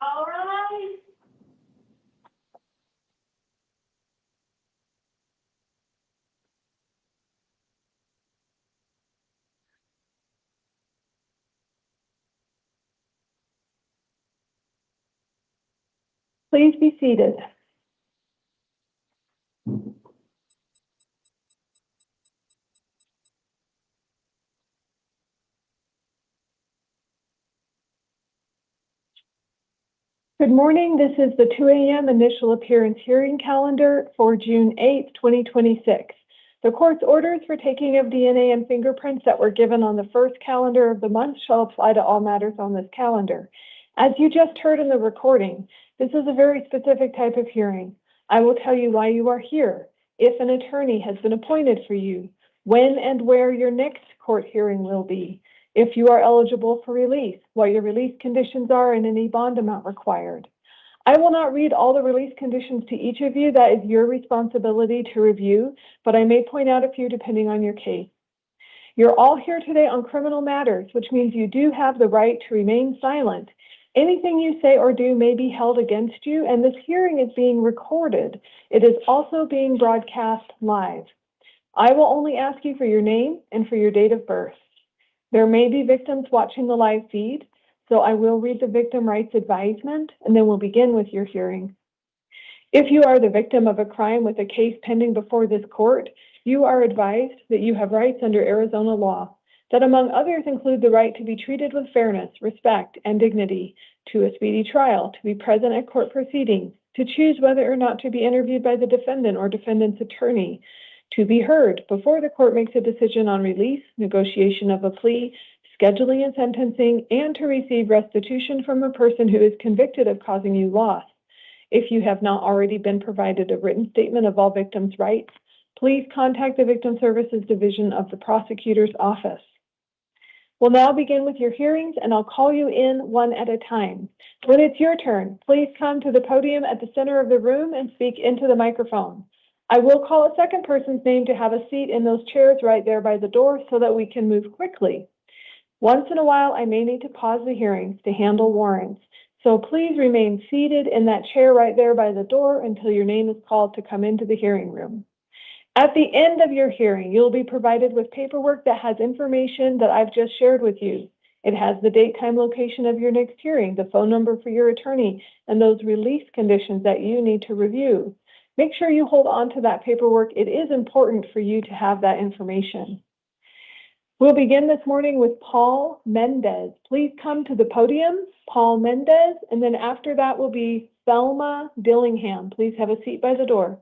All right. Please be seated. Good morning. This is the 2 a.m. initial appearance hearing calendar for June 8th, 2026. The court's orders for taking of DNA and fingerprints that were given on the first calendar of the month shall apply to all matters on this calendar. As you just heard in the recording, this is a very specific type of hearing. I will tell you why you are here, if an attorney has been appointed for you, when and where your next court hearing will be, if you are eligible for release, what your release conditions are, and any bond amount required. I will not read all the release conditions to each of you. That is your responsibility to review, but I may point out a few depending on your case. You're all here today on criminal matters, which means you do have the right to remain silent. Anything you say or do may be held against you, and this hearing is being recorded. It is also being broadcast live. I will only ask you for your name and for your date of birth. There may be victims watching the live feed, so I will read the victim rights advisement, and then we'll begin with your hearing. If you are the victim of a crime with a case pending before this court, you are advised that you have rights under Arizona law that, among others, include the right to be treated with fairness, respect, and dignity, to a speedy trial, to be present at court proceedings, to choose whether or not to be interviewed by the defendant or defendant's attorney, to be heard before the court makes a decision on release, negotiation of a plea, scheduling and sentencing, and to receive restitution from a person who is convicted of causing you loss. If you have not already been provided a written statement of all victims' rights, please contact the Victim Services Division of the Prosecutor's Office. We'll now begin with your hearings, and I'll call you in one at a time. When it's your turn, please come to the podium at the center of the room and speak into the microphone. I will call a second person's name to have a seat in those chairs right there by the door so that we can move quickly. Once in a while, I may need to pause the hearings to handle warrants, so please remain seated in that chair right there by the door until your name is called to come into the hearing room. At the end of your hearing, you'll be provided with paperwork that has information that I've just shared with you. It has the date, time, location of your next hearing, the phone number for your attorney, and those release conditions that you need to review. Make sure you hold on to that paperwork. It is important for you to have that information. We'll begin this morning with Paul Mendez. Please come to the podium, Paul Mendez, and then after that will be Thelma Dillingham. Please have a seat by the door.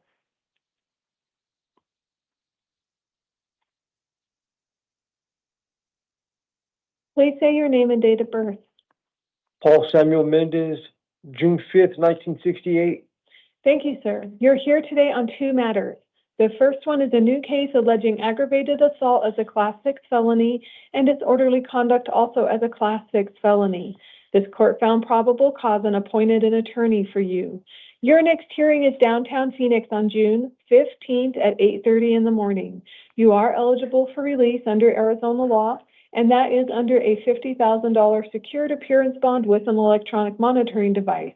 Please say your name and date of birth. Paul Samuel Mendez, June 5th, 1968. Thank you, sir. You're here today on two matters. The first one is a new case alleging aggravated assault as a Class 6 felony and disorderly conduct also as a Class 6 felony. This court found probable cause and appointed an attorney for you. Your next hearing is downtown Phoenix on June 15th at 8:30 in the morning. You are eligible for release under Arizona law, and that is under a $50,000 secured appearance bond with an electronic monitoring device.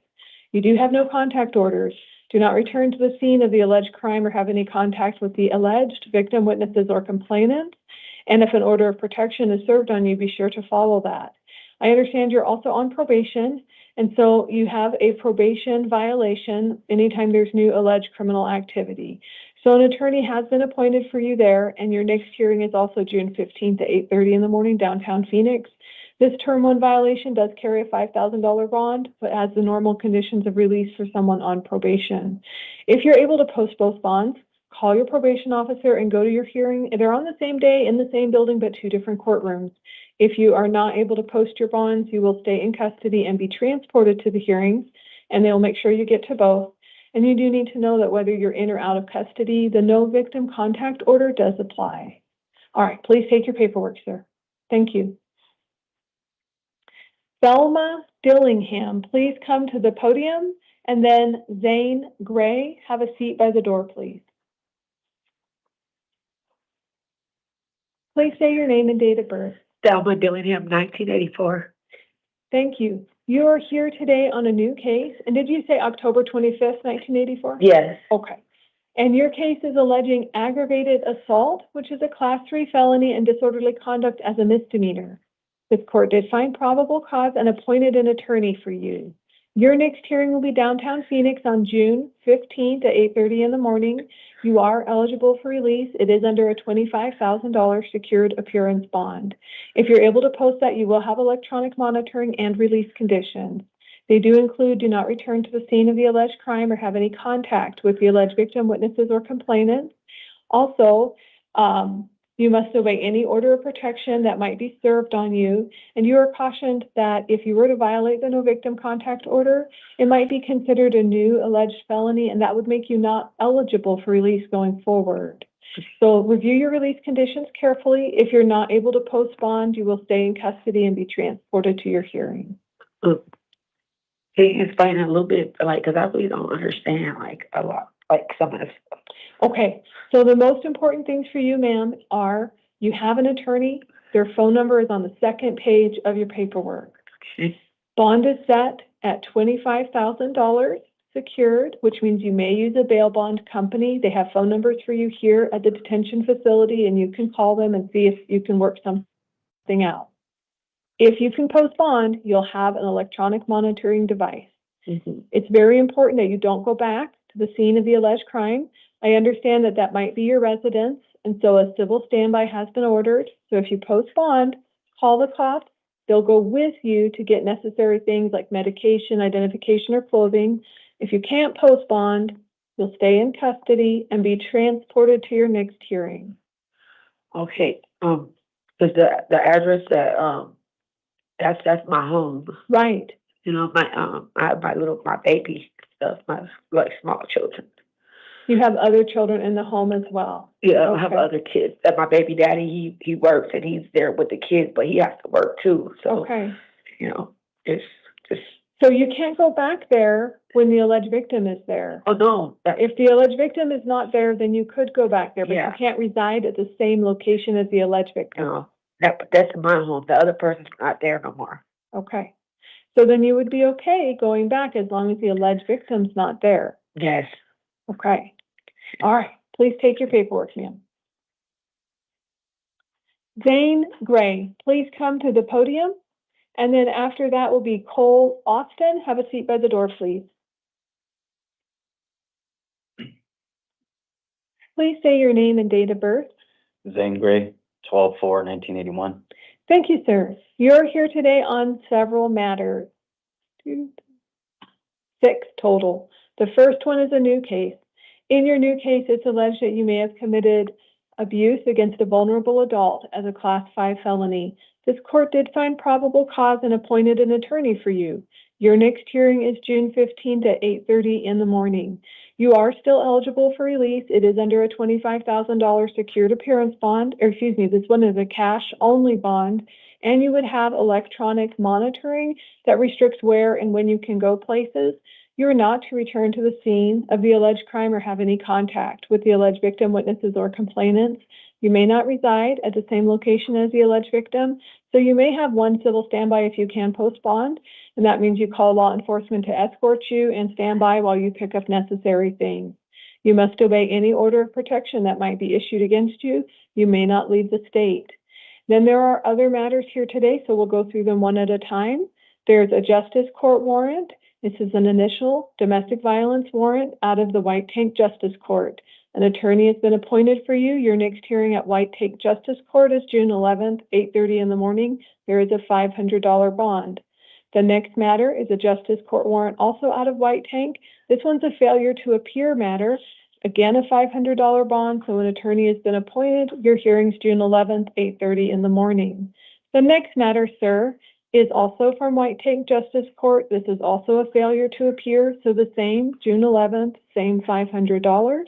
You do have no contact orders. Do not return to the scene of the alleged crime or have any contact with the alleged victim, witnesses, or complainants. And if an order of protection is served on you, be sure to follow that. I understand you're also on probation, and so you have a probation violation anytime there's new alleged criminal activity. So an attorney has been appointed for you there, and your next hearing is also June 15th at 8:30 in the morning, downtown Phoenix. This term one violation does carry a $5,000 bond, but has the normal conditions of release for someone on probation. If you're able to post both bonds, call your probation officer and go to your hearing. They're on the same day in the same building, but two different courtrooms. If you are not able to post your bonds, you will stay in custody and be transported to the hearings, and they'll make sure you get to both. And you do need to know that whether you're in or out of custody, the no victim contact order does apply. All right, please take your paperwork, sir. Thank you. Thelma Dillingham, please come to the podium, and then Zane Gray, have a seat by the door, please. Please say your name and date of birth. Thelma Dillingham, 1984. Thank you. You are here today on a new case, and did you say October 25th, 1984? Yes. Okay. And your case is alleging aggravated assault, which is a Class 3 felony, and disorderly conduct as a misdemeanor. This court did find probable cause and appointed an attorney for you. Your next hearing will be downtown Phoenix on June 15th at 8:30 in the morning. You are eligible for release. It is under a $25,000 secured appearance bond. If you're able to post that, you will have electronic monitoring and release conditions. They do include do not return to the scene of the alleged crime or have any contact with the alleged victim, witnesses, or complainants. Also, you must obey any order of protection that might be served on you, and you are cautioned that if you were to violate the no victim contact order, it might be considered a new alleged felony, and that would make you not eligible for release going forward. So review your release conditions carefully. If you're not able to post bond, you will stay in custody and be transported to your hearing. Can you explain it a little bit, like, because I really don't understand, like, a lot, like, some of this stuff. Okay, so the most important things for you, ma'am, are you have an attorney. Their phone number is on the second page of your paperwork. Okay. Bond is set at $25,000 secured, which means you may use a bail bond company. They have phone numbers for you here at the detention facility, and you can call them and see if you can work something out. If you can post bond, you'll have an electronic monitoring device. Mm-hmm. It's very important that you don't go back to the scene of the alleged crime. I understand that that might be your residence, and so a civil standby has been ordered. So if you post bond, call the cops. They'll go with you to get necessary things like medication, identification, or clothing. If you can't post bond, you'll stay in custody and be transported to your next hearing. Okay, because the address that that's my home. Right. You know, I have my baby stuff, my like small children. You have other children in the home as well. Yeah, Okay. I have other kids. That my baby daddy, he works and he's there with the kids, but he has to work too. So Okay. you know, it's just. So you can't go back there when the alleged victim is there. Oh no! If the alleged victim is not there, then you could go back there, but Yeah. you can't reside at the same location as the alleged victim. No, that's my home. The other person's not there no more. Okay. So then you would be okay going back as long as the alleged victim's not there. Yes. Okay. All right. Please take your paperwork, ma'am. Zane Gray, please come to the podium. And then after that will be Cole Austin. Have a seat by the door, please. Please say your name and date of birth. Zane Gray, 12/4/1981. Thank you, sir. You're here today on several matters. 6 total. The first one is a new case. In your new case, it's alleged that you may have committed abuse against a vulnerable adult as a Class 5 felony. This court did find probable cause and appointed an attorney for you. Your next hearing is June 15th at 8:30 in the morning. You are still eligible for release. It is under a $25,000 secured appearance bond, or excuse me, this one is a cash-only bond, and you would have electronic monitoring that restricts where and when you can go places. You are not to return to the scene of the alleged crime or have any contact with the alleged victim, witnesses, or complainants. You may not reside at the same location as the alleged victim, so you may have one civil standby if you can post bond, and that means you call law enforcement to escort you and stand by while you pick up necessary things. You must obey any order of protection that might be issued against you. You may not leave the state. Then there are other matters here today, so we'll go through them one at a time. There's a justice court warrant. This is an initial domestic violence warrant out of the White Tank Justice Court. An attorney has been appointed for you. Your next hearing at White Tank Justice Court is June 11th, 8:30 in the morning. There is a $500 bond. The next matter is a justice court warrant also out of White Tank. This one's a failure to appear matter. Again, a $500 bond, so an attorney has been appointed. Your hearing's June 11th, 8:30 in the morning. The next matter, sir, is also from White Tank Justice Court. This is also a failure to appear, so the same, June 11th, same $500.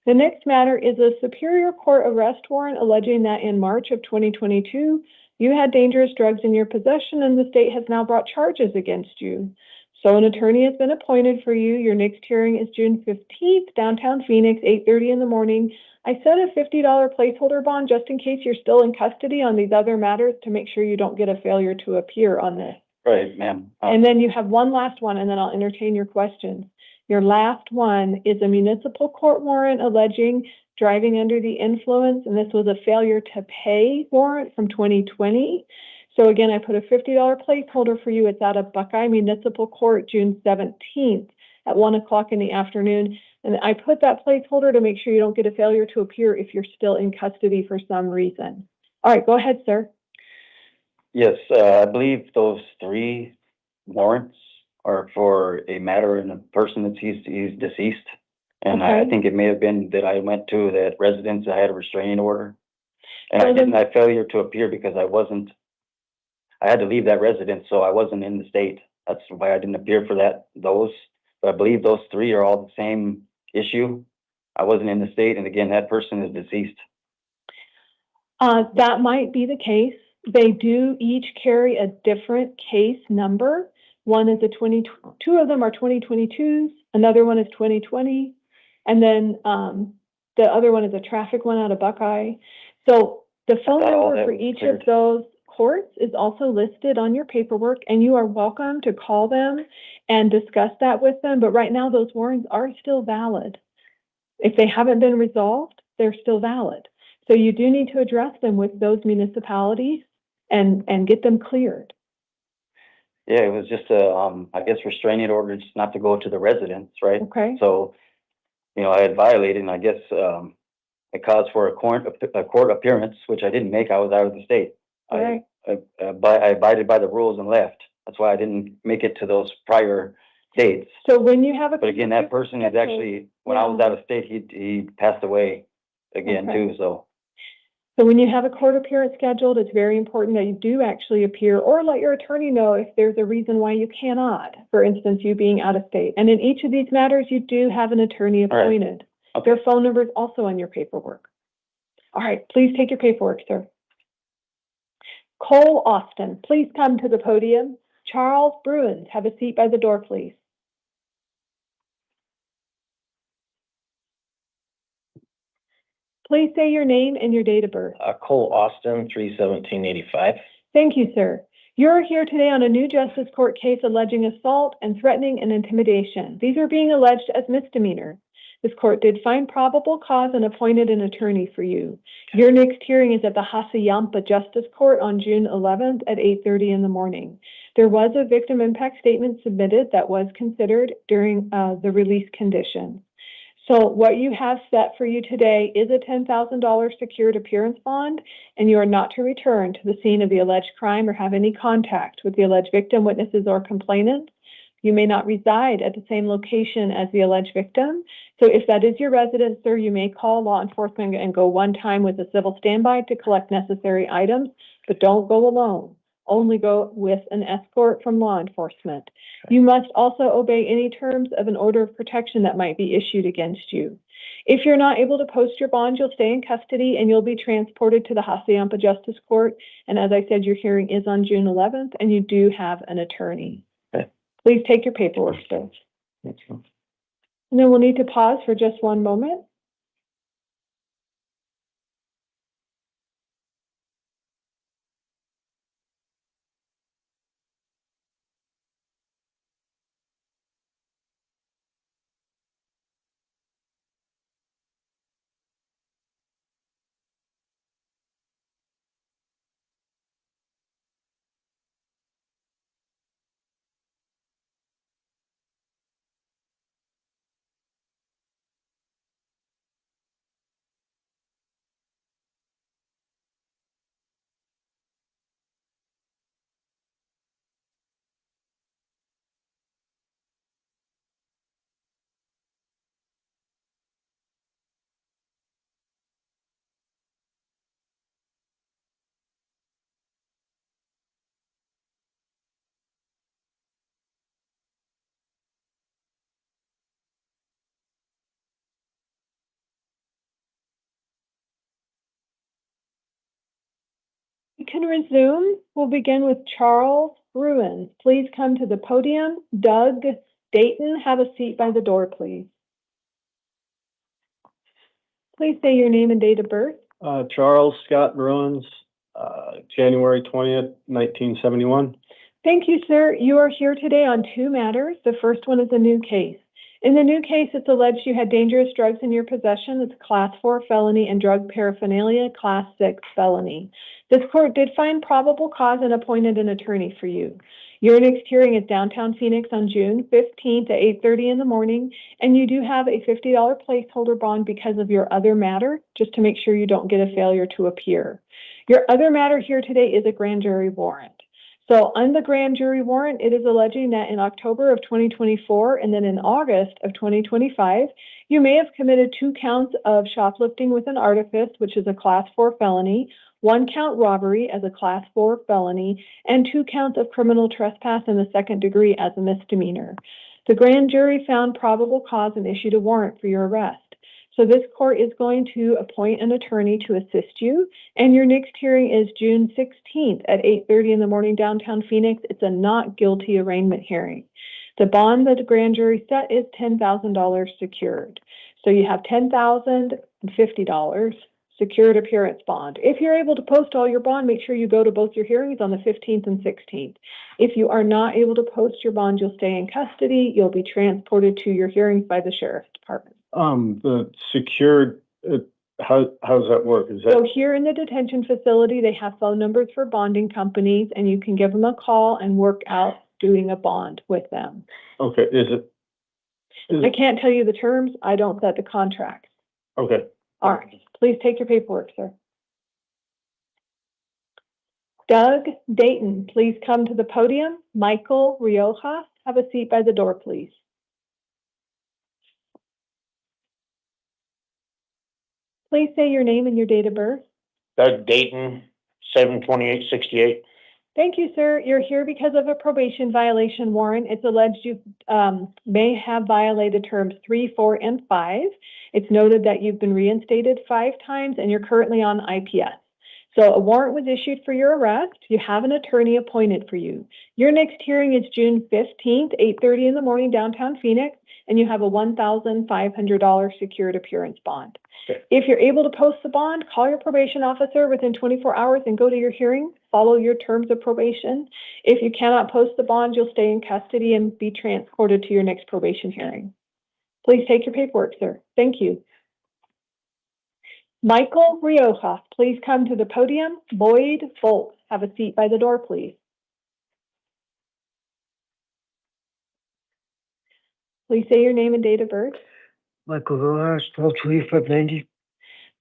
The next matter is a Superior Court arrest warrant alleging that in March of 2022, you had dangerous drugs in your possession and the state has now brought charges against you. So an attorney has been appointed for you. Your next hearing is June 15th, downtown Phoenix, 8:30 in the morning. I set a $50 placeholder bond just in case you're still in custody on these other matters to make sure you don't get a failure to appear on this. Right, ma'am. And then you have one last one, and then I'll entertain your questions. Your last one is a municipal court warrant alleging driving under the influence, and this was a failure to pay warrant from 2020. So again, I put a $50 placeholder for you. It's out of Buckeye Municipal Court, June 17th at 1 o'clock in the afternoon. And I put that placeholder to make sure you don't get a failure to appear if you're still in custody for some reason. All right, go ahead, sir. Yes, I believe those 3 warrants are for a matter and a person that's he's deceased. And I Okay. think it may have been that I went to that residence, I had a restraining order. And So I then- didn't have failure to appear because I had to leave that residence, so I wasn't in the state. That's why I didn't appear for those. But I believe those 3 are all the same issue. I wasn't in the state, and again, that person is deceased. That might be the case. They do each carry a different case number. One is two of them are 2022s, another one is 2020, and then the other one is a traffic one out of Buckeye. So the phone thought all number that for was each cleared. of those courts is also listed on your paperwork, and you are welcome to call them and discuss that with them. But right now, those warrants are still valid. If they haven't been resolved, they're still valid. So you do need to address them with those municipalities and get them cleared. Yeah, it was just I guess restraining order just not to go to the residence, right? Okay. So, I had violated, and I guess it caused for a court appearance, which I didn't make. I was out of the state. All right. I abided by the rules and left. That's why I didn't make it to those prior dates. So when you have a But again, that person is actually, when I was out of state, he passed away again Okay. too, so. So when you have a court appearance scheduled, it's very important that you do actually appear, or let your attorney know if there's a reason why you cannot. For instance, you being out of state. And in each of these matters, you do have an attorney appointed. Okay. Their phone number is also on your paperwork. All right, please take your paperwork, sir. Cole Austin, please come to the podium. Charles Bruins, have a seat by the door, please. Please say your name and your date of birth. Cole Austin, 3/17/85. Thank you, sir. You're here today on a new justice court case alleging assault and threatening and intimidation. These are being alleged as misdemeanor. This court did find probable cause and appointed an attorney for you. Your next hearing is at the Hassayampa Justice Court on June 11th at 8:30 in the morning. There was a victim impact statement submitted that was considered during the release condition. So what you have set for you today is a $10,000 secured appearance bond, and you are not to return to the scene of the alleged crime or have any contact with the alleged victim, witnesses, or complainants. You may not reside at the same location as the alleged victim. So if that is your residence, sir, you may call law enforcement and go one time with a civil standby to collect necessary items, but don't go alone. Only go with an escort from law enforcement. You must also obey any terms of an order of protection that might be issued against you. If you're not able to post your bond, you'll stay in custody and you'll be transported to the Hassayampa Justice Court. And as I said, your hearing is on June 11th and you do have an attorney. Okay. Please take your paperwork, sir. Thank you. And then we'll need to pause for just one moment. We can resume. We'll begin with Charles Bruins. Please come to the podium. Doug Dayton, have a seat by the door, please. Please say your name and date of birth. Charles Scott Bruins, January 20th, 1971. Thank you, sir. You are here today on two matters. The first one is a new case. In the new case, it's alleged you had dangerous drugs in your possession. It's a Class 4 felony and drug paraphernalia, Class 6 felony. This court did find probable cause and appointed an attorney for you. Your next hearing is downtown Phoenix on June 15th at 8:30 in the morning, and you do have a $50 placeholder bond because of your other matter, just to make sure you don't get a failure to appear. Your other matter here today is a grand jury warrant. So on the grand jury warrant, it is alleging that in October of 2024 and then in August of 2025, you may have committed 2 counts of shoplifting with an artifice, which is a Class 4 felony, 1 count robbery as a Class 4 felony, and 2 counts of criminal trespass in the second degree as a misdemeanor. The grand jury found probable cause and issued a warrant for your arrest. So this court is going to appoint an attorney to assist you, and your next hearing is June 16th at 8:30 in the morning downtown Phoenix. It's a not guilty arraignment hearing. The bond that the grand jury set is $10,000 secured. So you have $10,050 secured appearance bond. If you're able to post all your bond, make sure you go to both your hearings on the 15th and 16th. If you are not able to post your bond, you'll stay in custody. You'll be transported to your hearings by the sheriff's department. The secured, how's that work? Is that? So here in the detention facility, they have phone numbers for bonding companies, and you can give them a call and work out doing a bond with them. Okay, I can't tell you the terms. I don't set the contract. Okay. All right. Please take your paperwork, sir. Doug Dayton, please come to the podium. Michael Rioja, have a seat by the door, please. Please say your name and your date of birth. Doug Dayton, 7/28/68. Thank you, sir. You're here because of a probation violation warrant. It's alleged you may have violated terms 3, 4, and 5. It's noted that you've been reinstated 5 times and you're currently on IPS. So a warrant was issued for your arrest. You have an attorney appointed for you. Your next hearing is June 15th, 8:30 in the morning, downtown Phoenix, and you have a $1,500 secured appearance bond. Okay. If you're able to post the bond, call your probation officer within 24 hours and go to your hearing. Follow your terms of probation. If you cannot post the bond, you'll stay in custody and be transported to your next probation hearing. Please take your paperwork, sir. Thank you. Michael Rioja, please come to the podium. Boyd Bolt, have a seat by the door, please. Please say your name and date of birth. Michael Rojas, 12/25/90.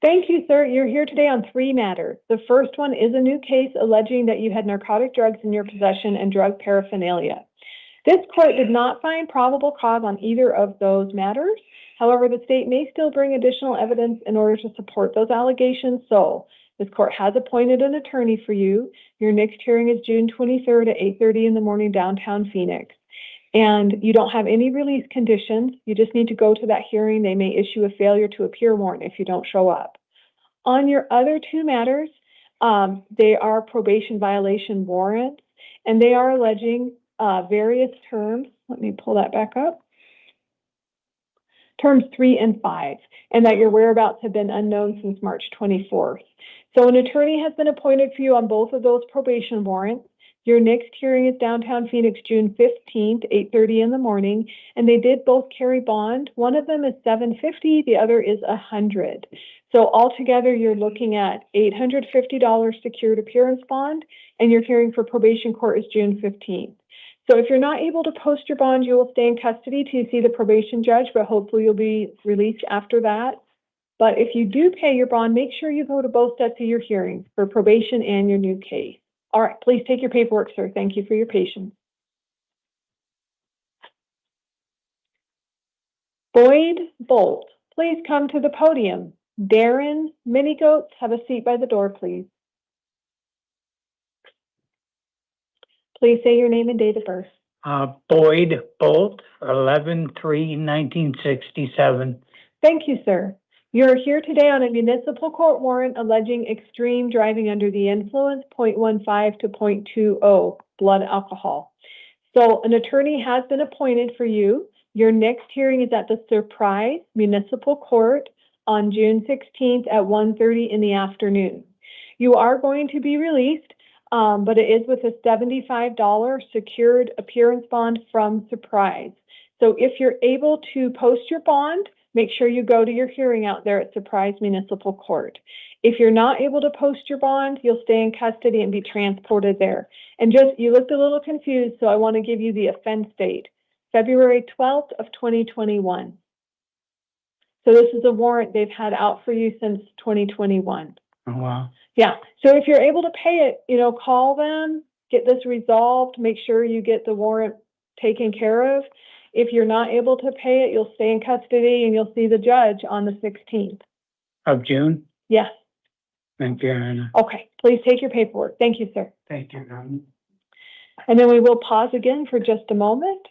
Thank you, sir. You're here today on 3 matters. The first one is a new case alleging that you had narcotic drugs in your possession and drug paraphernalia. This court did not find probable cause on either of those matters. However, the state may still bring additional evidence in order to support those allegations. So this court has appointed an attorney for you. Your next hearing is June 23rd at 8:30 in the morning, downtown Phoenix. And you don't have any release conditions. You just need to go to that hearing. They may issue a failure to appear warrant if you don't show up. On your other 2 matters, they are probation violation warrants, and they are alleging various terms. Let me pull that back up. Terms 3 and 5, and that your whereabouts have been unknown since March 24th. So an attorney has been appointed for you on both of those probation warrants. Your next hearing is downtown Phoenix, June 15th, 8:30 in the morning, and they did both carry bond. One of them is $750, the other is $100. So altogether, you're looking at $850 secured appearance bond, and your hearing for probation court is June 15th. So if you're not able to post your bond, you will stay in custody till you see the probation judge, but hopefully you'll be released after that. But if you do pay your bond, make sure you go to both sets of your hearings for probation and your new case. All right, please take your paperwork, sir. Thank you for your patience. Boyd Bolt, please come to the podium. Darren Minigoats, have a seat by the door, please. Please say your name and date of birth. Boyd Bolt, 11/3/1967. Thank you, sir. You're here today on a municipal court warrant alleging extreme driving under the influence, 0.15 to 0.20 blood alcohol. So an attorney has been appointed for you. Your next hearing is at the Surprise Municipal Court on June 16th at 1:30 in the afternoon. You are going to be released. but it is with a $75 secured appearance bond from Surprise. So if you're able to post your bond, make sure you go to your hearing out there at Surprise Municipal Court. If you're not able to post your bond, you'll stay in custody and be transported there. And just, you looked a little confused, so I want to give you the offense date, February 12th of 2021. So this is a warrant they've had out for you since 2021. Oh, wow. Yeah, so if you're able to pay it, you know, call them, get this resolved, make sure you get the warrant taken care of. If you're not able to pay it, you'll stay in custody and you'll see the judge on the 16th. Of June? Yes. Thank you, Anna. Okay, please take your paperwork. Thank you, sir. Thank you, Anna. And then we will pause again for just a moment.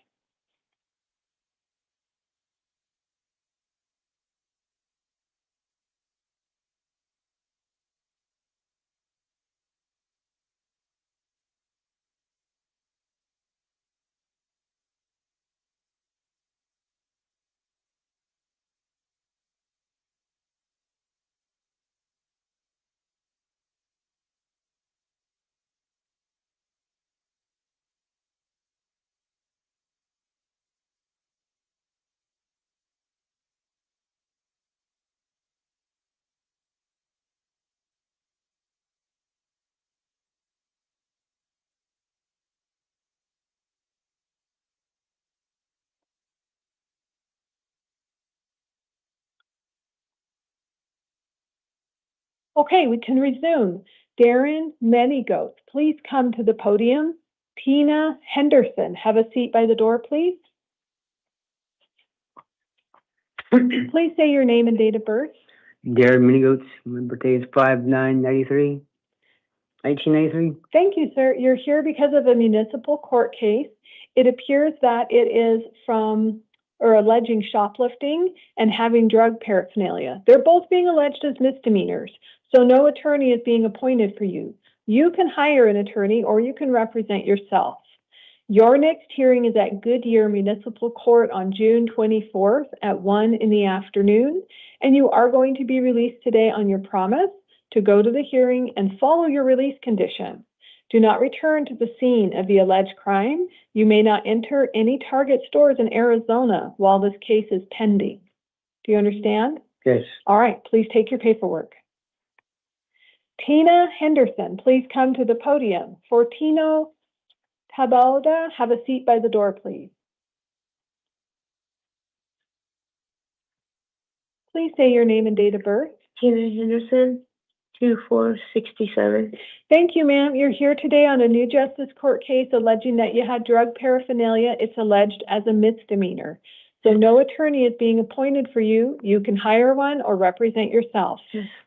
Okay, we can resume. Darren Manigoat, please come to the podium. Tina Henderson, have a seat by the door, please. Please say your name and date of birth. Darren Minigoats, my birthday is 5/9/93, 1993. Thank you, sir. You're here because of a municipal court case. It appears that it is from or alleging shoplifting and having drug paraphernalia. They're both being alleged as misdemeanors, so no attorney is being appointed for you. You can hire an attorney or you can represent yourself. Your next hearing is at Goodyear Municipal Court on June 24th at 1 in the afternoon, and you are going to be released today on your promise to go to the hearing and follow your release condition. Do not return to the scene of the alleged crime. You may not enter any Target stores in Arizona while this case is pending. Do you understand? Yes. All right, please take your paperwork. Tina Henderson, please come to the podium. Fortino Tabalda, have a seat by the door, please. Please say your name and date of birth. Tina Henderson, 2467. Thank you, ma'am. You're here today on a new justice court case alleging that you had drug paraphernalia. It's alleged as a misdemeanor. So no attorney is being appointed for you. You can hire one or represent yourself.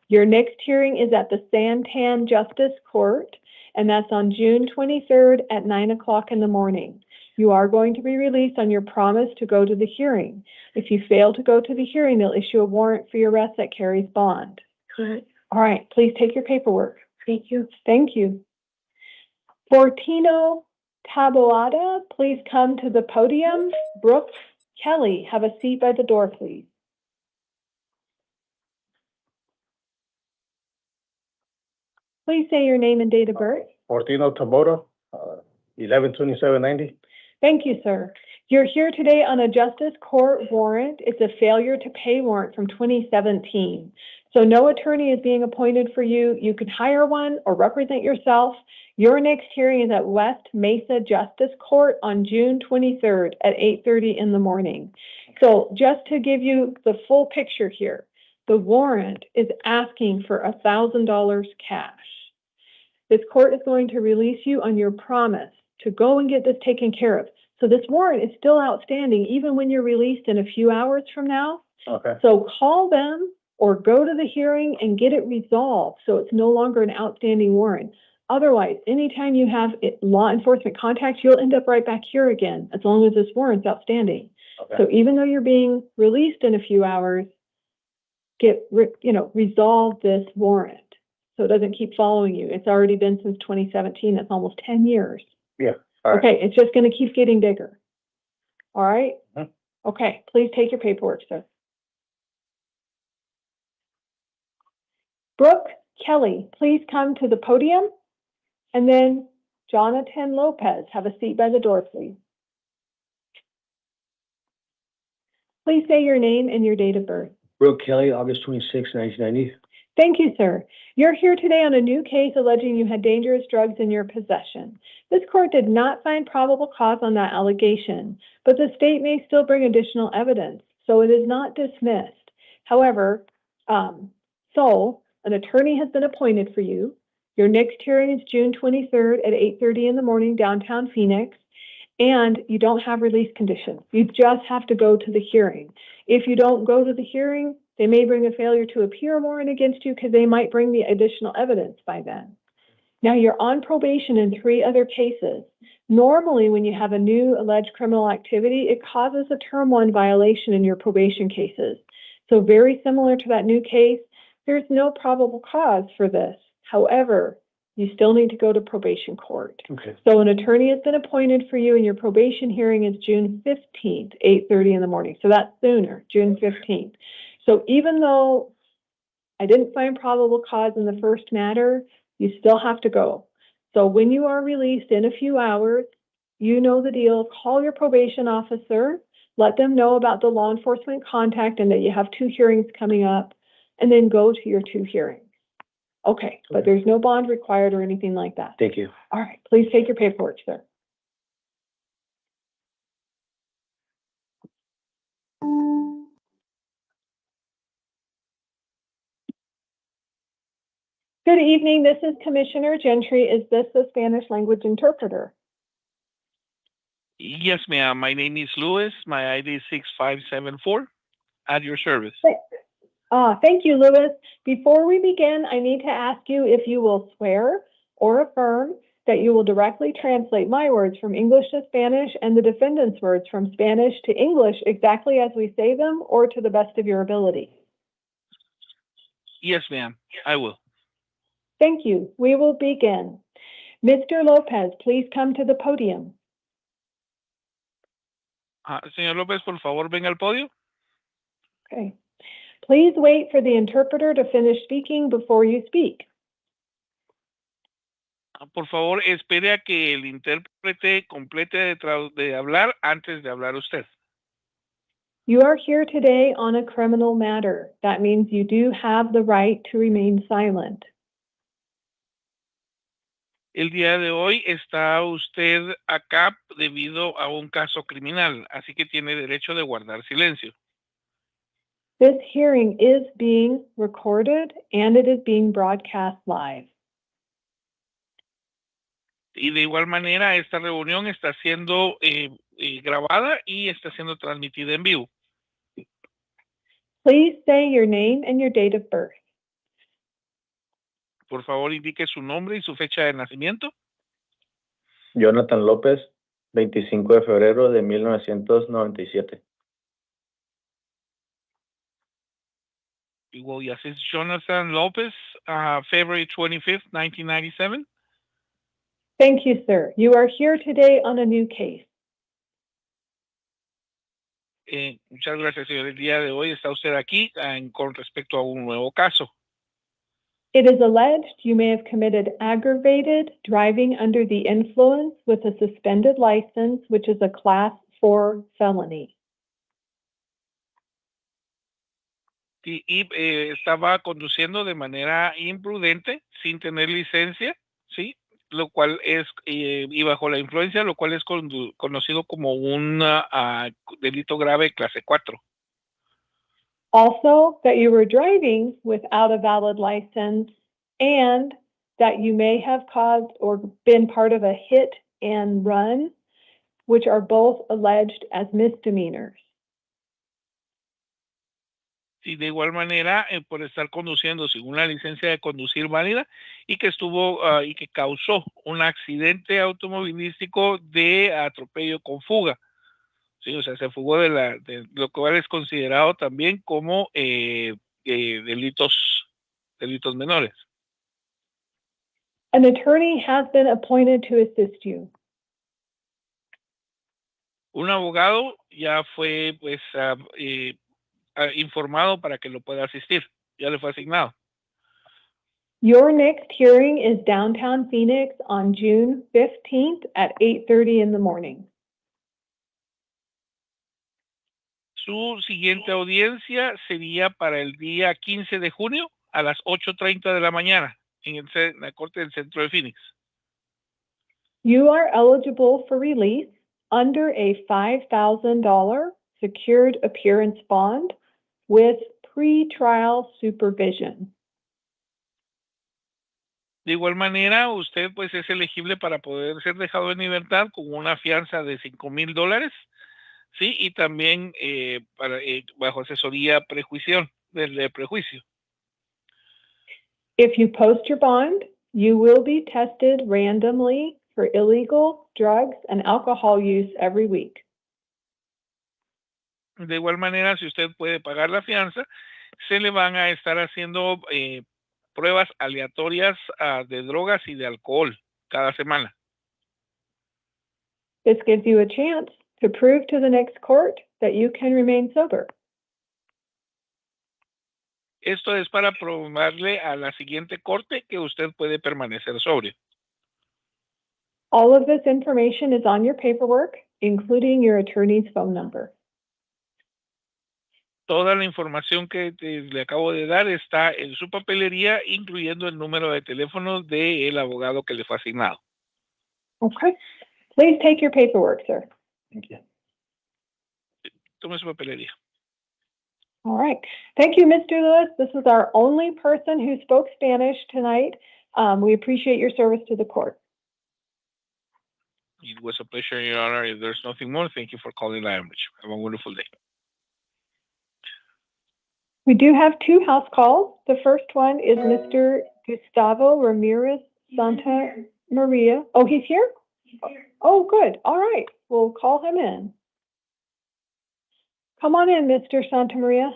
Your next hearing is at the Santan Justice Court, and that's on June 23rd at 9 o'clock in the morning. You are going to be released on your promise to go to the hearing. If you fail to go to the hearing, they'll issue a warrant for your arrest that carries bond. Correct. All right, please take your paperwork. Thank you. Thank you. Fortino Taboada, please come to the podium. Brooke Kelly, have a seat by the door, please. Please say your name and date of birth. Fortino Tabora, 11/27/90. Thank you, sir. You're here today on a justice court warrant. It's a failure to pay warrant from 2017. So no attorney is being appointed for you. You can hire one or represent yourself. Your next hearing is at West Mesa Justice Court on June 23rd at 8:30 in the morning. So just to give you the full picture here, the warrant is asking for $1,000 cash. This court is going to release you on your promise to go and get this taken care of. So this warrant is still outstanding even when you're released in a few hours from now. Okay. So call them or go to the hearing and get it resolved so it's no longer an outstanding warrant. Otherwise, anytime you have law enforcement contact, you'll end up right back here again as long as this warrant's outstanding. Okay. So even though you're being released in a few hours, resolve this warrant so it doesn't keep following you. It's already been since 2017. That's almost 10 years. Yeah. All right. Okay, it's just going to keep getting bigger. All right? Mhm. Okay, please take your paperwork, sir. Brooke Kelly, please come to the podium. And then Jonathan Lopez, have a seat by the door, please. Please say your name and your date of birth. Will Kelly, August 26, 1990. Thank you, sir. You're here today on a new case alleging you had dangerous drugs in your possession. This court did not find probable cause on that allegation, but the state may still bring additional evidence, so it is not dismissed. However, an attorney has been appointed for you. Your next hearing is June 23rd at 8:30 in the morning, downtown Phoenix, and you don't have release conditions. You just have to go to the hearing. If you don't go to the hearing, they may bring a failure to appear warrant against you because they might bring the additional evidence by then. Now, you're on probation in 3 other cases. Normally, when you have a new alleged criminal activity, it causes a term 1 violation in your probation cases. So very similar to that new case, there's no probable cause for this. However, you still need to go to probation court. Okay. So an attorney has been appointed for you, and your probation hearing is June 15th, 8:30 in the morning. So that's sooner, June 15th. So even though I didn't find probable cause in the first matter, you still have to go. So when you are released in a few hours, you know the deal. Call your probation officer, let them know about the law enforcement contact and that you have 2 hearings coming up, and then go to your 2 hearings. Okay, but there's no bond required or anything like that. Thank you. All right, please take your paperwork, sir. Good evening, this is Commissioner Gentry. Is this the Spanish language interpreter? Yes, ma'am. My name is Louis. My ID is 6574. At your service. Thank you, Louis. Before we begin, I need to ask you if you will swear or affirm that you will directly translate my words from English to Spanish and the defendant's words from Spanish to English exactly as we say them or to the best of your ability. Yes, ma'am. I will. Thank you. We will begin. Mr. Lopez, please come to the podium. Señor López, por favor, venga al podio. Okay. Please wait for the interpreter to finish speaking before you speak. Por favor, espere a que el intérprete complete de hablar antes de hablar usted. You are here today on a criminal matter. That means you do have the right to remain silent. El día de hoy está usted acá debido a un caso criminal, así que tiene derecho de guardar silencio. This hearing is being recorded and it is being broadcast live. Y de igual manera, esta reunión está siendo grabada y está siendo transmitida en vivo. Please say your name and your date of birth. Por favor, indique su nombre y su fecha de nacimiento. Jonathan López, 25 de febrero de 1997. Well, yes, it's Jonathan Lopez, February 25th, 1997. Thank you, sir. You are here today on a new case. Muchas gracias, señor. El día de hoy está usted aquí con respecto a un nuevo caso. It is alleged you may have committed aggravated driving under the influence with a suspended license, which is a Class 4 felony. Sí, y estaba conduciendo de manera imprudente, sin tener licencia, ¿sí? Lo cual es, y bajo la influencia, lo cual es conocido como un delito grave clase 4. Also, that you were driving without a valid license and that you may have caused or been part of a hit and run, which are both alleged as misdemeanors. Sí, de igual manera, por estar conduciendo sin una licencia de conducir válida y que estuvo y que causó un accidente automovilístico de atropello con fuga. Sí, o sea, se fugó de lo cual es considerado también como delitos menores. An attorney has been appointed to assist you. Un abogado ya fue, pues, informado para que lo pueda asistir. Ya le fue asignado. Your next hearing is downtown Phoenix on June 15th at 8:30 in the morning. Su siguiente audiencia sería para el día 15 de junio a las 8:30 de la mañana en la Corte del Centro de Phoenix. You are eligible for release under a $5,000 secured appearance bond with pre-trial supervision. De igual manera, usted pues es elegible para poder ser dejado en libertad con una fianza de $5,000, sí, y también bajo asesoría del prejuicio. If you post your bond, you will be tested randomly for illegal drugs and alcohol use every week. De igual manera, si usted puede pagar la fianza, se le van a estar haciendo pruebas aleatorias de drogas y de alcohol cada semana. This gives you a chance to prove to the next court that you can remain sober. Esto es para probarle a la siguiente corte que usted puede permanecer sobrio. All of this information is on your paperwork, including your attorney's phone number. Toda la información que le acabo de dar está en su papelería, incluyendo el número de teléfono del abogado que le fue asignado. Okay. Please take your paperwork, sir. Thank you. Tome su papelería. All right. Thank you, Mr. Lewis. This is our only person who spoke Spanish tonight. We appreciate your service to the court. It was a pleasure, Your Honor. If there's nothing more, thank you for calling Language. Have a wonderful day. We do have two house calls. The first one is Mr. Gustavo Ramirez Santa Maria. Oh, he's here? Oh, good. All right. We'll call him in. Come on in, Mr. Santa Maria.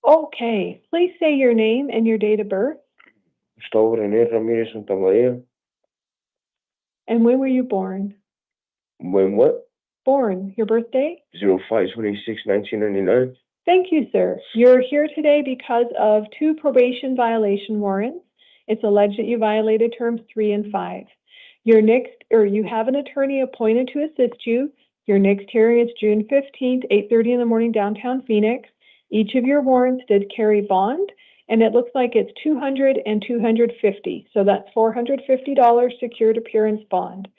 Okay. Please say your name and your date of birth. Gustavo René Ramírez Santamaría. And when were you born? When what? Born. Your birthday? 05/26/1999. Thank you, sir. You're here today because of two probation violation warrants. It's alleged that you violated terms 3 and 5. You have an attorney appointed to assist you. Your next hearing is June 15th, 8:30 in the morning, downtown Phoenix. Each of your warrants did carry bond, and it looks like it's $200 and $250. So that's $450 secured appearance bond.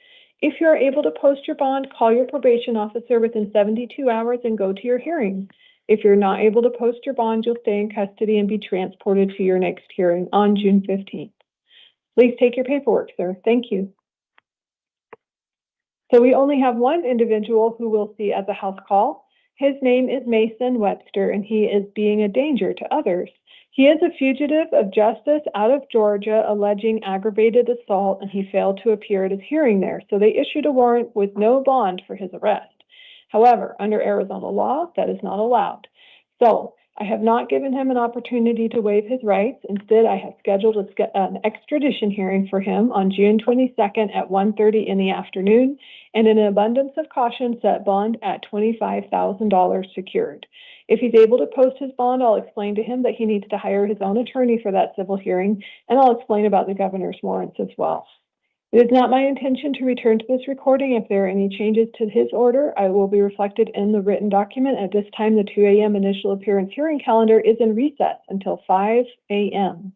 If you're able to post your bond, call your probation officer within 72 hours and go to your hearing. If you're not able to post your bond, you'll stay in custody and be transported to your next hearing on June 15th. Please take your paperwork, sir. Thank you. So we only have one individual who we'll see at the house call. His name is Mason Webster, and he is being a danger to others. He is a fugitive of justice out of Georgia alleging aggravated assault, and he failed to appear at his hearing there. So they issued a warrant with no bond for his arrest. However, under Arizona law, that is not allowed. So I have not given him an opportunity to waive his rights. Instead, I have scheduled an extradition hearing for him on June 22nd at 1:30 in the afternoon, and in an abundance of caution, set bond at $25,000 secured. If he's able to post his bond, I'll explain to him that he needs to hire his own attorney for that civil hearing, and I'll explain about the governor's warrants as well. It is not my intention to return to this recording. If there are any changes to his order, I will be reflected in the written document. At this time, the 2 a.m. initial appearance hearing calendar is in recess until 5 a.m.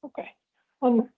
Okay. One.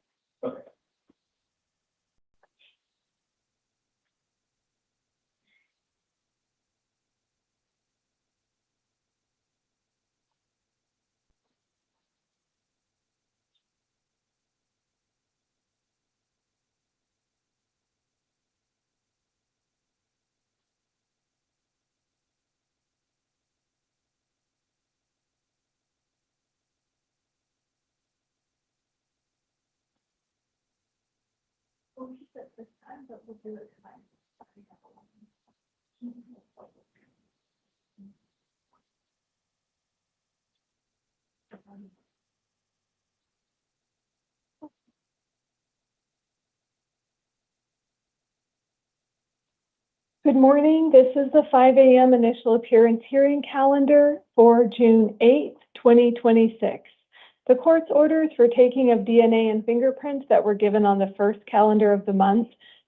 Good morning. This is the 5 a.m. initial appearance hearing calendar for June 8th, 2026. The court's orders for taking of DNA and fingerprints that were given on the first calendar of the month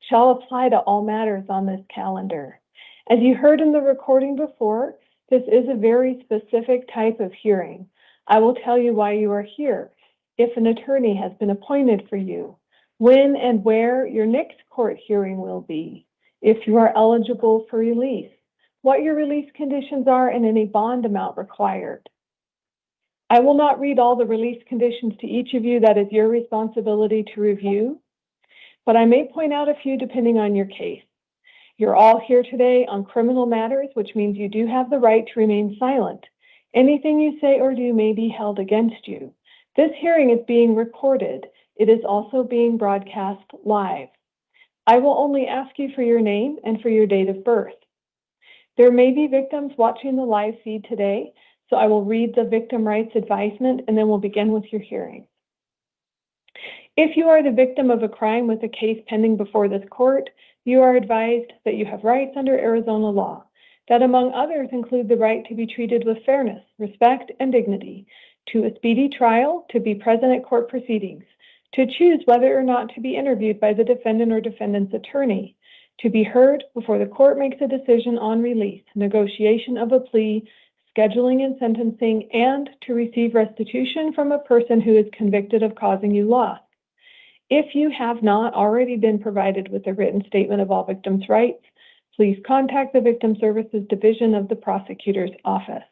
shall apply to all matters on this calendar. As you heard in the recording before, this is a very specific type of hearing. I will tell you why you are here, if an attorney has been appointed for you, when and where your next court hearing will be, if you are eligible for release, what your release conditions are, and any bond amount required. I will not read all the release conditions to each of you. That is your responsibility to review, but I may point out a few depending on your case. You're all here today on criminal matters, which means you do have the right to remain silent. Anything you say or do may be held against you. This hearing is being recorded. It is also being broadcast live. I will only ask you for your name and for your date of birth. There may be victims watching the live feed today, so I will read the victim rights advisement and then we'll begin with your hearing. If you are the victim of a crime with a case pending before this court, you are advised that you have rights under Arizona law, that among others include the right to be treated with fairness, respect, and dignity, to a speedy trial, to be present at court proceedings, to choose whether or not to be interviewed by the defendant or defendant's attorney, to be heard before the court makes a decision on release, negotiation of a plea, scheduling and sentencing, and to receive restitution from a person who is convicted of causing you loss. If you have not already been provided with a written statement of all victims' rights, please contact the Victim Services Division of the Prosecutor's Office.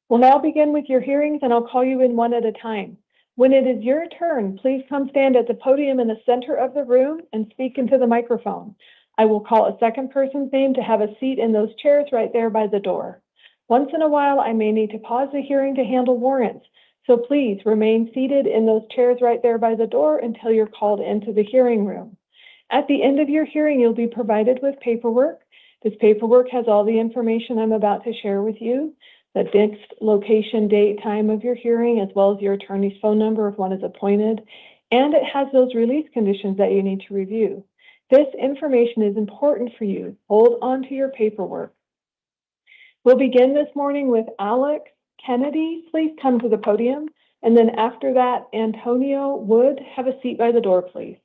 We'll now begin with your hearings, and I'll call you in one at a time. When it is your turn, please come stand at the podium in the center of the room and speak into the microphone. I will call a second person's name to have a seat in those chairs right there by the door. Once in a while, I may need to pause the hearing to handle warrants, so please remain seated in those chairs right there by the door until you're called into the hearing room. At the end of your hearing, you'll be provided with paperwork. This paperwork has all the information I'm about to share with you, the next location, date, time of your hearing, as well as your attorney's phone number if one is appointed, and it has those release conditions that you need to review. This information is important for you. Hold on to your paperwork. We'll begin this morning with Alex Kennedy. Please come to the podium. And then after that, Antonio Wood. Have a seat by the door, please.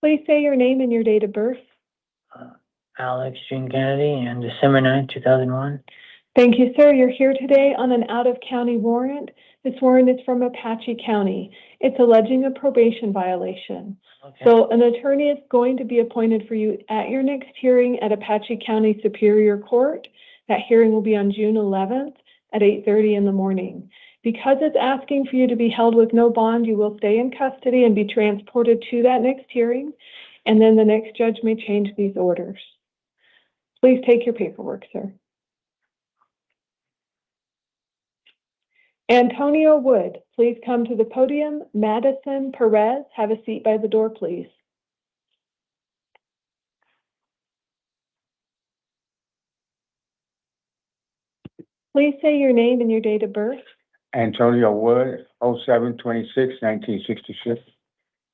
Please say your name and your date of birth. Alex June Kennedy, and December 9th, 2001. Thank you, sir. You're here today on an out-of-county warrant. This warrant is from Apache County. It's alleging a probation violation. Okay. So an attorney is going to be appointed for you at your next hearing at Apache County Superior Court. That hearing will be on June 11th at 8:30 in the morning. Because it's asking for you to be held with no bond, you will stay in custody and be transported to that next hearing, and then the next judge may change these orders. Please take your paperwork, sir. Antonio Wood, please come to the podium. Madison Perez, have a seat by the door, please. Please say your name and your date of birth. Antonio Wood, 07/26/1966.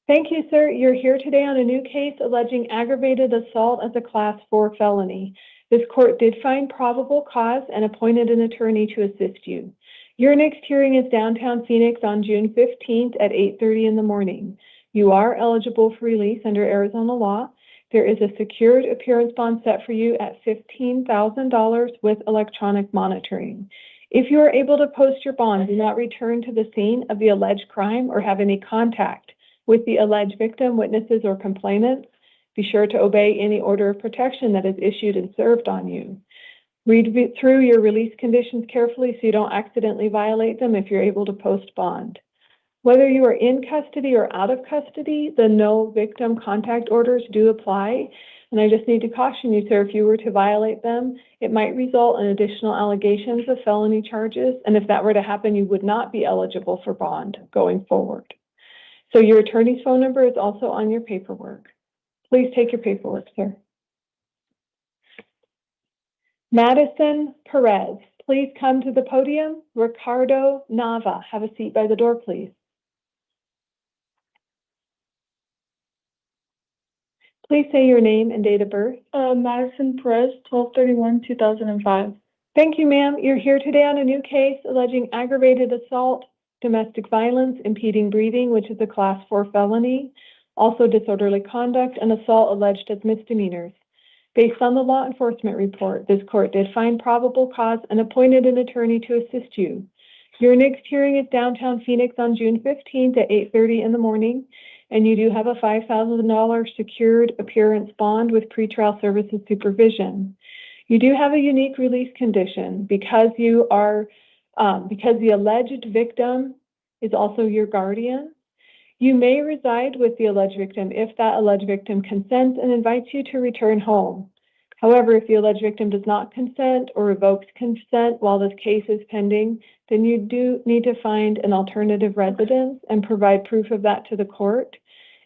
Thank you, sir. You're here today on a new case alleging aggravated assault as a Class 4 felony. This court did find probable cause and appointed an attorney to assist you. Your next hearing is downtown Phoenix on June 15th at 8:30 in the morning. You are eligible for release under Arizona law. There is a secured appearance bond set for you at $15,000 with electronic monitoring. If you are able to post your bond, do not return to the scene of the alleged crime or have any contact with the alleged victim, witnesses, or complainants. Be sure to obey any order of protection that is issued and served on you. Read through your release conditions carefully so you don't accidentally violate them if you're able to post bond. Whether you are in custody or out of custody, the no victim contact orders do apply. And I just need to caution you, sir, if you were to violate them, it might result in additional allegations of felony charges. And if that were to happen, you would not be eligible for bond going forward. So your attorney's phone number is also on your paperwork. Please take your paperwork, sir. Madison Perez, please come to the podium. Ricardo Nava, have a seat by the door, please. Please say your name and date of birth. Madison Perez, 12/31/2005. Thank you, ma'am. You're here today on a new case alleging aggravated assault, domestic violence, impeding breathing, which is a class 4 felony, also disorderly conduct, and assault alleged as misdemeanors. Based on the law enforcement report, this court did find probable cause and appointed an attorney to assist you. Your next hearing is downtown Phoenix on June 15th at 8:30 in the morning, and you do have a $5,000 secured appearance bond with pretrial services supervision. You do have a unique release condition because you are, because the alleged victim is also your guardian. You may reside with the alleged victim if that alleged victim consents and invites you to return home. However, if the alleged victim does not consent or revokes consent while this case is pending, then you do need to find an alternative residence and provide proof of that to the court.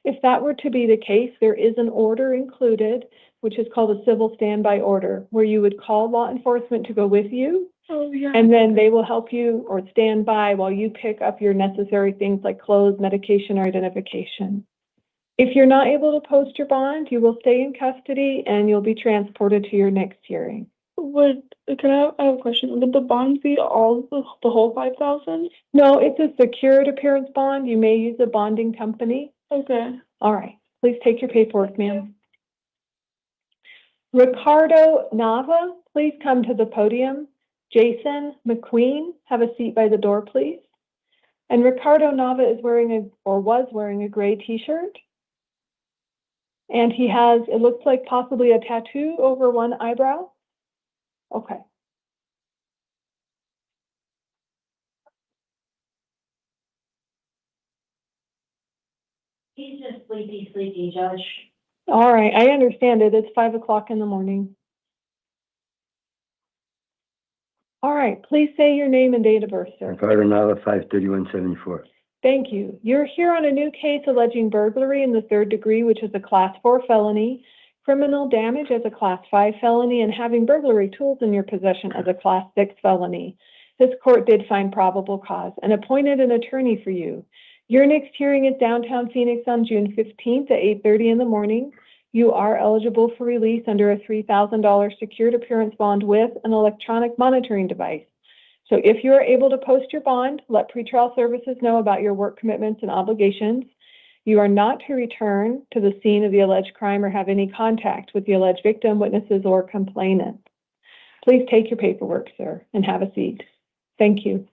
If that were to be the case, there is an order included, which is called a civil standby order, where you would call law enforcement to go with you. Oh, yeah. And then they will help you or stand by while you pick up your necessary things like clothes, medication, or identification. If you're not able to post your bond, you will stay in custody and you'll be transported to your next hearing. I have a question. Would the bond be all the whole 5,000? No, it's a secured appearance bond. You may use a bonding company. Okay. All right. Please take your paperwork, ma'am. Ricardo Nava, please come to the podium. Jason McQueen, have a seat by the door, please. And Ricardo Nava is was wearing a gray t-shirt. And he has, it looks like possibly a tattoo over one eyebrow. Okay. He's just sleepy, Judge. All right, I understand it. It's 5 o'clock in the morning. All right, please say your name and date of birth, sir. Ricardo Nava, 5/31/74. Thank you. You're here on a new case alleging burglary in the 3rd degree, which is a class 4 felony, criminal damage as a class 5 felony, and having burglary tools in your possession as a class 6 felony. This court did find probable cause and appointed an attorney for you. Your next hearing is downtown Phoenix on June 15th at 8:30 in the morning. You are eligible for release under a $3,000 secured appearance bond with an electronic monitoring device. So if you are able to post your bond, let pretrial services know about your work commitments and obligations. You are not to return to the scene of the alleged crime or have any contact with the alleged victim, witnesses, or complainant. Please take your paperwork, sir, and have a seat. Thank you.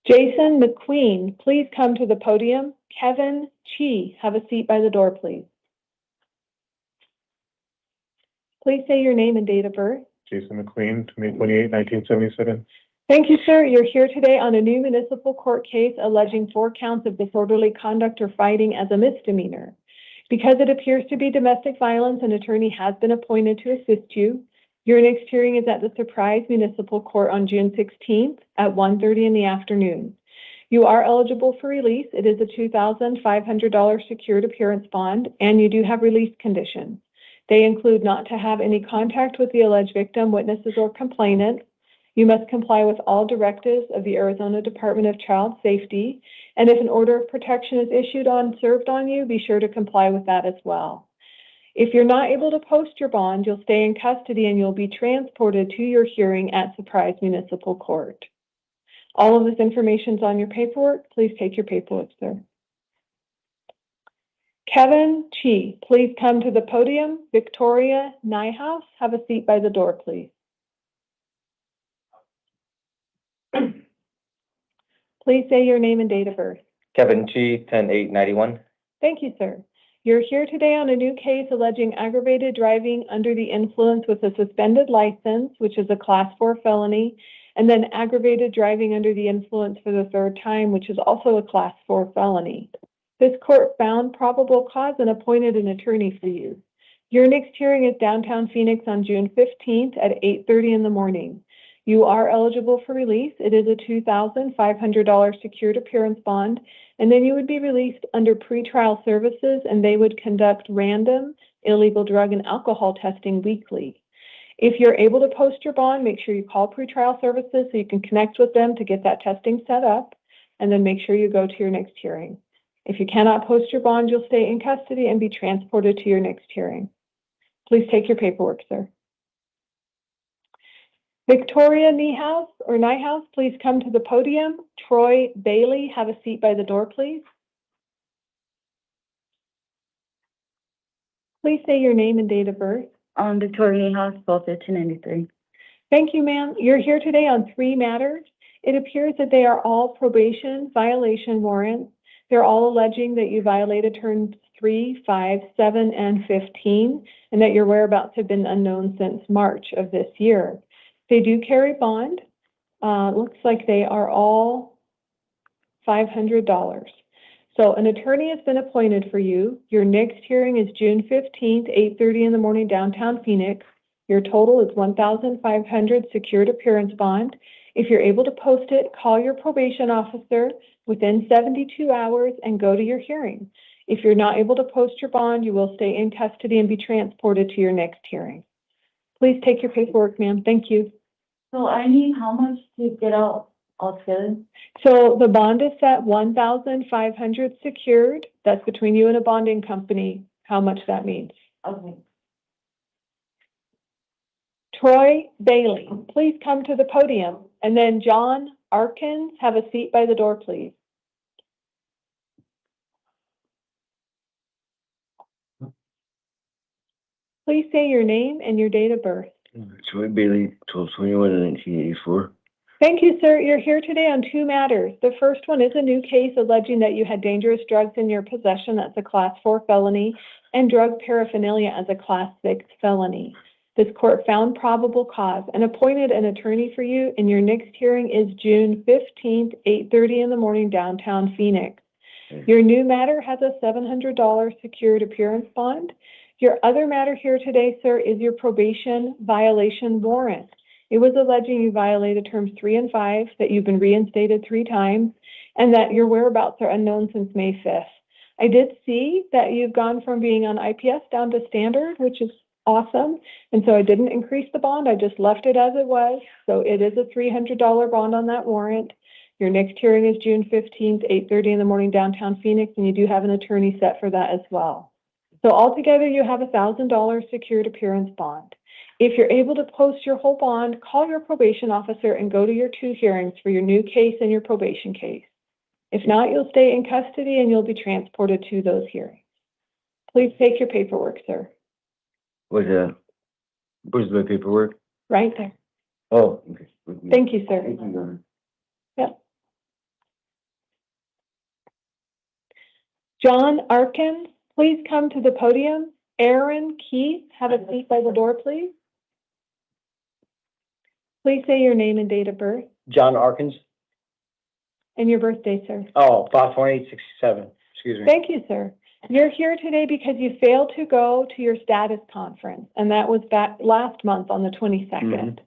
Jason McQueen, please come to the podium. Kevin Chi, have a seat by the door, please. Please say your name and date of birth. Jason McQueen, May 28, 1977. Thank you, sir. You're here today on a new municipal court case alleging 4 counts of disorderly conduct or fighting as a misdemeanor. Because it appears to be domestic violence, an attorney has been appointed to assist you. Your next hearing is at the Surprise Municipal Court on June 16th at 1:30 in the afternoon. You are eligible for release. It is a $2,500 secured appearance bond, and you do have release conditions. They include not to have any contact with the alleged victim, witnesses, or complainant. You must comply with all directives of the Arizona Department of Child Safety, and if an order of protection is issued served on you, be sure to comply with that as well. If you're not able to post your bond, you'll stay in custody and you'll be transported to your hearing at Surprise Municipal Court. All of this information is on your paperwork. Please take your paperwork, sir. Kevin Chi, please come to the podium. Victoria Nyhouse, have a seat by the door, please. Please say your name and date of birth. Kevin Chi, 10/8/91. Thank you, sir. You're here today on a new case alleging aggravated driving under the influence with a suspended license, which is a Class 4 felony, and then aggravated driving under the influence for the third time, which is also a Class 4 felony. This court found probable cause and appointed an attorney for you. Your next hearing is downtown Phoenix on June 15th at 8:30 in the morning. You are eligible for release. It is a $2,500 secured appearance bond, and then you would be released under pretrial services, and they would conduct random illegal drug and alcohol testing weekly. If you're able to post your bond, make sure you call pretrial services so you can connect with them to get that testing set up, and then make sure you go to your next hearing. If you cannot post your bond, you'll stay in custody and be transported to your next hearing. Please take your paperwork, sir. Victoria Nyhouse, please come to the podium. Troy Bailey, have a seat by the door, please. Please say your name and date of birth. Victoria Nyhouse, 12/15/93. Thank you, ma'am. You're here today on 3 matters. It appears that they are all probation violation warrants. They're all alleging that you violated terms 3, 5, 7, and 15, and that your whereabouts have been unknown since March of this year. They do carry bond. Looks like they are all $500. So an attorney has been appointed for you. Your next hearing is June 15th, 8:30 in the morning, downtown Phoenix. Your total is $1,500 secured appearance bond. If you're able to post it, call your probation officer within 72 hours and go to your hearing. If you're not able to post your bond, you will stay in custody and be transported to your next hearing. Please take your paperwork, ma'am. Thank you. So I need how much to get out altogether? So the bond is set $1,500 secured. That's between you and a bonding company, how much that means. Okay. Troy Bailey, please come to the podium. And then John Arkins, have a seat by the door, please. Please say your name and your date of birth. Troy Bailey, 12/21/1984. Thank you, sir. You're here today on 2 matters. The first one is a new case alleging that you had dangerous drugs in your possession. That's a Class 4 felony, and drug paraphernalia as a Class 6 felony. This court found probable cause and appointed an attorney for you, and your next hearing is June 15th, 8:30 in the morning, downtown Phoenix. Your new matter has a $700 secured appearance bond. Your other matter here today, sir, is your probation violation warrant. It was alleging you violated terms 3 and 5, that you've been reinstated 3 times, and that your whereabouts are unknown since May 5th. I did see that you've gone from being on IPS down to standard, which is awesome. And so I didn't increase the bond. I just left it as it was. So it is a $300 bond on that warrant. Your next hearing is June 15th, 8:30 in the morning, downtown Phoenix, and you do have an attorney set for that as well. So altogether, you have a $1,000 secured appearance bond. If you're able to post your whole bond, call your probation officer and go to your 2 hearings for your new case and your probation case. If not, you'll stay in custody and you'll be transported to those hearings. Please take your paperwork, sir. Where's the paperwork? Right there. Oh, okay. Thank you, sir. Thank you. Yep. John Arkins, please come to the podium. Aaron Keith, have a seat by the door, please. Please say your name and date of birth John Arkins. and your birthday, sir. Oh, 5/28/67. Excuse me. Thank you, sir. You're here today because you failed to go to your status conference, and that was back last month on the 22nd.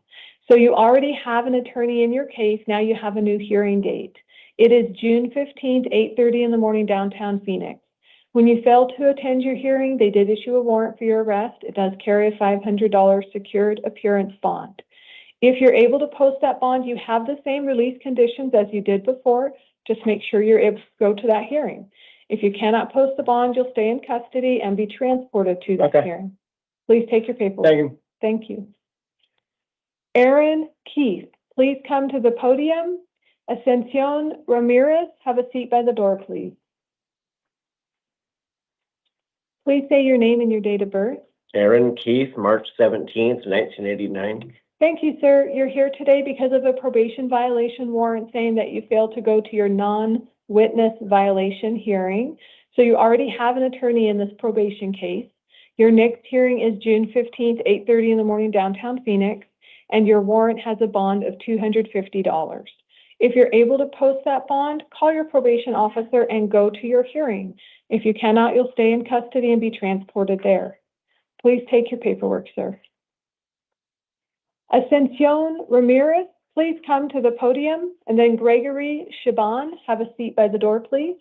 So you already have an attorney in your case. Now you have a new hearing date. It is June 15th, 8:30 in the morning, downtown Phoenix. When you failed to attend your hearing, they did issue a warrant for your arrest. It does carry a $500 secured appearance bond. If you're able to post that bond, you have the same release conditions as you did before. Just make sure you're able to go to that hearing. If you cannot post the bond, you'll stay in custody and be transported to that hearing. Please take your paperwork. Thank you. Thank you. Aaron Keith, please come to the podium. Ascension Ramirez, have a seat by the door, please. Please say your name and your date of birth. Aaron Keith, March 17th, 1989. Thank you, sir. You're here today because of a probation violation warrant saying that you failed to go to your non-witness violation hearing. So you already have an attorney in this probation case. Your next hearing is June 15th, 8:30 in the morning, downtown Phoenix, and your warrant has a bond of $250. If you're able to post that bond, call your probation officer and go to your hearing. If you cannot, you'll stay in custody and be transported there. Please take your paperwork, sir. Ascension Ramirez, please come to the podium, and then Gregory Shaban, have a seat by the door, please.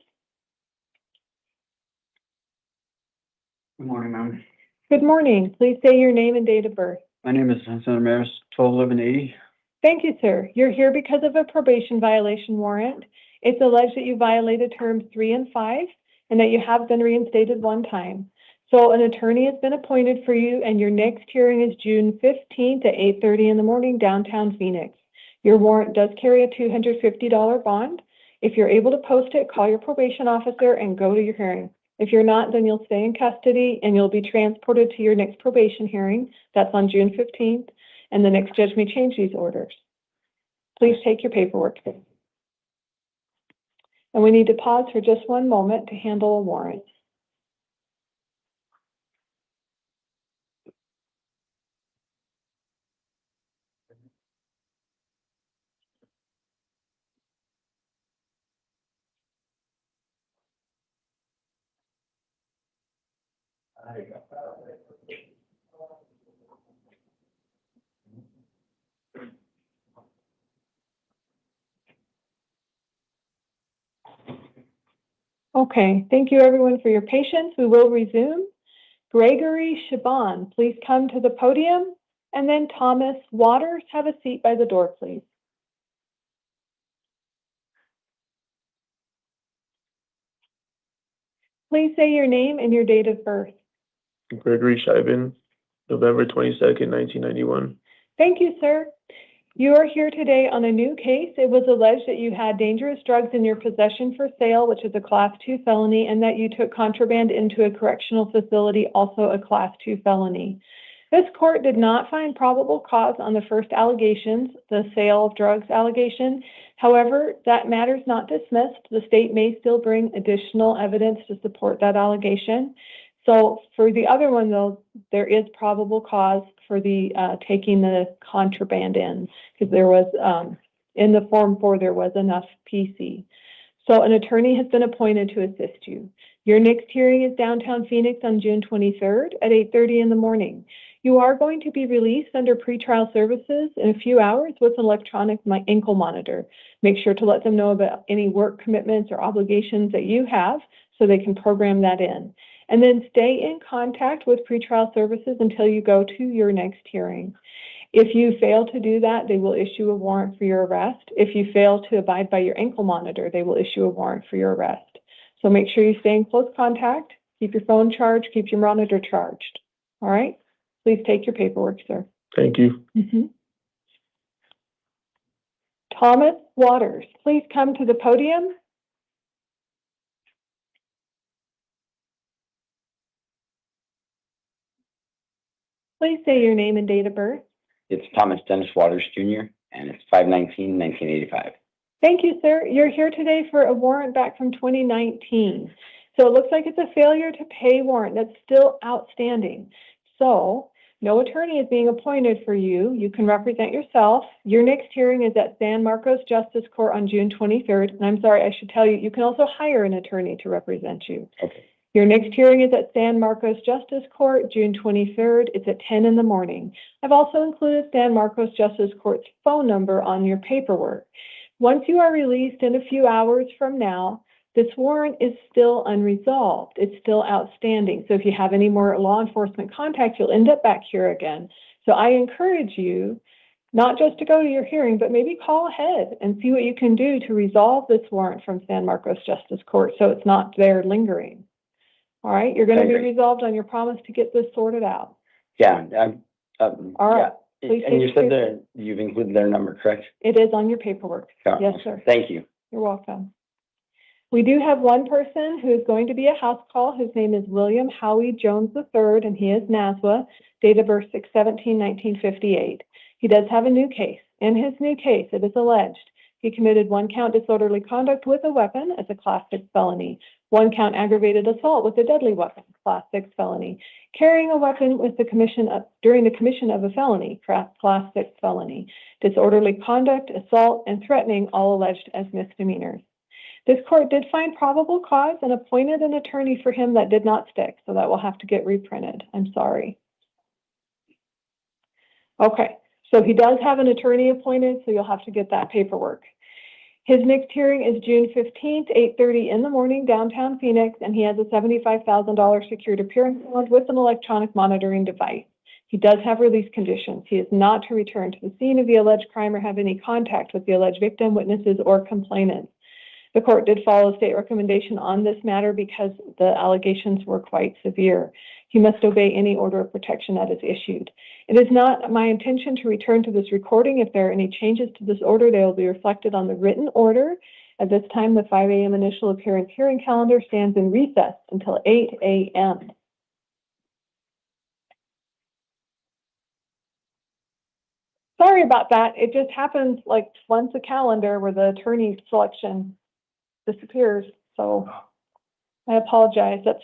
Good morning, ma'am. Good morning. Please say your name and date of birth. My name is Vincent Ramirez, 121180. Thank you, sir. You're here because of a probation violation warrant. It's alleged that you violated terms 3 and 5 and that you have been reinstated one time. So an attorney has been appointed for you, and your next hearing is June 15th at 8:30 in the morning, downtown Phoenix. Your warrant does carry a $250 bond. If you're able to post it, call your probation officer and go to your hearing. If you're not, then you'll stay in custody and you'll be transported to your next probation hearing. That's on June 15th, and the next judge may change these orders. Please take your paperwork. And we need to pause for just one moment to handle a warrant. Okay, thank you everyone for your patience. We will resume. Gregory Shaban, please come to the podium. And then Thomas Waters, have a seat by the door, please. Please say your name and your date of birth. Gregory Shiven, November 22nd, 1991. Thank you, sir. You are here today on a new case. It was alleged that you had dangerous drugs in your possession for sale, which is a Class 2 felony, and that you took contraband into a correctional facility, also a Class 2 felony. This court did not find probable cause on the first allegations, the sale of drugs allegation. However, that matter is not dismissed. The state may still bring additional evidence to support that allegation. So for the other one, though, there is probable cause for the taking the contraband in, because there was, in the Form 4, there was enough PC. So an attorney has been appointed to assist you. Your next hearing is downtown Phoenix on June 23rd at 8:30 in the morning. You are going to be released under pretrial services in a few hours with an electronic ankle monitor. Make sure to let them know about any work commitments or obligations that you have so they can program that in. And then stay in contact with pretrial services until you go to your next hearing. If you fail to do that, they will issue a warrant for your arrest. If you fail to abide by your ankle monitor, they will issue a warrant for your arrest. So make sure you stay in close contact, keep your phone charged, keep your monitor charged. All right? Please take your paperwork, sir. Thank you. Thomas Waters, please come to the podium. Please say your name and date of birth. It's Thomas Dennis Waters Jr., and it's 5/19/1985. Thank you, sir. You're here today for a warrant back from 2019. So it looks like it's a failure to pay warrant that's still outstanding. So no attorney is being appointed for you. You can represent yourself. Your next hearing is at San Marcos Justice Court on June 23rd. And I'm sorry, I should tell you, you can also hire an attorney to represent you. Okay. Your next hearing is at San Marcos Justice Court, June 23rd. It's at 10 in the morning. I've also included San Marcos Justice Court's phone number on your paperwork. Once you are released in a few hours from now, this warrant is still unresolved. It's still outstanding. So if you have any more law enforcement contact, you'll end up back here again. So I encourage you not just to go to your hearing, but maybe call ahead and see what you can do to resolve this warrant from San Marcos Justice Court so it's not there lingering. All right, you're going to be resolved on your promise to get this sorted out. Yeah. All right. Yeah. Please And you take said your that you've included their number, correct? It is on your paperwork. Yeah. Yes, sir. Thank you. You're welcome. We do have one person who is going to be a house call. His name is William Howie Jones III, and he is NASWA, date of birth 6/17/1958. He does have a new case. In his new case, it is alleged he committed 1-count disorderly conduct with a weapon as a Class 6 felony, 1-count aggravated assault with a deadly weapon, Class 6 felony, carrying a weapon with during the commission of a felony, Class 6 felony, disorderly conduct, assault, and threatening, all alleged as misdemeanors. This court did find probable cause and appointed an attorney for him that did not stick, so that will have to get reprinted. I'm sorry. Okay, so he does have an attorney appointed, so you'll have to get that paperwork. His next hearing is June 15th, 8:30 in the morning, downtown Phoenix, and he has a $75,000 secured appearance bond with an electronic monitoring device. He does have release conditions. He is not to return to the scene of the alleged crime or have any contact with the alleged victim, witnesses, or complainants. The court did follow state recommendation on this matter because the allegations were quite severe. He must obey any order of protection that is issued. It is not my intention to return to this recording. If there are any changes to this order, they will be reflected on the written order. At this time, the 5 a.m. initial appearance hearing calendar stands in recess until 8 a.m. Sorry about that. It just happens like once a calendar where the attorney selection disappears. So I apologize. That's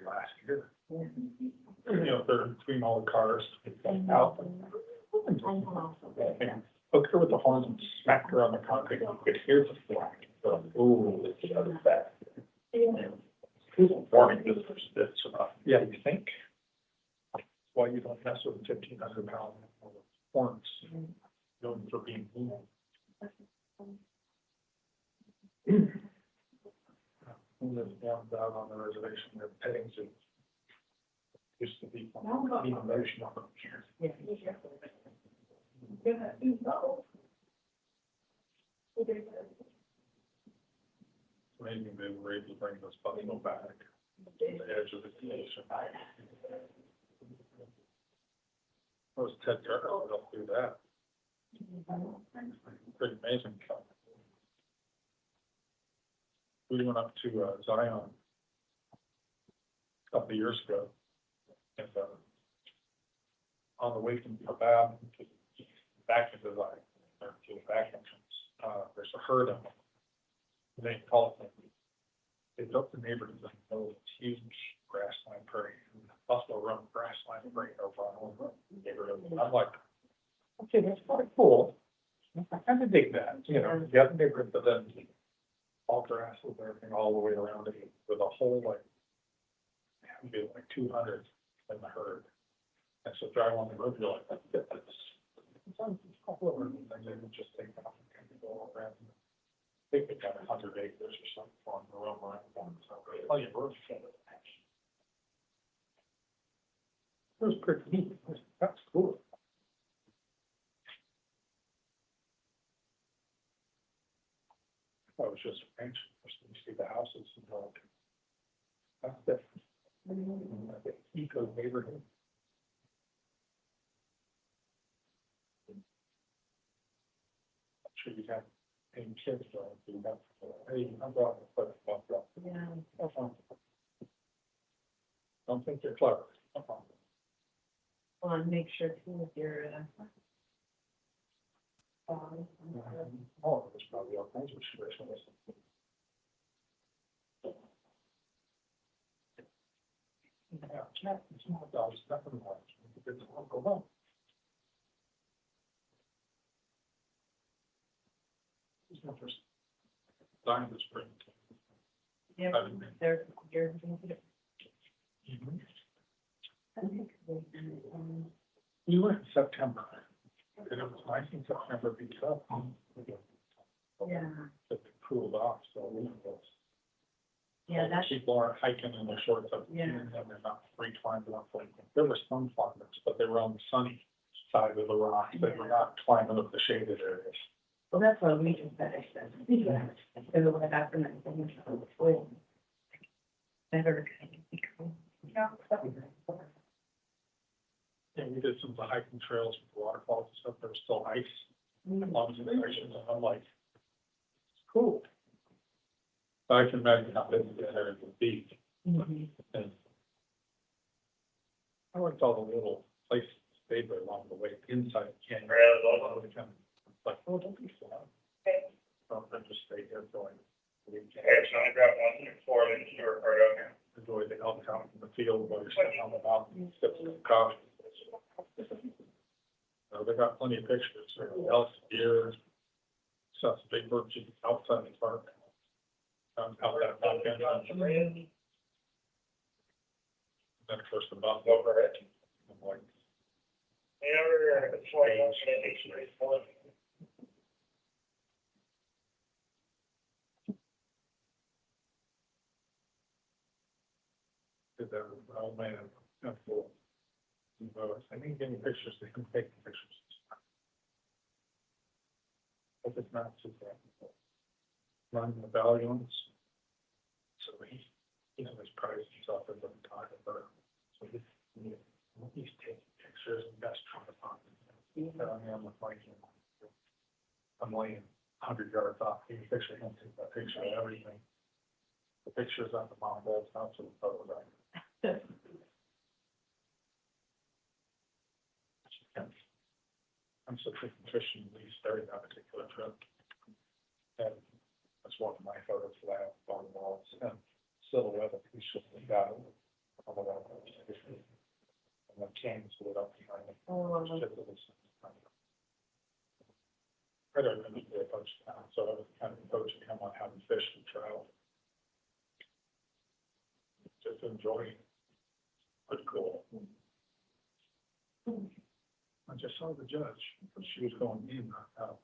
last year. You know, they're between all the cars out. Hooked her with the horns and smacked her on the concrete. You could hear the flag. Ooh, it's the other back. Warning visitors this. Yeah, you think? That's why you don't mess with 1,500-pound horns. Known for being moved. Who lives down on the reservation, they're petting zoo. Used to be emotional. Maybe they were able to bring this buffalo back to the edge of the nation. It was Ted Turner who helped do that. Pretty amazing. We went up to Zion a couple of years ago, and on the way from Kabab back into Zion, or to the back entrance, there's a herd of them. They call it. They built the neighborhood in the middle of this huge grassland prairie, buffalo run grassland prairie over on the neighborhood. I'm like, okay, that's quite cool. I kind of dig that, you know, you have the neighborhood, but then all grass with everything all the way around it with a whole like, maybe like 200 in the herd. And so drive on the road, you're like, let's get this. Sometimes a couple of them, and they would just take off and kind of go around. I think they've got 100 acres or something on the road around them. So plenty of birds. It was pretty neat. That's cool. I was just anxious to see the houses and that's different. Like an eco neighborhood. I'm sure you have any kids though. You have, hey, I'm going to put a bump up. Yeah. Don't think you're clever. Well, and make sure too if you're oh, there's probably all kinds of restrictions. Yeah, it's not dogs, nothing more. It's all go home. It's interesting. Dying this spring. yeah, they're you're We went in September. And it was nice in September because yeah. it cooled off, so we was. Yeah, that's People aren't hiking in their shorts up, and they're not free climbing up. There were some climbers, but they were on the sunny side of the rock. They were not climbing up the shaded areas. well, that's what we just said. I said, yeah, because what happened, I think it's better. Yeah. And we did some of the hiking trails with waterfalls and stuff. There was still ice along the sections, and I'm like, it's cool. I can imagine how busy that area would be. And I liked all the little places stayed there along the way inside the canyon. Like, oh, don't be slow. Don't just stay here going. Enjoy the elk out in the field while you're sitting on the mountain, sipping some coffee. They got plenty of pictures. Elk, deer, stuff, big birds outside the park. Out that mountain. And then of course the buffalo. I'm like, did that with an old man. That's cool. I didn't get any pictures. They can take the pictures. Hope it's not too bad. Running the medallions. So he was prized himself as a photographer. So he's taking pictures and best trying to find them. With my camera. I'm laying 100 yards off. He picture him take that picture of everything. The pictures on the mom dad's house and the photograph. I'm such a fishing least during that particular trip. And that's one of my photos that I have on the walls. And silhouette of who's just got it. And the cans lit up behind it. I don't remember the approach now, so I was kind of coaching him on how to fish and travel. Just enjoying it. Pretty cool. I just saw the judge, but she was going in, not out.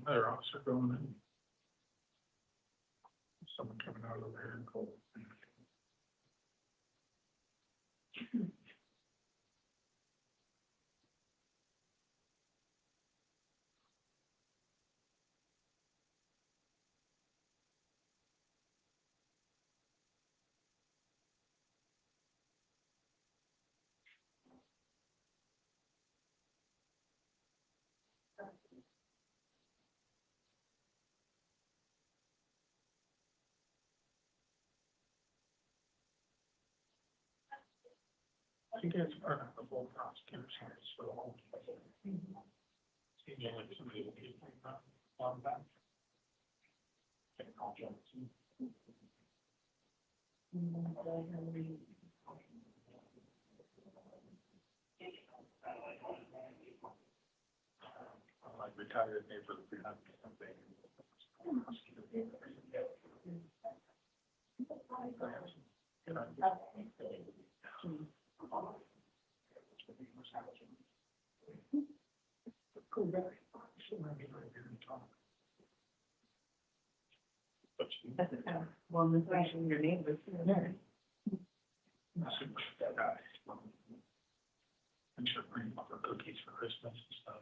Another officer going in. Someone coming out of there and cold. I think it's part of the whole prosecutor's hands for the whole. Seems like somebody will be on that. Like retired neighbor that we have something. Well, this is your neighbors. I'm sure bring up cookies for Christmas and stuff.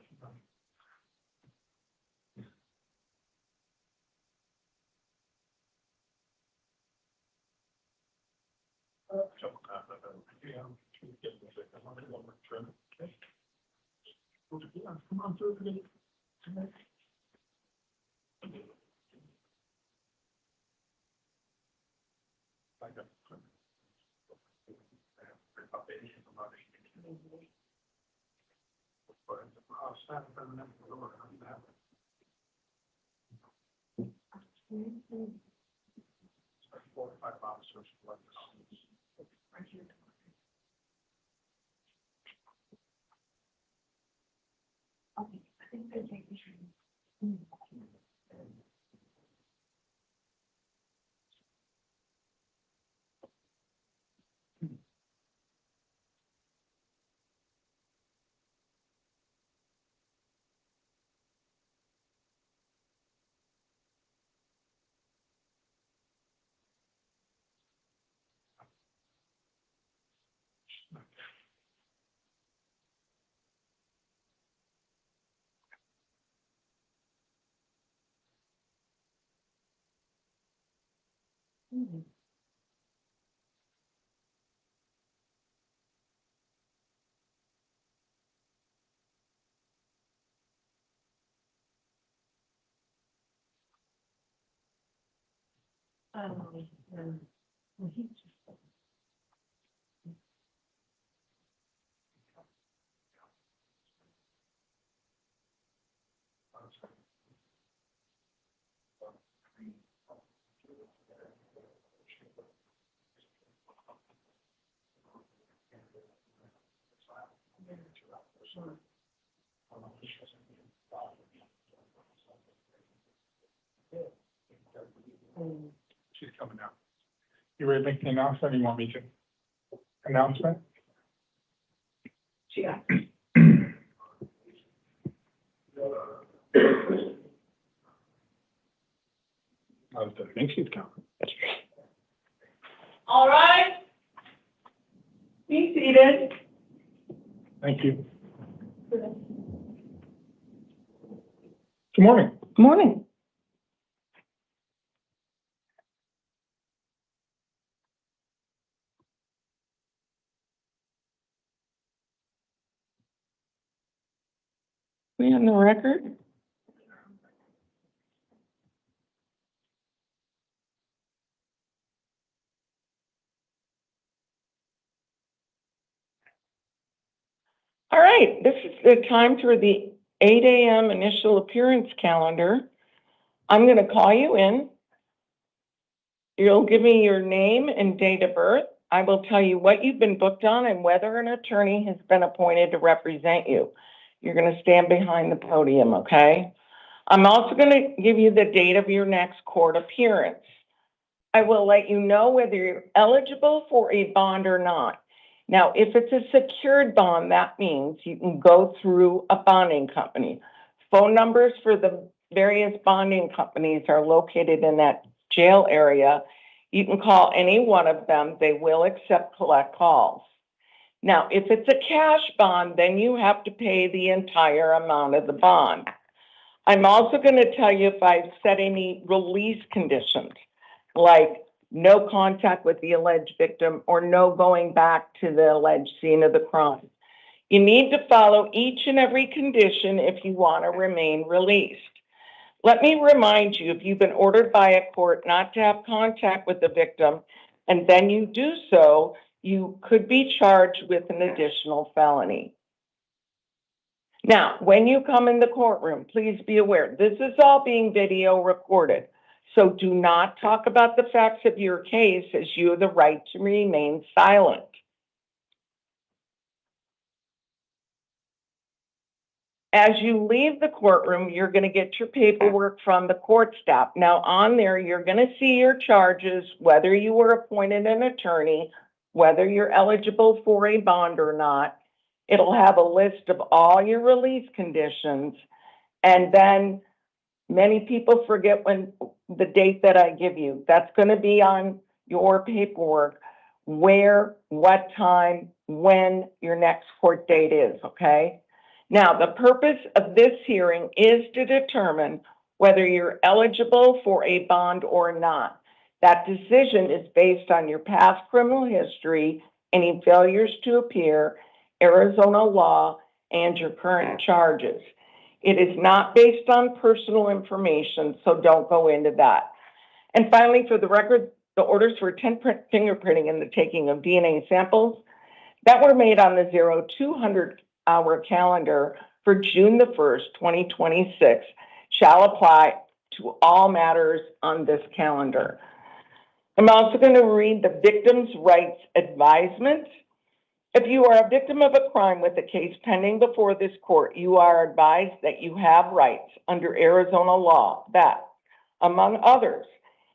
Come on through. Four or five officers. I think they're taking. She's coming out. You ready to make the announcement? Or you want me to? Announcement? She got. I think she's coming. All right. Be seated. Thank you. Good morning. Good morning. We on the record? All right, this is the time for the 8 a.m. initial appearance calendar. I'm going to call you in. You'll give me your name and date of birth. I will tell you what you've been booked on and whether an attorney has been appointed to represent you. You're going to stand behind the podium, okay? I'm also going to give you the date of your next court appearance. I will let you know whether you're eligible for a bond or not. Now, if it's a secured bond, that means you can go through a bonding company. Phone numbers for the various bonding companies are located in that jail area. You can call any one of them. They will accept collect calls. Now, if it's a cash bond, then you have to pay the entire amount of the bond. I'm also going to tell you if I've set any release conditions, like no contact with the alleged victim or no going back to the alleged scene of the crime. You need to follow each and every condition if you want to remain released. Let me remind you, if you've been ordered by a court not to have contact with the victim, and then you do so, you could be charged with an additional felony. Now, when you come in the courtroom, please be aware, this is all being video recorded. So do not talk about the facts of your case, as you have the right to remain silent. As you leave the courtroom, you're going to get your paperwork from the court staff. Now, on there, you're going to see your charges, whether you were appointed an attorney, whether you're eligible for a bond or not. It'll have a list of all your release conditions. And then many people forget when the date that I give you. That's going to be on your paperwork, where, what time, when your next court date is, okay? Now, the purpose of this hearing is to determine whether you're eligible for a bond or not. That decision is based on your past criminal history, any failures to appear, Arizona law, and your current charges. It is not based on personal information, so don't go into that. And finally, for the record, the orders for fingerprinting and the taking of DNA samples that were made on the 0200-hour calendar for June the 1st, 2026, shall apply to all matters on this calendar. I'm also going to read the Victims' Rights Advisement. If you are a victim of a crime with a case pending before this court, you are advised that you have rights under Arizona law that, among others,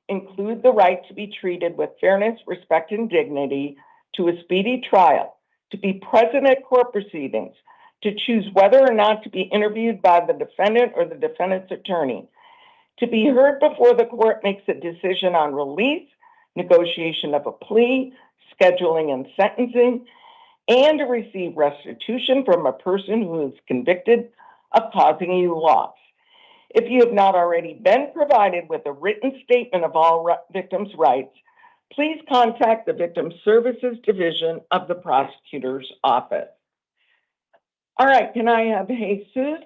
include the right to be treated with fairness, respect, and dignity, to a speedy trial, to be present at court proceedings, to choose whether or not to be interviewed by the defendant or the defendant's attorney, to be heard before the court makes a decision on release, negotiation of a plea, scheduling and sentencing, and to receive restitution from a person who is convicted of causing you loss. If you have not already been provided with a written statement of all victims' rights, please contact the Victim Services Division of the Prosecutor's Office. All right, can I have Jesus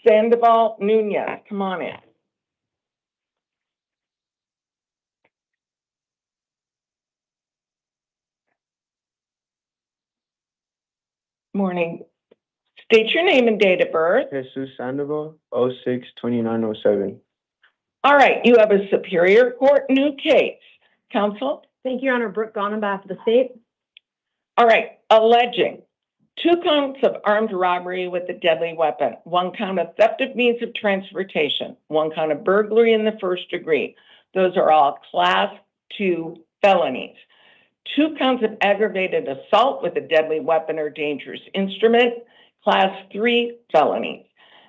Sandoval Nunez? Come on in. Morning. State your name and date of birth. Jesus Sandoval, 06-2907. All right, you have a Superior Court new case. Counsel? Thank you, Your Honor. Brooke Gone on behalf of the state. All right, alleging 2 counts of armed robbery with a deadly weapon, 1 count of theft of means of transportation, 1 count of burglary in the first degree. Those are all Class 2 felonies. 2 counts of aggravated assault with a deadly weapon or dangerous instrument, Class 3 felonies,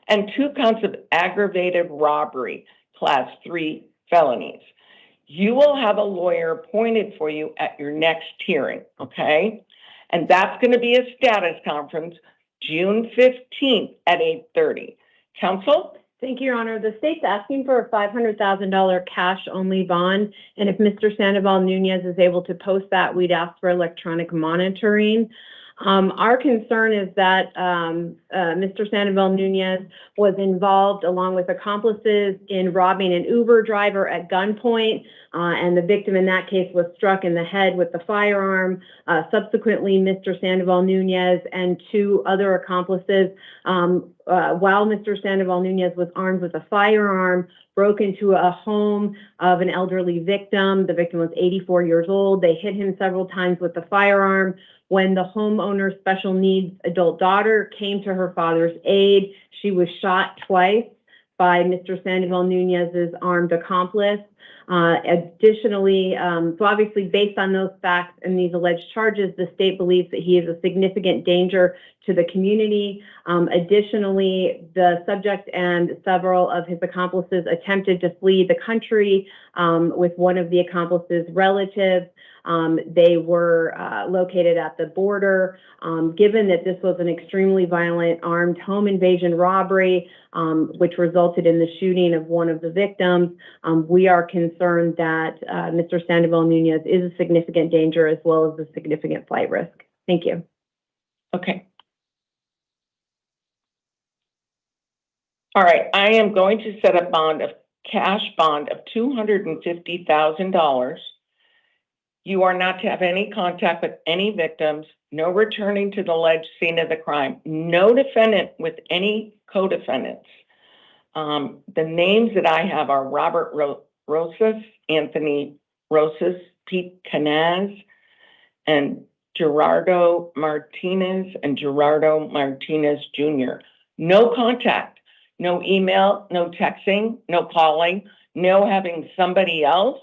and 2 counts of aggravated robbery, Class 3 felonies. You will have a lawyer appointed for you at your next hearing, okay? And that's going to be a status conference June 15th at 8:30. Counsel? Thank you, Your Honor. The state's asking for a $500,000 cash-only bond, and if Mr. Sandoval Nunez is able to post that, we'd ask for electronic monitoring. Our concern is that Mr. Sandoval Nunez was involved, along with accomplices, in robbing an Uber driver at gunpoint, and the victim in that case was struck in the head with the firearm. Subsequently, Mr. Sandoval Nunez and 2 other accomplices, while Mr. Sandoval Nunez was armed with a firearm, broke into a home of an elderly victim. The victim was 84 years old. They hit him several times with the firearm. When the homeowner's special needs adult daughter came to her father's aid, she was shot twice by Mr. Sandoval Nunez's armed accomplice. Additionally, so obviously based on those facts and these alleged charges, the state believes that he is a significant danger to the community. Additionally, the subject and several of his accomplices attempted to flee the country with one of the accomplices' relatives. They were located at the border. Given that this was an extremely violent armed home invasion robbery, which resulted in the shooting of one of the victims, we are concerned that Mr. Sandoval Nunez is a significant danger as well as a significant flight risk. Thank you. Okay. All right, I am going to set a cash bond of $250,000. You are not to have any contact with any victims, no returning to the alleged scene of the crime, no defendant with any co-defendants. The names that I have are Robert Rosas, Anthony Rosas, Pete Canaz, and Gerardo Martinez and Gerardo Martinez Jr. No contact, no email, no texting, no calling, no having somebody else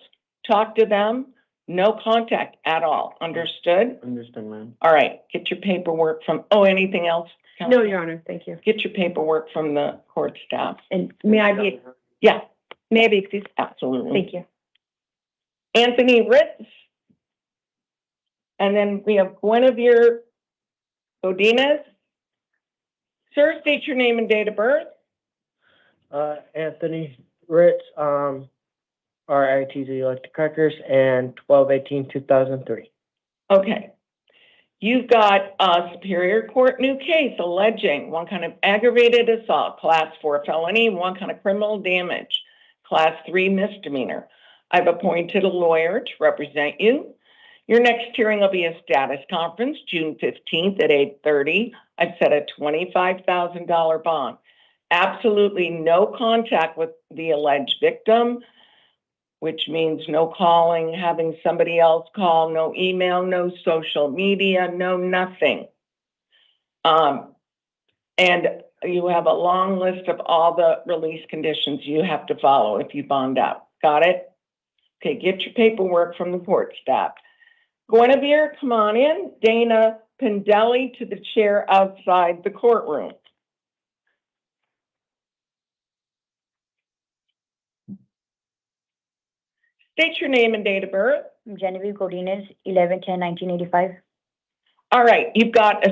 talk to them. No contact at all. Understood? Understood, ma'am. All right. Get your paperwork from, anything else? No, Your Honor. Thank you. Get your paperwork from the court staff. And may I be excused? Absolutely. Thank you. Anthony Ritz. And then we have Guinevere Godinez. Sir, state your name and date of birth. Anthony Ritz, RITZ Electric Crackers, and 12/18/2003. Okay. You've got a Superior Court new case alleging one kind of aggravated assault, class 4 felony, one kind of criminal damage, class 3 misdemeanor. I've appointed a lawyer to represent you. Your next hearing will be a status conference, June 15th at 8:30. I've set a $25,000 bond. Absolutely no contact with the alleged victim, which means no calling, having somebody else call, no email, no social media, no nothing. And you have a long list of all the release conditions you have to follow if you bond out. Got it? Okay, get your paperwork from the court staff. Guinevere, come on in. Dana Pendelli to the chair outside the courtroom. State your name and date of birth. Genevieve Godinez, 11/10/1985. All right, you've got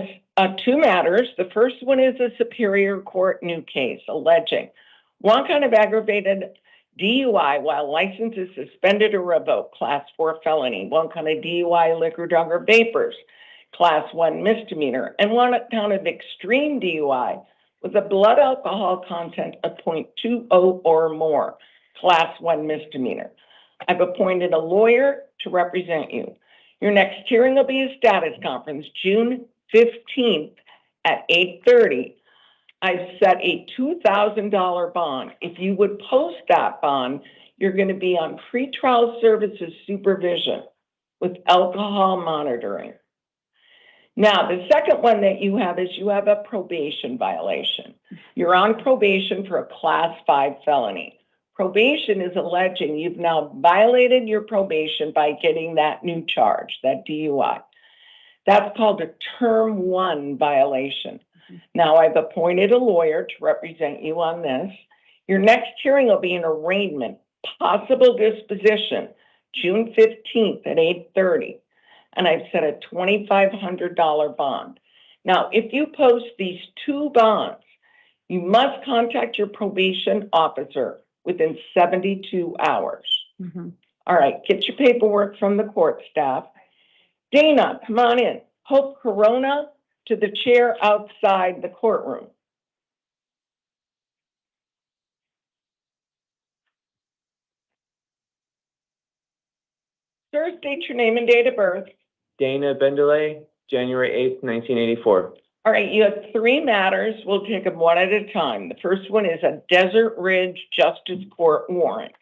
two matters. The first one is a Superior Court new case alleging one kind of aggravated DUI while license is suspended or revoked, class 4 felony, one kind of DUI, liquor, drug, or vapors, class 1 misdemeanor, and one count of extreme DUI with a blood alcohol content of 0.20 or more, class 1 misdemeanor. I've appointed a lawyer to represent you. Your next hearing will be a status conference, June 15th at 8:30. I've set a $2,000 bond. If you would post that bond, you're going to be on pretrial services supervision with alcohol monitoring. Now, the second one that you have is you have a probation violation. You're on probation for a class 5 felony. Probation is alleging you've now violated your probation by getting that new charge, that DUI. That's called a term 1 violation. Now, I've appointed a lawyer to represent you on this. Your next hearing will be an arraignment, possible disposition, June 15th at 8:30. And I've set a $2,500 bond. Now, if you post these two bonds, you must contact your probation officer within 72 hours. All right, get your paperwork from the court staff. Dana, come on in. Hope Corona to the chair outside the courtroom. Sir, state your name and date of birth. Dana Bendelay, January 8th, 1984. All right, you have three matters. We'll take them one at a time. The first one is a Desert Ridge Justice Court warrant.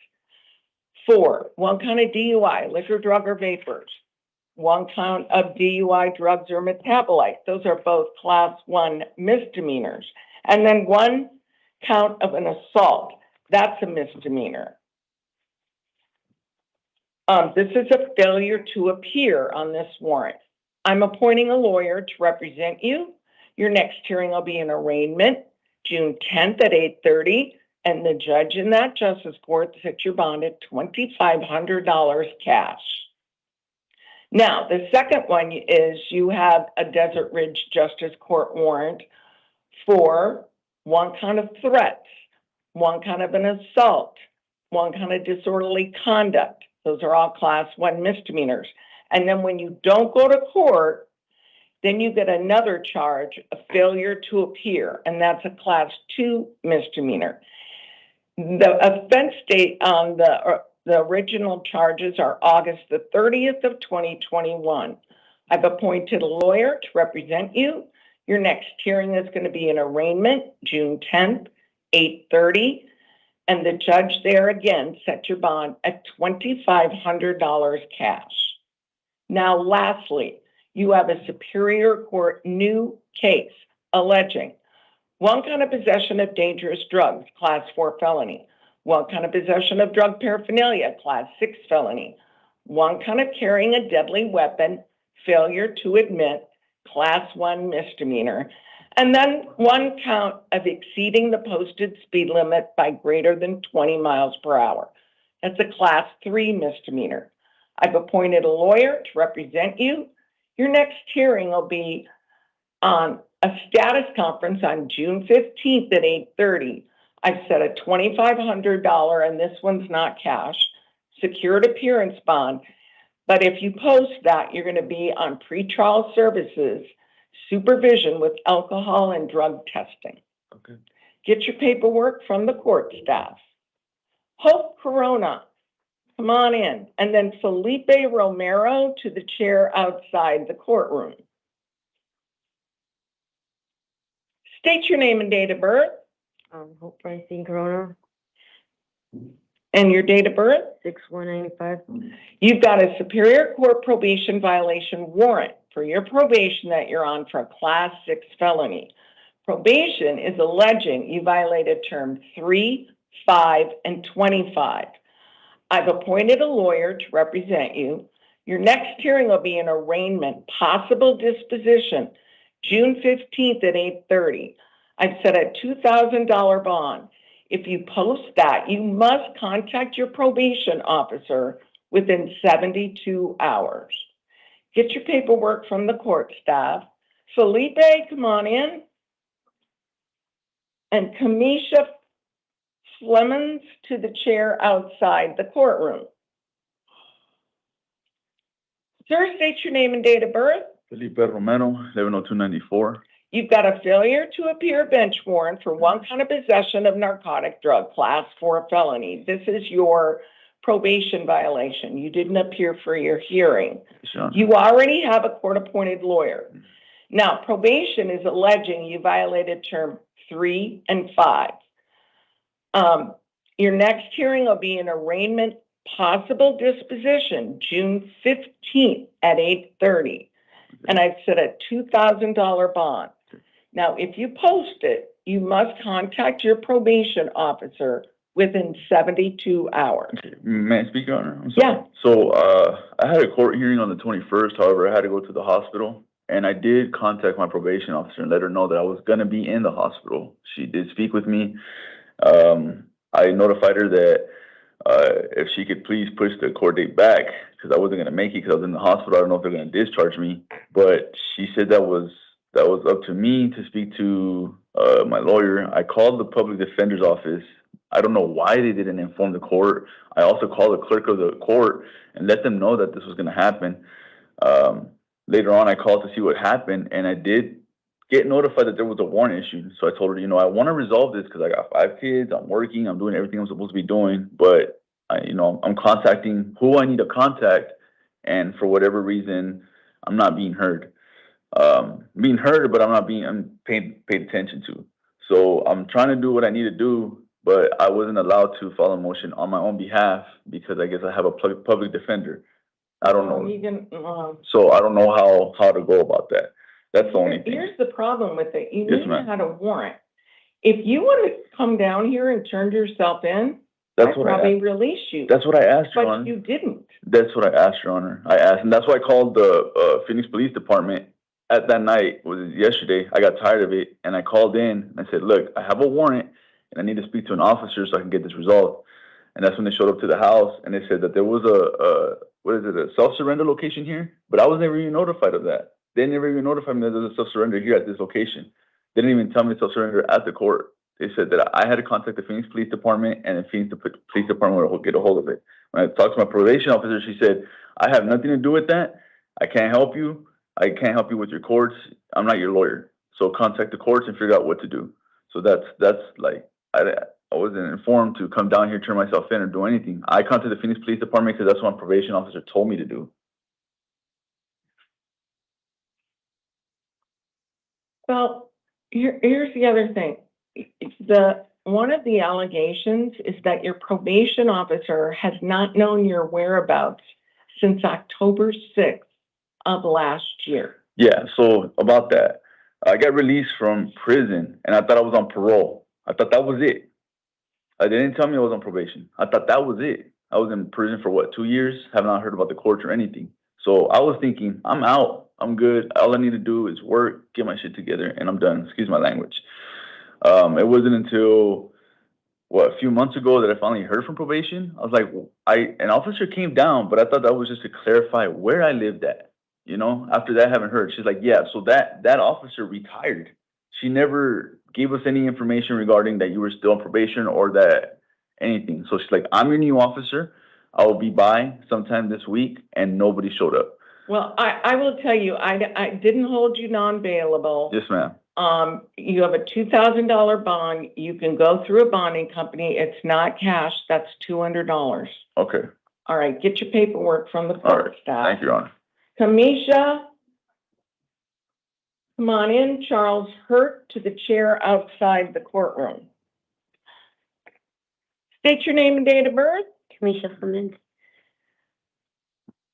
4, one count of DUI, liquor, drug, or vapors. 1 count of DUI, drugs, or metabolite. Those are both class 1 misdemeanors. And then 1 count of an assault. That's a misdemeanor. This is a failure to appear on this warrant. I'm appointing a lawyer to represent you. Your next hearing will be an arraignment, June 10th at 8:30, and the judge in that justice court set your bond at $2,500 cash. Now, the second one is you have a Desert Ridge Justice Court warrant for one count of threats, one count of an assault, one count of disorderly conduct. Those are all class 1 misdemeanors. And then when you don't go to court, then you get another charge, a failure to appear, and that's a class 2 misdemeanor. The offense date on the original charges are August the 30th of 2021. I've appointed a lawyer to represent you. Your next hearing is going to be an arraignment, June 10th, 8:30. And the judge there again set your bond at $2,500 cash. Now, lastly, you have a Superior Court new case alleging one count of possession of dangerous drugs, class 4 felony, one count of possession of drug paraphernalia, class 6 felony, one count of carrying a deadly weapon, failure to admit, class 1 misdemeanor, and then one count of exceeding the posted speed limit by greater than 20 miles per hour. That's a class 3 misdemeanor. I've appointed a lawyer to represent you. Your next hearing will be on a status conference on June 15th at 8:30. I've set a $2,500, and this one's not cash, secured appearance bond. But if you post that, you're going to be on pretrial services, supervision with alcohol and drug testing. Okay. Get your paperwork from the court staff. Hope Corona, come on in. And then Felipe Romero to the chair outside the courtroom. State your name and date of birth. Hope Francine Corona, And your date of birth. 6195. You've got a Superior Court probation violation warrant for your probation that you're on for a class 6 felony. Probation is alleging you violated term 3, 5, and 25. I've appointed a lawyer to represent you. Your next hearing will be an arraignment, possible disposition, June 15th at 8:30. I've set a $2,000 bond. If you post that, you must contact your probation officer within 72 hours. Get your paperwork from the court staff. Felipe, come on in. And Kamisha Flemons to the chair outside the courtroom. Sir, state your name and date of birth. Felipe Romero, 110294. You've got a failure to appear bench warrant for one count of possession of narcotic drug, class 4 felony. This is your probation violation. You didn't appear for your hearing. Sure. You already have a court-appointed lawyer. Now, probation is alleging you violated term 3 and 5. Your next hearing will be an arraignment, possible disposition, June 15th at 8:30. And I've set a $2,000 bond. Now, if you post it, you must contact your probation officer within 72 hours. May I speak, Your Honor? I'm sorry. Yeah. So, I had a court hearing on the 21st. However, I had to go to the hospital. And I did contact my probation officer and let her know that I was going to be in the hospital. She did speak with me. I notified her that if she could please push the court date back because I wasn't going to make it because I was in the hospital. I don't know if they're going to discharge me. But she said that was up to me to speak to my lawyer. I called the public defender's office. I don't know why they didn't inform the court. I also called the clerk of the court and let them know that this was going to happen. Later on, I called to see what happened, and I did get notified that there was a warrant issued. So I told her, I want to resolve this because I got 5 kids, I'm working, I'm doing everything I'm supposed to be doing, but I'm contacting who I need to contact, and for whatever reason, I'm not being heard. Being heard, but I'm paid attention to. So I'm trying to do what I need to do, but I wasn't allowed to file a motion on my own behalf because I guess I have a public defender. I don't know. So I don't know how to go about that. That's the only thing. Here's the problem with it. You Yes, need to ma'am. have a warrant. If you want to come down here and turn yourself in, That's I'd what I probably asked. release you. That's what I asked, Your But Honor. you didn't. That's what I asked, Your Honor. I asked, and that's why I called the Phoenix Police Department at that night. Was yesterday. I got tired of it, and I called in and I said, "Look, I have a warrant, and I need to speak to an officer so I can get this resolved." And that's when they showed up to the house, and they said that there was a self-surrender location here, but I was never even notified of that. They never even notified me that there's a self-surrender here at this location. They didn't even tell me to self-surrender at the court. They said that I had to contact the Phoenix Police Department, and the Phoenix Police Department would get a hold of it. When I talked to my probation officer, she said, "I have nothing to do with that. I can't help you. I can't help you with your courts. I'm not your lawyer. So contact the courts and figure out what to do." So that's like, I wasn't informed to come down here, turn myself in, or do anything. I contacted the Phoenix Police Department because that's what my probation officer told me to do. Well, here's the other thing. One of the allegations is that your probation officer has not known your whereabouts since October 6th of last year. Yeah, so about that, I got released from prison, and I thought I was on parole. I thought that was it. They didn't tell me I was on probation. I thought that was it. I was in prison for what, 2 years? Have not heard about the courts or anything. So I was thinking, I'm out. I'm good. All I need to do is work, get my shit together, and I'm done. Excuse my language. It wasn't until a few months ago that I finally heard from probation. I was like, an officer came down, but I thought that was just to clarify where I lived at. You know, after that, I haven't heard. She's like, yeah, so that officer retired. She never gave us any information regarding that you were still on probation or that anything. So she's like, I'm your new officer. I will be by sometime this week, and nobody showed up. Well, I will tell you, I didn't hold you non-bailable. Yes, ma'am. You have a $2,000 bond. You can go through a bonding company. It's not cash. That's $200. Okay. All right. Get your paperwork from the All court right. staff. Thank you, Your Honor. Kamisha, come on in. Charles Hurt to the chair outside the courtroom. State your name and date of birth. Kamisha Clemens,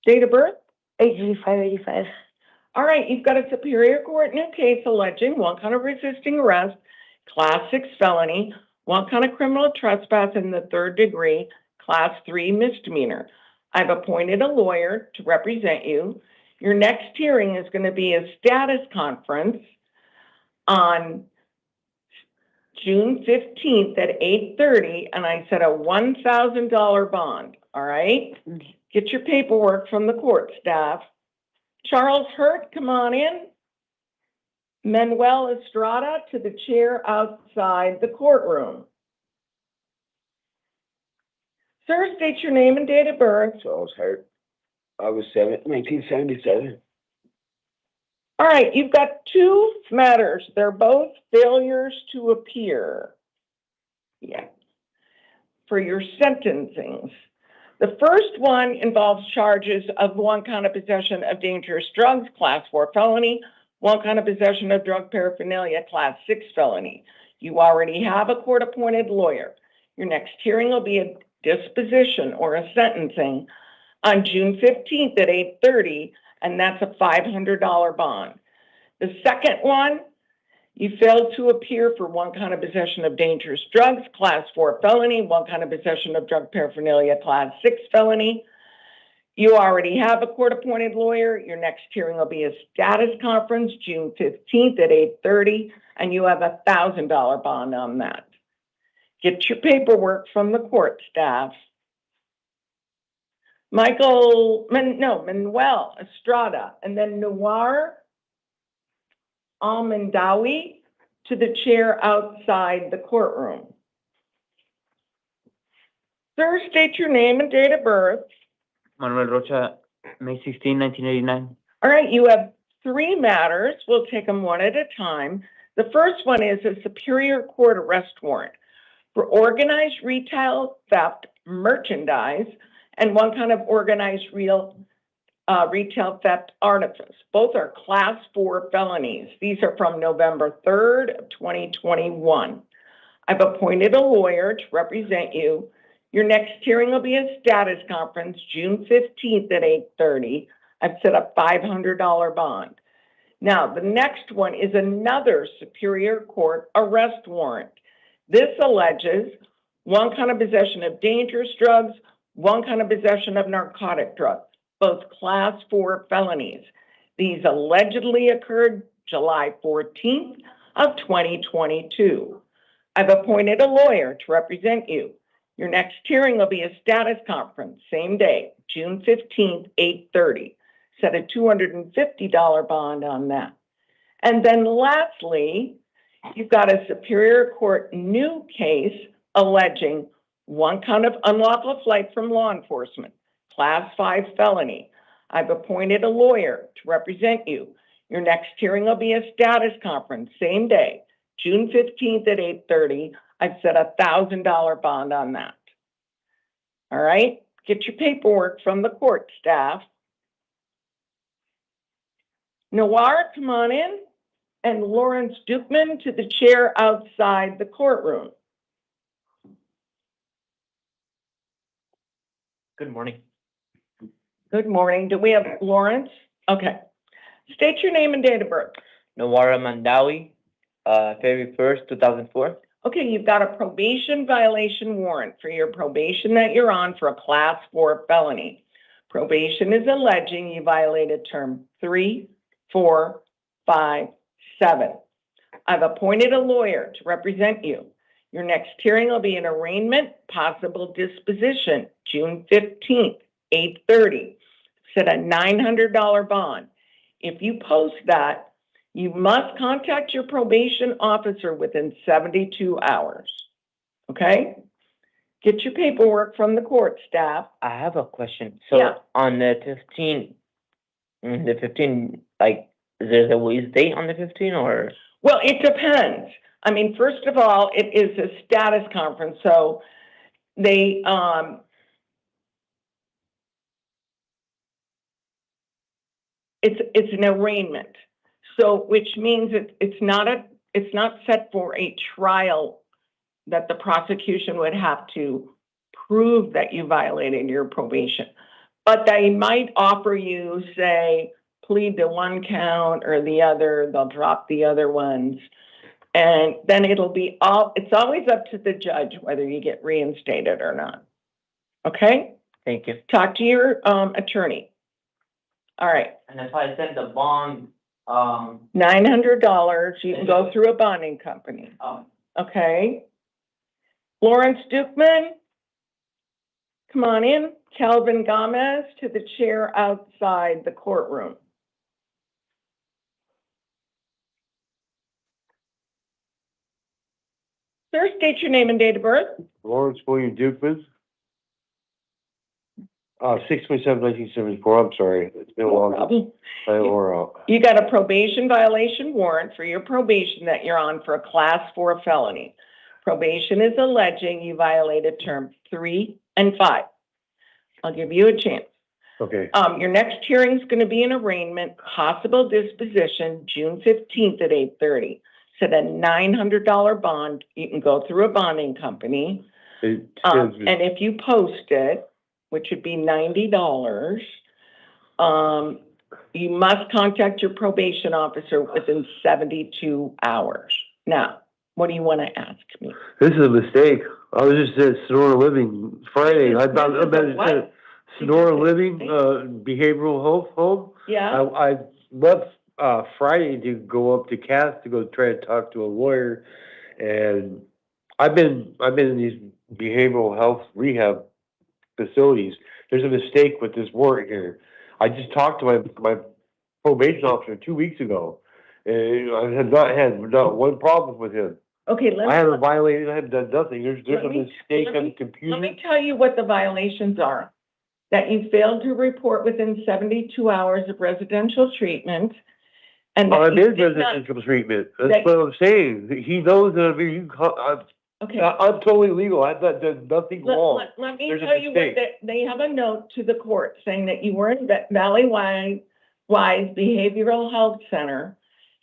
Date of birth. 83585. All right, you've got a Superior Court new case alleging 1 count of resisting arrest, Class 6 felony, 1 count of criminal trespass in the 3rd degree, Class 3 misdemeanor. I've appointed a lawyer to represent you. Your next hearing is going to be a status conference on June 15th at 8:30, and I set a $1,000 bond, all right? Get your paperwork from the court staff. Charles Hurt, come on in. Manuel Estrada to the chair outside the courtroom. Sir, state your name and date of birth. Charles Hurt, August 7th, 1977. All right, you've got 2 matters. They're both failures to appear. Yeah. For your sentencings. The first one involves charges of 1 count of possession of dangerous drugs, Class 4 felony, 1 count of possession of drug paraphernalia, Class 6 felony. You already have a court-appointed lawyer. Your next hearing will be a disposition or a sentencing on June 15th at 8:30, and that's a $500 bond. The second one, you failed to appear for 1 count of possession of dangerous drugs, Class 4 felony, 1 count of possession of drug paraphernalia, Class 6 felony. You already have a court-appointed lawyer. Your next hearing will be a status conference, June 15th at 8:30, and you have a $1,000 bond on that. Get your paperwork from the court staff. Manuel Estrada, and then Noir Almendawi to the chair outside the courtroom. Sir, state your name and date of birth. Manuel Rocha, May 16, 1989. All right, you have 3 matters. We'll take them one at a time. The first one is a Superior Court arrest warrant for organized retail theft, merchandise, and 1 count of organized retail theft artifice. Both are Class 4 felonies. These are from November 3rd of 2021. I've appointed a lawyer to represent you. Your next hearing will be a status conference, June 15th at 8:30. I've set a $500 bond. Now, the next one is another Superior Court arrest warrant. This alleges one count of possession of dangerous drugs, one count of possession of narcotic drugs, both class 4 felonies. These allegedly occurred July 14th of 2022. I've appointed a lawyer to represent you. Your next hearing will be a status conference, same day, June 15th, 8:30. Set a $250 bond on that. And then lastly, you've got a Superior Court new case alleging one count of unlawful flight from law enforcement, class 5 felony. I've appointed a lawyer to represent you. Your next hearing will be a status conference, same day, June 15th at 8:30. I've set a $1,000 bond on that. All right, get your paperwork from the court staff. Nawar, come on in, and Lawrence Dukeman to the chair outside the courtroom. Good morning. Good morning. Do we have Lawrence? Okay. State your name and date of birth. Nawara Mandawi, February 1st, 2004. Okay, you've got a probation violation warrant for your probation that you're on for a class 4 felony. Probation is alleging you violated term 3, 4, 5, 7. I've appointed a lawyer to represent you. Your next hearing will be an arraignment, possible disposition, June 15th, 8:30. Set a $900 bond. If you post that, you must contact your probation officer within 72 hours. Okay? Get your paperwork from the court staff. I have a question. So Yeah. on the 15, like, is there a release date on the 15 or? Well, it depends. I mean, first of all, it is a status conference, so they it's an arraignment. So which means it's not set for a trial that the prosecution would have to prove that you violated your probation. But they might offer you, say, plead to one count or the other, they'll drop the other ones. And then it's always up to the judge whether you get reinstated or not. Okay? Thank you. Talk to your attorney. All right. And if I send the bond, $900, you can go through a bonding company. Okay. Lawrence Dukeman, come on in. Calvin Gomez to the chair outside the courtroom. Sir, state your name and date of birth. Lawrence William Dukeman. 6/27/1974. I'm sorry. It's been a long time. You got a probation violation warrant for your probation that you're on for a class 4 felony. Probation is alleging you violated term 3 and 5. I'll give you a chance. Okay. Your next hearing is going to be an arraignment, possible disposition, June 15th at 8:30. Set a $900 bond. You can go through a bonding company. And if you post it, which would be $90, you must contact your probation officer within 72 hours. Now, what do you want to ask me? This is a mistake. I was just at Sonora Living Friday. I thought about Sonora Living Behavioral Health Home. Yeah. I left Friday to go up to Cass to go try to talk to a lawyer, and I've been in these behavioral health rehab facilities. There's a mistake with this warrant here. I just talked to my probation officer 2 weeks ago, and I have not had one problem with him. Okay, I haven't violated. I haven't done nothing. There's a mistake on the computer. Let me tell you what the violations are. That you failed to report within 72 hours of residential treatment. And I'm in residential treatment. That's what I'm saying. He knows that I'm totally legal. I've not done nothing wrong. Let me tell you what they have a note to the court saying that you were in Valley Wise Behavioral Health Center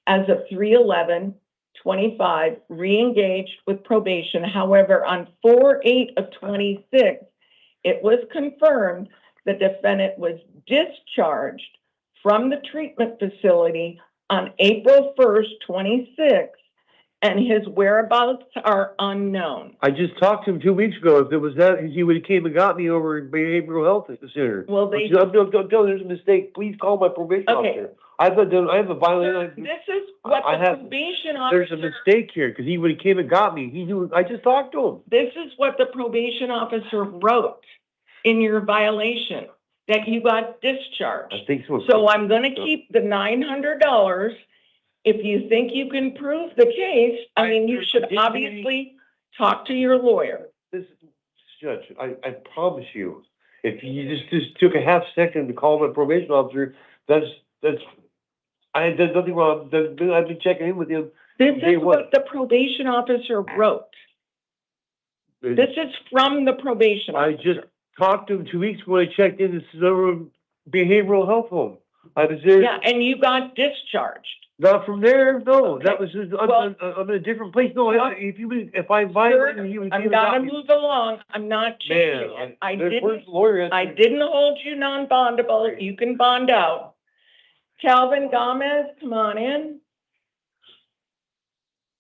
as of 3/11/25, re-engaged with probation. However, on 4/8/26, it was confirmed the defendant was discharged from the treatment facility on April 1st, 26, and his whereabouts are unknown. I just talked to him 2 weeks ago. If it was that, he would have came and got me over in behavioral health center. Well, they- I'm telling there's a mistake. Please call my probation officer. I have a violent. This is what I the have- probation officer. There's a mistake here because he would have came and got me. He knew. I just talked to him. This is what the probation officer wrote in your violation, that you got discharged. I think so. So I'm gonna keep the $900. If you think you can prove the case, I mean, you should obviously talk to your lawyer. This Judge, I promise you, if you just took a half second to call my probation officer, that's I did nothing wrong. I've been checking in with him. This is what the probation officer wrote. This is from the probation officer. I just talked to him 2 weeks ago when I checked in. This is a behavioral health home. I was there. Yeah, and you got discharged. Not from there. No, Okay. that was just, I'm in a different place. No, if I violated, he would. I've got to move along. I'm not changing it. I didn't hold you non-bondable. You can bond out. Calvin Gomez, come on in.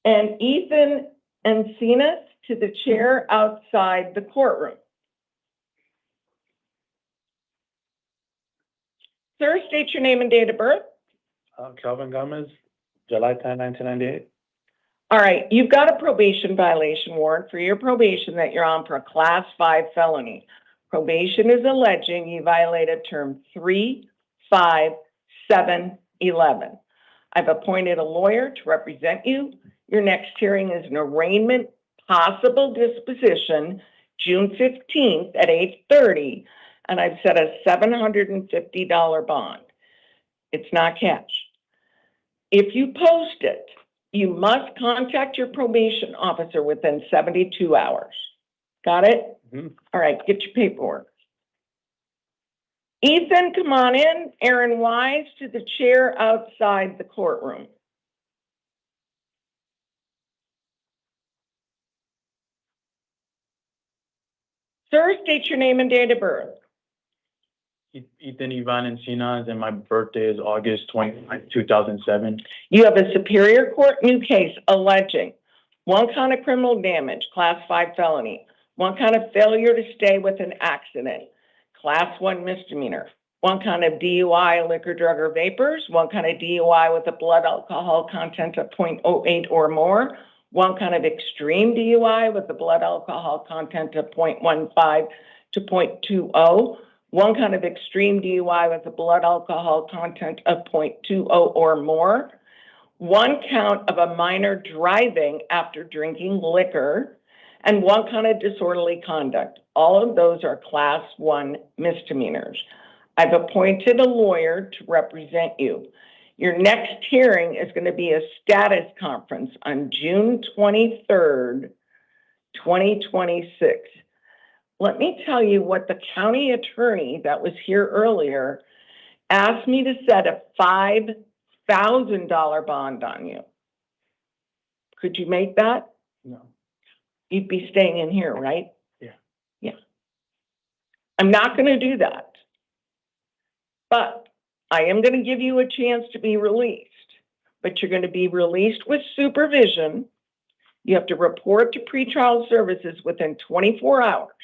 And Ethan Encinas to the chair outside the courtroom. Sir, state your name and date of birth. Calvin Gomez, July 10, 1998. All right, you've got a probation violation warrant for your probation that you're on for a class 5 felony. Probation is alleging you violated term 3, 5, 7, 11. I've appointed a lawyer to represent you. Your next hearing is an arraignment, possible disposition, June 15th at 8:30, and I've set a $750 bond. It's not cash. If you post it, you must contact your probation officer within 72 hours. Got it? Mm-hmm. All right, get your paperwork. Ethan, come on in. Aaron Wise to the chair outside the courtroom. Sir, state your name and date of birth. Ethan Ivan Encinas, and my birthday is August 29th, 2007. You have a Superior Court new case alleging 1 count of criminal damage, class 5 felony, 1 count of failure to stay with an accident, class 1 misdemeanor, 1 count of DUI, liquor, drug, or vapors, 1 count of DUI with a blood alcohol content of 0.08 or more, 1 count of extreme DUI with a blood alcohol content of 0.15 to 0.20, 1 count of extreme DUI with a blood alcohol content of 0.20 or more, 1 count of a minor driving after drinking liquor, and 1 count of disorderly conduct. All of those are class 1 misdemeanors. I've appointed a lawyer to represent you. Your next hearing is going to be a status conference on June 23rd, 2026. Let me tell you what the county attorney that was here earlier asked me to set a $5,000 bond on you. Could you make that? No. You'd be staying in here, right? Yeah. Yeah. I'm not going to do that. But I am going to give you a chance to be released. But you're going to be released with supervision. You have to report to pretrial services within 24 hours.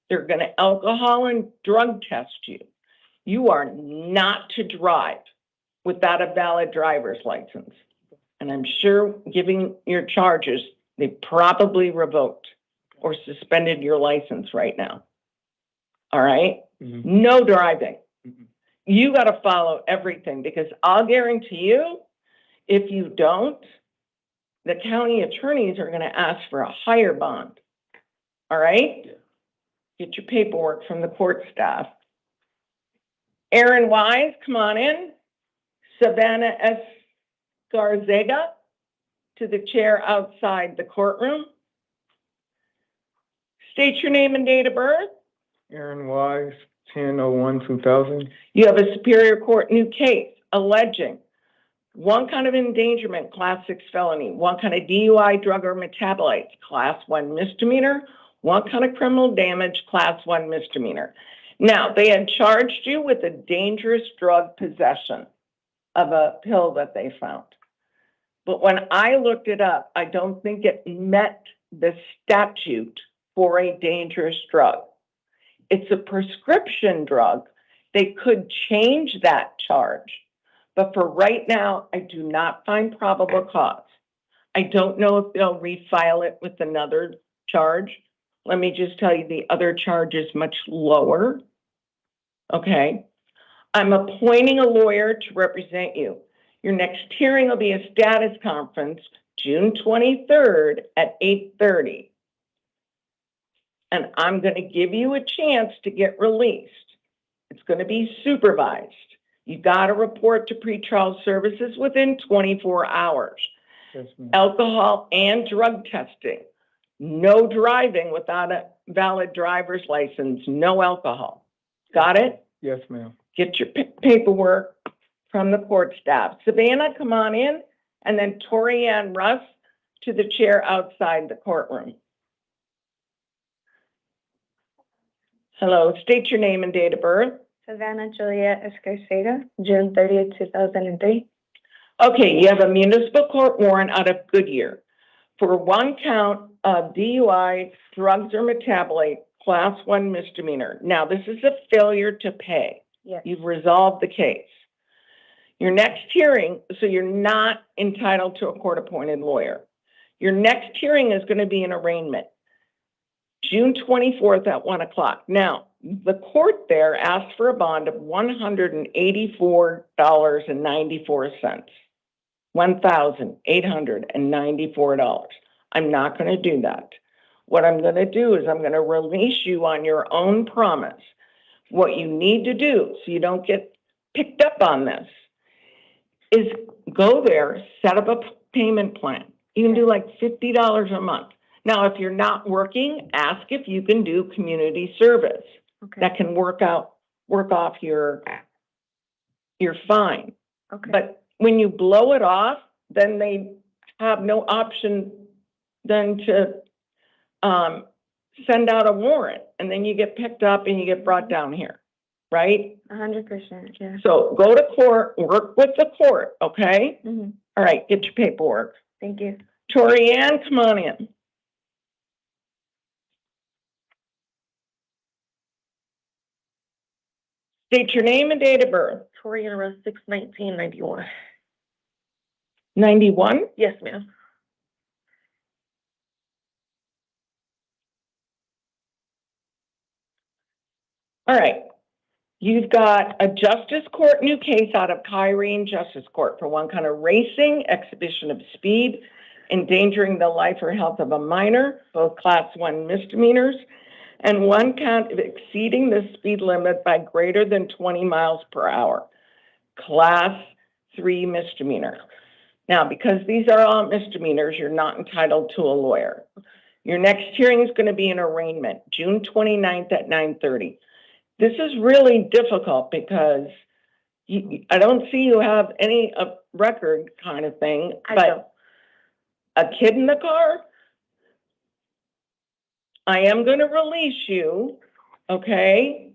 They're going to alcohol and drug test you. You are not to drive without a valid driver's license. And I'm sure giving your charges, they probably revoked or suspended your license right now. All right? Mm-hmm. No driving. Mm-hmm. You got to follow everything, because I'll guarantee you, if you don't, the county attorneys are going to ask for a higher bond. All right? Yeah. Get your paperwork from the court staff. Aaron Wise, come on in. Savannah S. Garzega to the chair outside the courtroom. State your name and date of birth. Aaron Wise, 10/01/2000. You have a Superior Court new case alleging 1 count of endangerment, class 6 felony, 1 count of DUI, drug or metabolites, class 1 misdemeanor, 1 count of criminal damage, class 1 misdemeanor. Now, they had charged you with a dangerous drug possession of a pill that they found. But when I looked it up, I don't think it met the statute for a dangerous drug. It's a prescription drug. They could change that charge. But for right now, I do not find probable cause. I don't know if they'll refile it with another charge. Let me just tell you, the other charge is much lower. Okay. I'm appointing a lawyer to represent you. Your next hearing will be a status conference, June 23rd at 8:30. And I'm going to give you a chance to get released. It's going to be supervised. You got to report to pretrial services within 24 hours. Yes, ma'am. Alcohol and drug testing. No driving without a valid driver's license. No alcohol. Got it? Yes, ma'am. Get your paperwork from the court staff. Savannah, come on in. And then Tori Ann Russ to the chair outside the courtroom. Hello, state your name and date of birth. Savannah Juliet Escarcega, June 30th, 2003. Okay, you have a municipal court warrant out of Goodyear for one count of DUI, drugs or metabolite, class 1 misdemeanor. Now, this is a failure to pay. Yes. You've resolved the case. Your next hearing, so you're not entitled to a court-appointed lawyer. Your next hearing is going to be an arraignment, June 24th at 1 o'clock. Now, the court there asked for a bond of $184.94. $1,894. I'm not going to do that. What I'm going to do is I'm going to release you on your own promise. What you need to do so you don't get picked up on this is go there, set up a payment plan. You can do like $50 a month. Now, if you're not working, ask if you can do community service. Okay. That can work off your fine. Okay. But when you blow it off, then they have no option than to send out a warrant, and then you get picked up and you get brought down here, right? 100%, yeah. So go to court, work with the court, okay? Mm-hmm. All right, get your paperwork. Thank you. Tori Ann, come on in. State your name and date of birth. Tori Ann Russ, 6/19/91. 91? Yes, ma'am. All right. You've got a justice court new case out of Kyrene Justice Court for one count of racing, exhibition of speed, endangering the life or health of a minor, both class 1 misdemeanors, and one count of exceeding the speed limit by greater than 20 miles per hour, class 3 misdemeanor. Now, because these are all misdemeanors, you're not entitled to a lawyer. Your next hearing is going to be an arraignment, June 29th at 9:30. This is really difficult because I don't see you have any record kind of thing, but a kid in the car, I am going to release you, okay?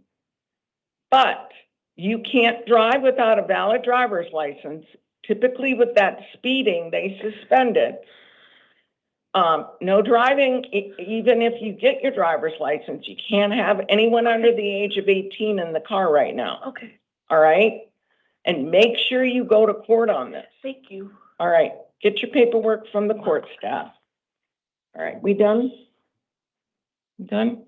But you can't drive without a valid driver's license. Typically with that speeding, they suspend it. No driving, even if you get your driver's license, you can't have anyone under the age of 18 in the car right now. Okay. All right? And make sure you go to court on this. Thank you. All right. Get your paperwork from the court staff. All right. We done? Done?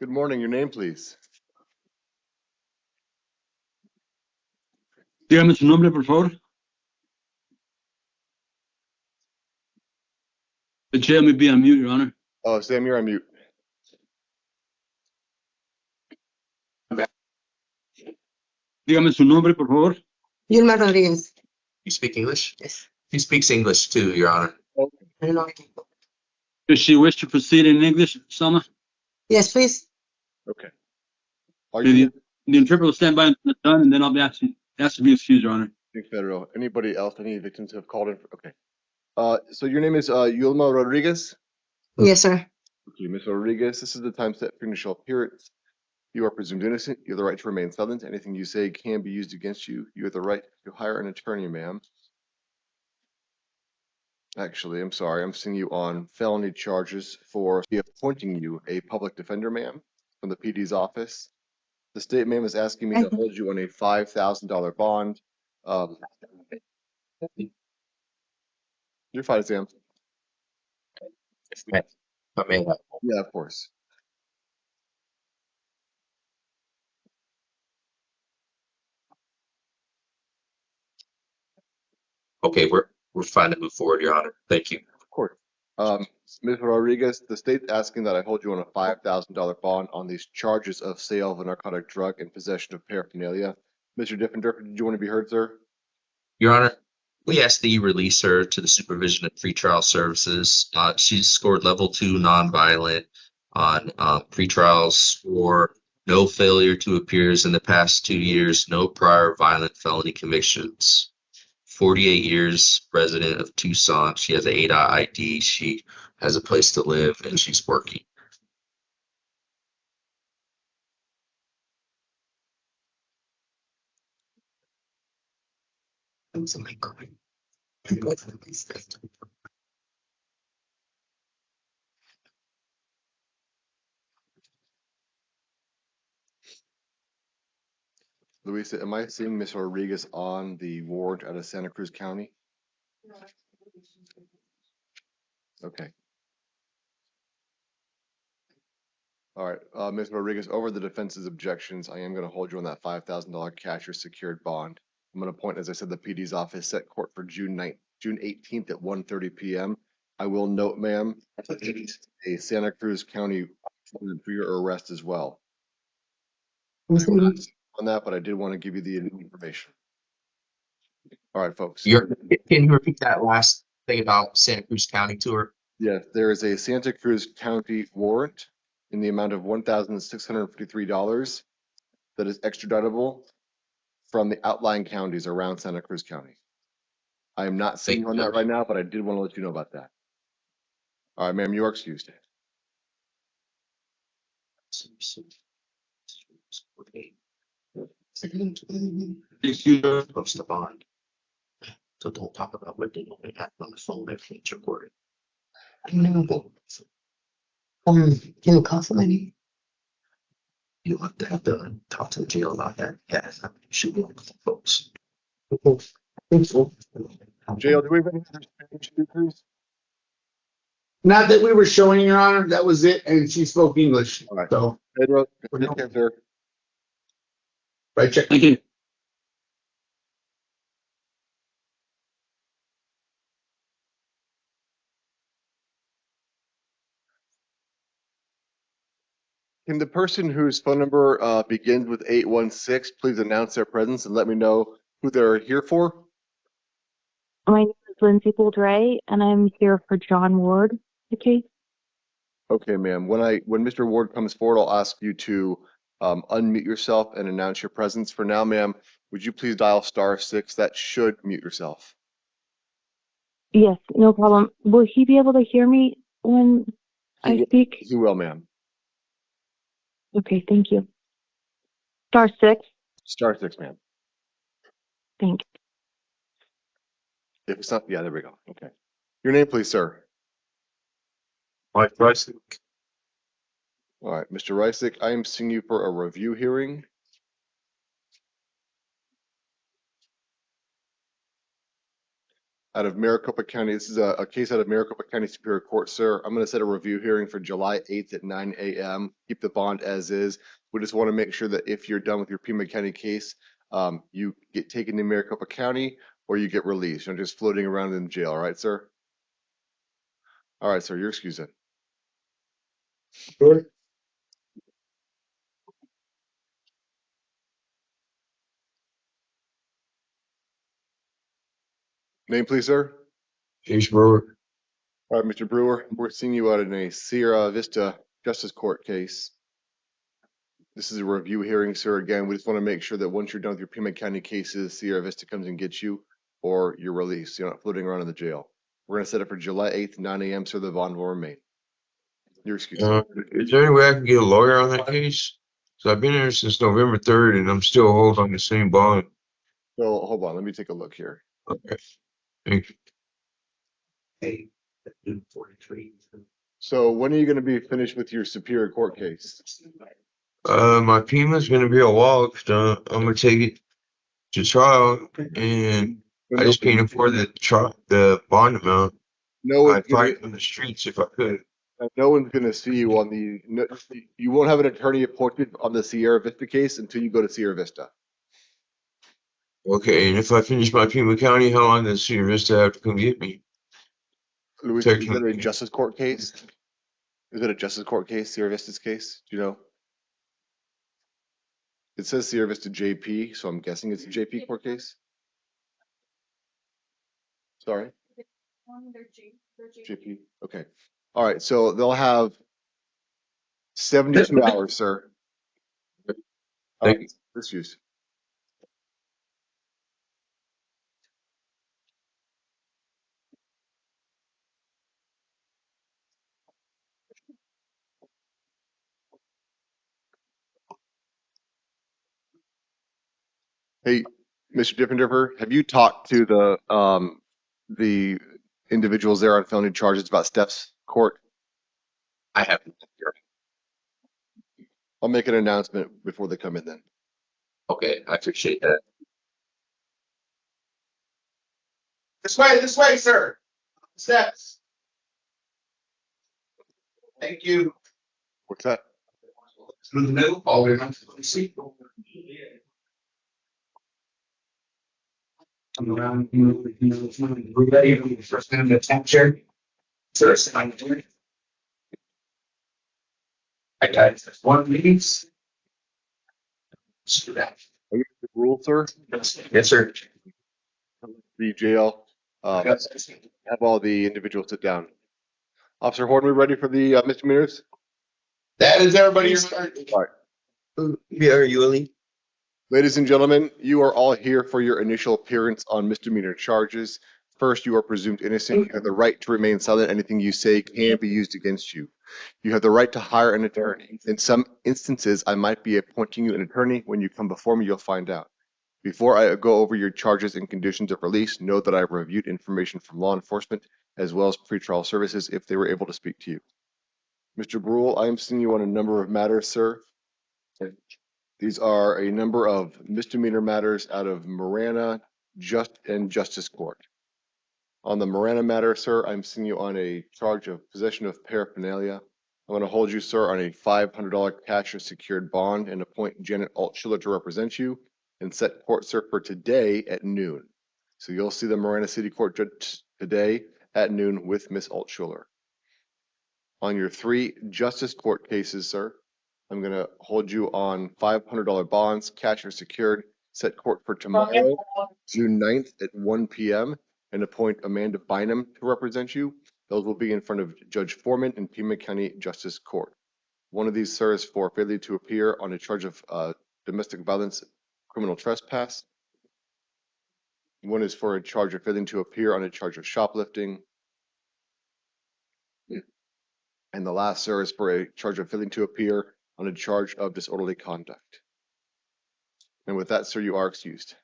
Good morning. Your name, please. Dígame su nombre, por favor. The chair may be on mute, Your Honor. Oh, Sam, you're on mute. Dígame su nombre, por favor. Yulma Rodriguez. You speak English? Yes. He speaks English too, Your Honor. Does she wish to proceed in English, Selma? Yes, please. Okay. Are you The interpreter will stand by until it's done, and then I'll be asking to be excused, Your Honor. federal? Anybody else? Any victims have called in? Okay. So your name is Yulma Rodriguez? Yes, sir. Okay, Ms. Rodriguez, this is the time set for initial appearance. You are presumed innocent. You have the right to remain silent. Anything you say can be used against you. You have the right to hire an attorney, ma'am. Actually, I'm sorry. I'm seeing you on felony charges for appointing you a public defender, ma'am, from the PD's office. The state, ma'am, is asking me to hold you on a $5,000 bond. You're fine, Sam. I may have. Yeah, of course. Okay, we're fine to move forward, Your Honor. Thank you. Of course. Ms. Rodriguez, the state's asking that I hold you on a $5,000 bond on these charges of sale of a narcotic drug and possession of paraphernalia. Mr. Diffenderfer, did you want to be heard, sir? Your Honor, we ask that you release her to the supervision of pretrial services. She's scored level 2 nonviolent on pretrials for no failure to appears in the past 2 years, no prior violent felony convictions. 48 years, resident of Tucson. She has an ADA ID. She has a place to live, and she's working. Luisa, am I seeing Ms. Rodriguez on the warrant out of Santa Cruz County? Okay. All right, Ms. Rodriguez, over the defense's objections, I am going to hold you on that $5,000 cash or secured bond. I'm going to appoint, as I said, the PD's office set court for June 18th at 1:30 p.m. I will note, ma'am, a Santa Cruz County warrant for your arrest as well. On that, but I did want to give you the information. All right, folks. Can you repeat that last thing about Santa Cruz County tour? Yes, there is a Santa Cruz County warrant in the amount of $1,653 that is extraditable from the outlying counties around Santa Cruz County. I am not seeing on that right now, but I did want to let you know about that. All right, ma'am, you are excused. Post the bond. So don't talk about what they only have on the phone. Everything's recorded. Can you call somebody? You have to talk to the jail about that. Yes, you should be able to folks. Jail, do we have any other Spanish speakers? Not that we were showing, Your Honor. That was it, and she spoke English. All right. So, Pedro, take care, sir. right, check. Thank you. Can the person whose phone number begins with 816 please announce their presence and let me know who they're here for? My name is Lindsay Boldray, and I'm here for John Ward, the case. Okay, ma'am. When Mr. Ward comes forward, I'll ask you to unmute yourself and announce your presence. For now, ma'am, would you please dial *6? That should mute yourself. Yes, no problem. Will he be able to hear me when I speak? He will, ma'am. Okay, thank you. *6. *6, ma'am. Thank you. If it's not, yeah, there we go. Okay. Your name, please, sir. Mike Rice. All right, Mr. Rysick, I am seeing you for a review hearing. out of Maricopa County. This is a case out of Maricopa County Superior Court, sir. I'm going to set a review hearing for July 8th at 9 a.m. Keep the bond as is. We just want to make sure that if you're done with your Pima County case, you get taken to Maricopa County or you get released. You're not just floating around in jail, all right, sir? All right, sir, you're excused then. Sure. Name, please, sir. James Brewer. All right, Mr. Brewer, we're seeing you out in a Sierra Vista Justice Court case. This is a review hearing, sir. Again, we just want to make sure that once you're done with your Pima County cases, Sierra Vista comes and gets you, or you're released. You're not floating around in the jail. We're going to set it for July 8th, 9 a.m., so the bond will remain. You're excused. Is there any way I can get a lawyer on that case? So I've been here since November 3rd and I'm still holding the same bond. So hold on, let me take a look here. Okay. Thank you. So when are you going to be finished with your Superior Court case? My Pima's gonna be a while 'cause I'm gonna take it to trial and I just can't afford the bond amount. I'd fight on the streets if I could. No one's going to see you on the. No, you won't have an attorney appointed on the Sierra Vista case until you go to Sierra Vista. Okay, and if I finish my Pima County, how long does Sierra Vista have to come get me? Luis, is that a justice court case? Is it a justice court case, Sierra Vista's case? Do you know? It says Sierra Vista JP, so I'm guessing it's a JP court case. Sorry? JP. Okay. All right. So they'll have 72 hours, sir. Thank you. Excuse. Hey, Mr. Diffenderfer, have you talked to the individuals there on felony charges about Steph's court? I haven't. I'll make an announcement before they come in then. Okay, I appreciate that. This way, sir. Steps. Thank you. What's that? Through the middle, all the way around to the seat. Come around, we're ready for the first time to tap chair. Sir, sign it. I got it. One meetings. Are you the rule, sir? Yes, sir. The jail. Have all the individuals sit down. Officer Horton, we ready for the misdemeanors? That is everybody. All right. Are you Ali? Ladies and gentlemen, you are all here for your initial appearance on misdemeanor charges. First, you are presumed innocent. You have the right to remain silent. Anything you say can be used against you. You have the right to hire an attorney. In some instances, I might be appointing you an attorney. When you come before me, you'll find out. Before I go over your charges and conditions of release, know that I have reviewed information from law enforcement as well as pretrial services if they were able to speak to you. Mr. Brule, I am seeing you on a number of matters, sir. These are a number of misdemeanor matters out of Marana and Justice Court. On the Marana matter, sir, I'm seeing you on a charge of possession of paraphernalia. I'm going to hold you, sir, on a $500 cash or secured bond and appoint Janet Altschiller to represent you and set court, sir, for today at noon. So you'll see the Marana City Court judge today at noon with Miss Altschiller. On your 3 Justice Court cases, sir, I'm going to hold you on $500 bonds, cash or secured, set court for tomorrow, June 9th at 1 p.m. and appoint Amanda Bynum to represent you. Those will be in front of Judge Foreman in Pima County Justice Court. One of these, sir, is for failure to appear on a charge of domestic violence, criminal trespass. One is for a charge of failing to appear on a charge of shoplifting. And the last, sir, is for a charge of failing to appear on a charge of disorderly conduct. And with that, sir, you are excused.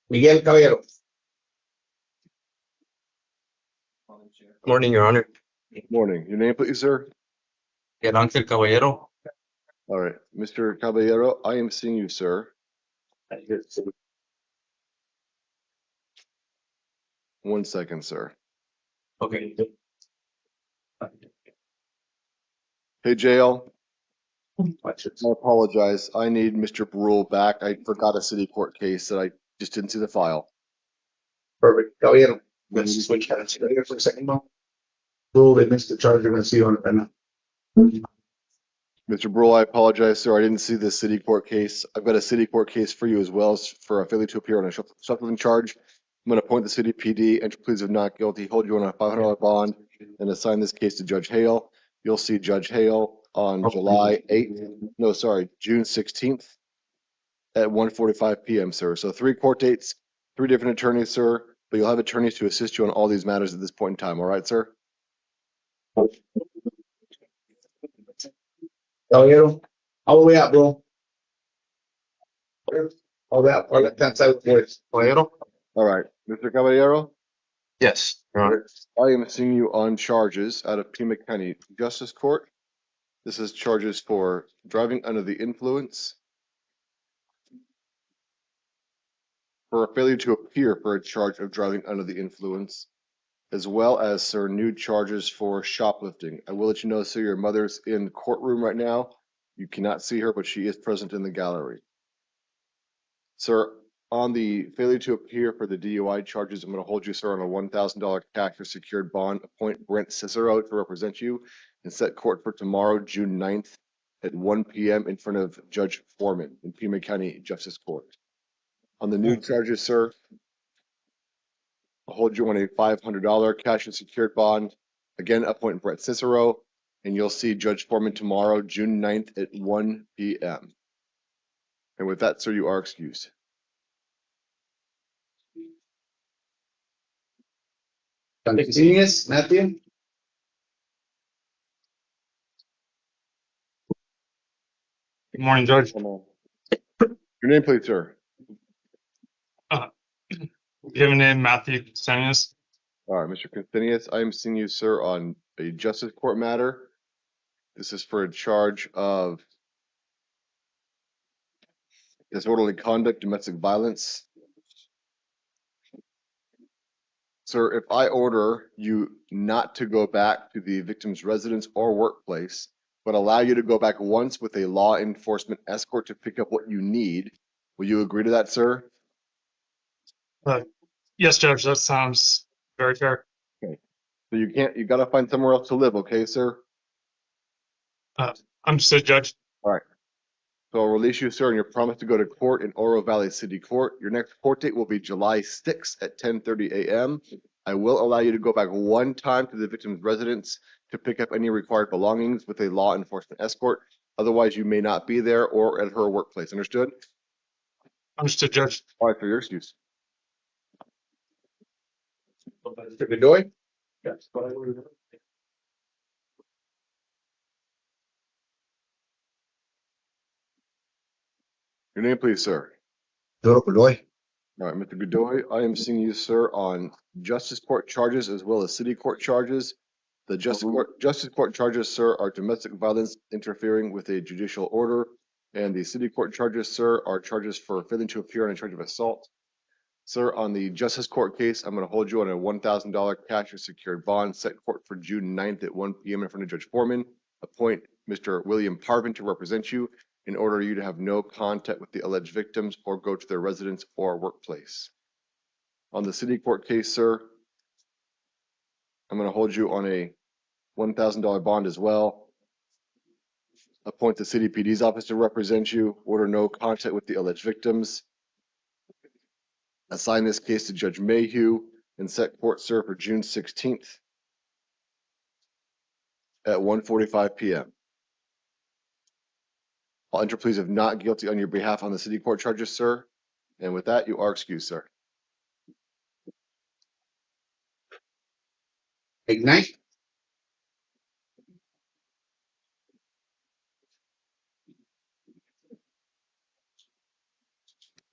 Miguel Caballero. Morning, Your Honor. Morning. Your name, please, sir? Angel Caballero. All right. Mr. Caballero, I am seeing you, sir. 1 second, sir. Okay. Hey, jail. Watch it. I apologize. I need Mr. Brule back. I forgot a city court case that I just didn't see the file. Perfect. Caballero, let's switch hands here for a second now. Rule, they missed the charge. You're gonna see on it now. Mr. Brule, I apologize, sir. I didn't see the city court case. I've got a city court case for you as well as for a failure to appear on a shuffling charge. I'm going to appoint the city PD, enter pleas of not guilty, hold you on a $500 bond, and assign this case to Judge Hale. You'll see Judge Hale on June 16th at 1:45 p.m., sir. So 3 court dates, 3 different attorneys, sir, but you'll have attorneys to assist you on all these matters at this point in time. All right, sir? Caballero, all the way out, bro. All that side boys. Caballero? All right. Mr. Caballero, Yes, Your Honor. I am seeing you on charges out of Pima County Justice Court. This is charges for driving under the influence, for a failure to appear for a charge of driving under the influence, as well as, sir, new charges for shoplifting. I will let you know, sir, your mother's in the courtroom right now. You cannot see her, but she is present in the gallery. Sir, on the failure to appear for the DUI charges, I'm going to hold you, sir, on a $1,000 cash or secured bond. Appoint Brent Cicero to represent you and set court for tomorrow, June 9th at 1 p.m. in front of Judge Foreman in Pima County Justice Court. On the new charges, sir, I'll hold you on a $500 cash and secured bond. Again, appoint Brett Cicero, and you'll see Judge Foreman tomorrow, June 9th at 1 p.m. And with that, sir, you are excused. Continuous, Matthew? Good morning, Judge. Your name, please, sir. Given name Matthew Ksenius. All right, Mr. Constanius, I am seeing you, sir, on a justice court matter. This is for a charge of disorderly conduct, domestic violence. Sir, if I order you not to go back to the victim's residence or workplace, but allow you to go back once with a law enforcement escort to pick up what you need, will you agree to that, sir? Yes, Judge, that sounds very fair. Okay. So you gotta find somewhere else to live, okay, sir? Understood, Judge. All right. So I'll release you, sir, and your promise to go to court in Oro Valley City Court. Your next court date will be July 6th at 10:30 a.m. I will allow you to go back one time to the victim's residence to pick up any required belongings with a law enforcement escort. Otherwise, you may not be there or at her workplace. Understood? Understood, Judge. All right, for your excuse. Mr. Bedoy? Yes. Your name, please, sir. Bedoy. All right, Mr. Godoy, I am seeing you, sir, on justice court charges as well as city court charges. The justice court charges, sir, are domestic violence interfering with a judicial order, and the city court charges, sir, are charges for failing to appear on a charge of assault. Sir, on the justice court case, I'm going to hold you on a $1,000 cash or secured bond, set court for June 9th at 1 p.m. in front of Judge Foreman. Appoint Mr. William Parvin to represent you in order you to have no contact with the alleged victims or go to their residence or workplace. On the city court case, sir, I'm going to hold you on a $1,000 bond as well. Appoint the city PD's office to represent you. Order no contact with the alleged victims. Assign this case to Judge Mayhew and set court, sir, for June 16th at 1:45 p.m. I'll enter pleas of not guilty on your behalf on the city court charges, sir. And with that, you are excused, sir. Ignite.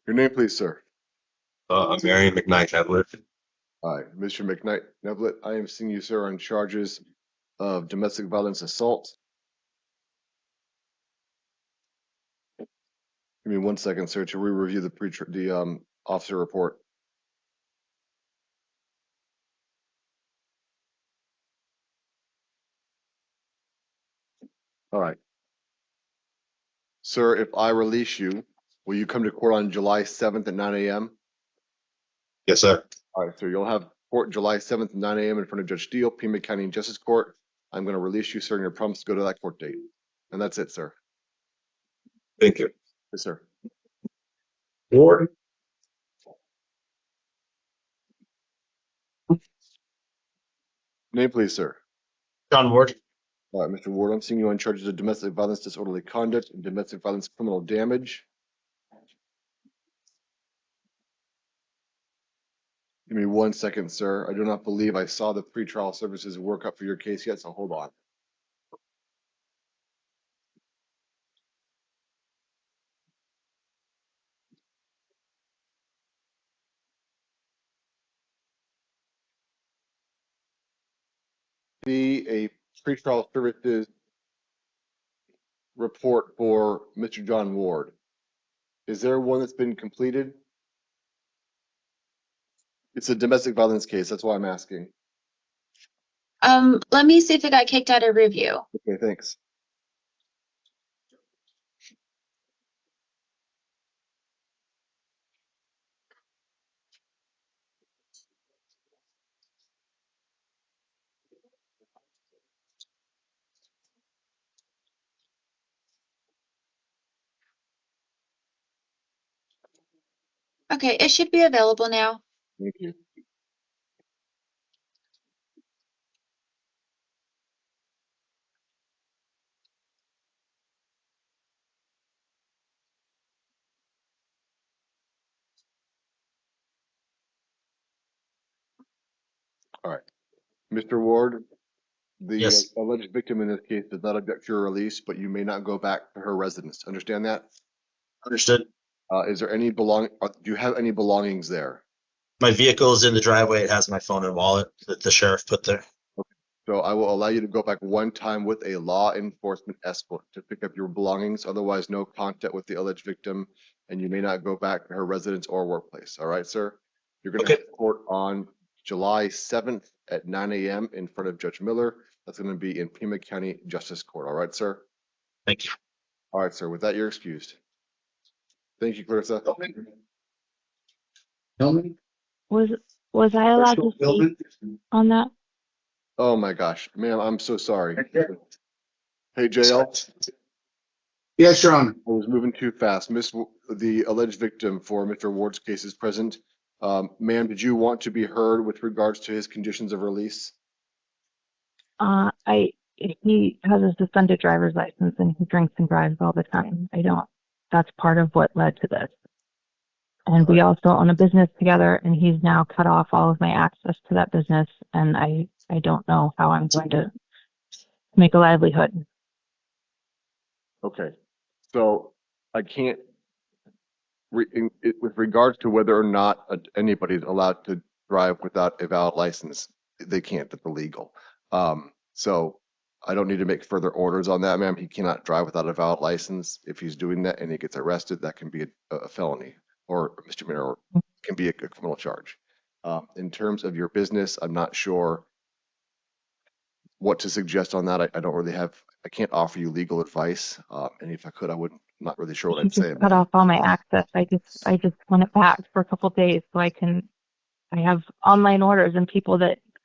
Your name, please, sir. Marion McKnight Nevlet. All right, Mr. McKnight Nevlet, I am seeing you, sir, on charges of domestic violence assault. Give me 1 second, sir, to re-review the officer report. All right. Sir, if I release you, will you come to court on July 7th at 9 a.m.? Yes, sir. All right, so you'll have court July 7th at 9 a.m. in front of Judge Steele, Pima County Justice Court. I'm going to release you, sir, and your promise to go to that court date. And that's it, sir. Thank you. Yes, sir. Ward? Name, please, sir. John Ward. All right, Mr. Ward, I'm seeing you on charges of domestic violence, disorderly conduct, and domestic violence criminal damage. Give me 1 second, sir. I do not believe I saw the pretrial services work up for your case yet, so hold on. See a pretrial services report for Mr. John Ward. Is there one that's been completed? It's a domestic violence case. That's why I'm asking. Let me see if it got kicked out of review. Okay, thanks. Okay, it should be available now. Thank you. All right. Mr. Ward, the Yes. alleged victim in this case does not object to your release, but you may not go back to her residence. Understand that? Understood. Is there any do you have any belongings there? My vehicle is in the driveway. It has my phone and wallet that the sheriff put there. So I will allow you to go back one time with a law enforcement escort to pick up your belongings. Otherwise, no contact with the alleged victim, and you may not go back to her residence or workplace. All right, sir? You're going to have court on July 7th at 9 a.m. in front of Judge Miller. That's going to be in Pima County Justice Court. All right, sir? Thank you. All right, sir. With that, you're excused. Thank you, Clarissa. Was I allowed to speak on that? Oh my gosh, ma'am, I'm so sorry. Hey, JL. Yes, Your Honor. I was moving too fast. The alleged victim for Mr. Ward's case is present. Ma'am, did you want to be heard with regards to his conditions of release? He has a suspended driver's license and he drinks and drives all the time. That's part of what led to this. And we also own a business together, and he's now cut off all of my access to that business, and I don't know how I'm going to make a livelihood. Okay, so I can't, with regards to whether or not anybody's allowed to drive without a valid license, they can't, that's illegal. So I don't need to make further orders on that, ma'am. He cannot drive without a valid license. If he's doing that and he gets arrested, that can be a felony or a misdemeanor, or can be a criminal charge. In terms of your business, I'm not sure what to suggest on that. I don't really have, I can't offer you legal advice. And if I could, I wouldn't, I'm not really sure what He I'd say. just cut off all my access. I just want it back for a couple of days so I have online orders and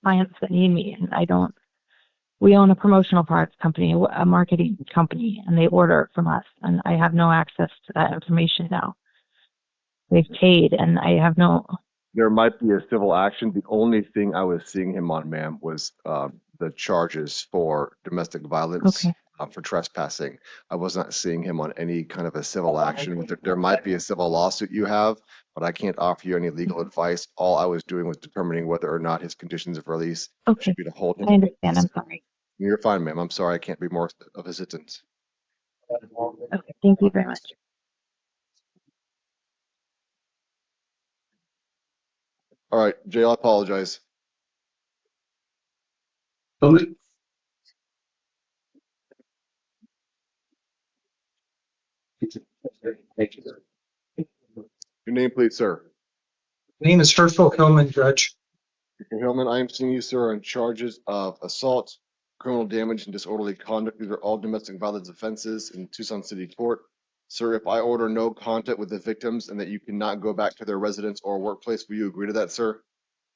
clients that need me, and we own a promotional products company, a marketing company, and they order from us, and I have no access to that information now. They've paid, and I have no. There might be a civil action. The only thing I was seeing him on, ma'am, was the charges for domestic violence, for trespassing. I was not seeing him on any kind of a civil action. There might be a civil lawsuit you have, but I can't offer you any legal advice. All I was doing was determining whether or not his conditions of release should be to hold him. I understand. I'm sorry. You're fine, ma'am. I'm sorry. I can't be more of assistance. Okay. Thank you very much. All right, Jay, I apologize. Thank you. Your name, please, sir. Name is Herschel Hillman, Judge. Mr. Hillman, I am seeing you, sir, on charges of assault, criminal damage and disorderly conduct. These are all domestic violence offenses in Tucson City Court. Sir, if I order no contact with the victims and that you cannot go back to their residence or workplace, will you agree to that, sir?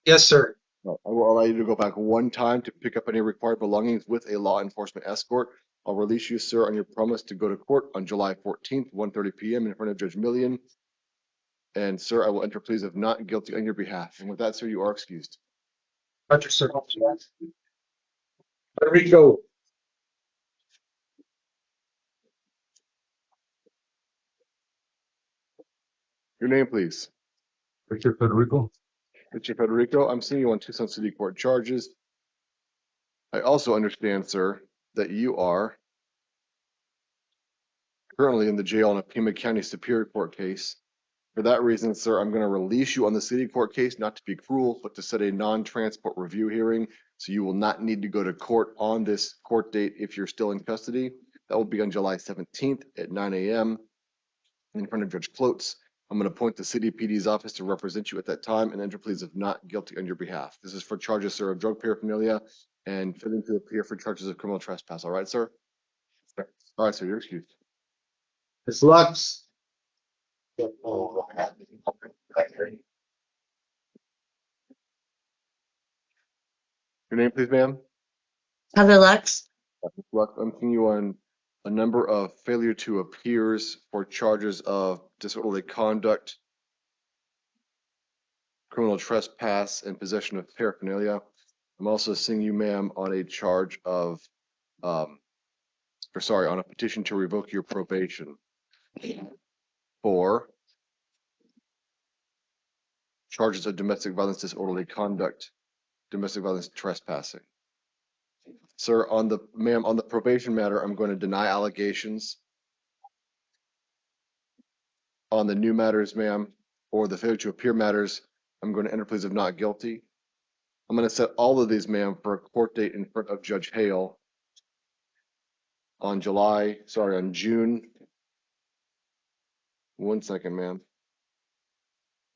Yes, sir. No, I will allow you to go back one time to pick up any required belongings with a law enforcement escort. I'll release you, sir, on your promise to go to court on July 14th, 1:30 p.m. in front of Judge Millian. And sir, I will enter pleas of not guilty on your behalf. And with that, sir, you are excused. Roger, sir. Rico. Your name, please. Richard Federico. Richard Federico, I'm seeing you on Tucson City Court charges. I also understand, sir, that you are currently in the jail on a Pima County Superior Court case. For that reason, sir, I'm going to release you on the city court case, not to be cruel, but to set a non-transport review hearing. So you will not need to go to court on this court date if you're still in custody. That will be on July 17th at 9 a.m. in front of Judge Klotz. I'm going to appoint the city PD's office to represent you at that time and enter pleas of not guilty on your behalf. This is for charges, sir, of drug paraphernalia and failing to appear for charges of criminal trespass. All right, sir? All right, sir, you're excused. Ms. Lux. Your name, please, ma'am? Heather Lux. Lux, I'm seeing you on a number of failure to appears for charges of disorderly conduct, criminal trespass, and possession of paraphernalia. I'm also seeing you, ma'am, on a charge of, on a petition to revoke your probation for charges of domestic violence, disorderly conduct, domestic violence, trespassing. Sir, on the probation matter, I'm going to deny allegations. On the new matters, ma'am, or the failure to appear matters, I'm going to enter pleas of not guilty. I'm going to set all of these, ma'am, for a court date in front of Judge Hale on June. One second, ma'am.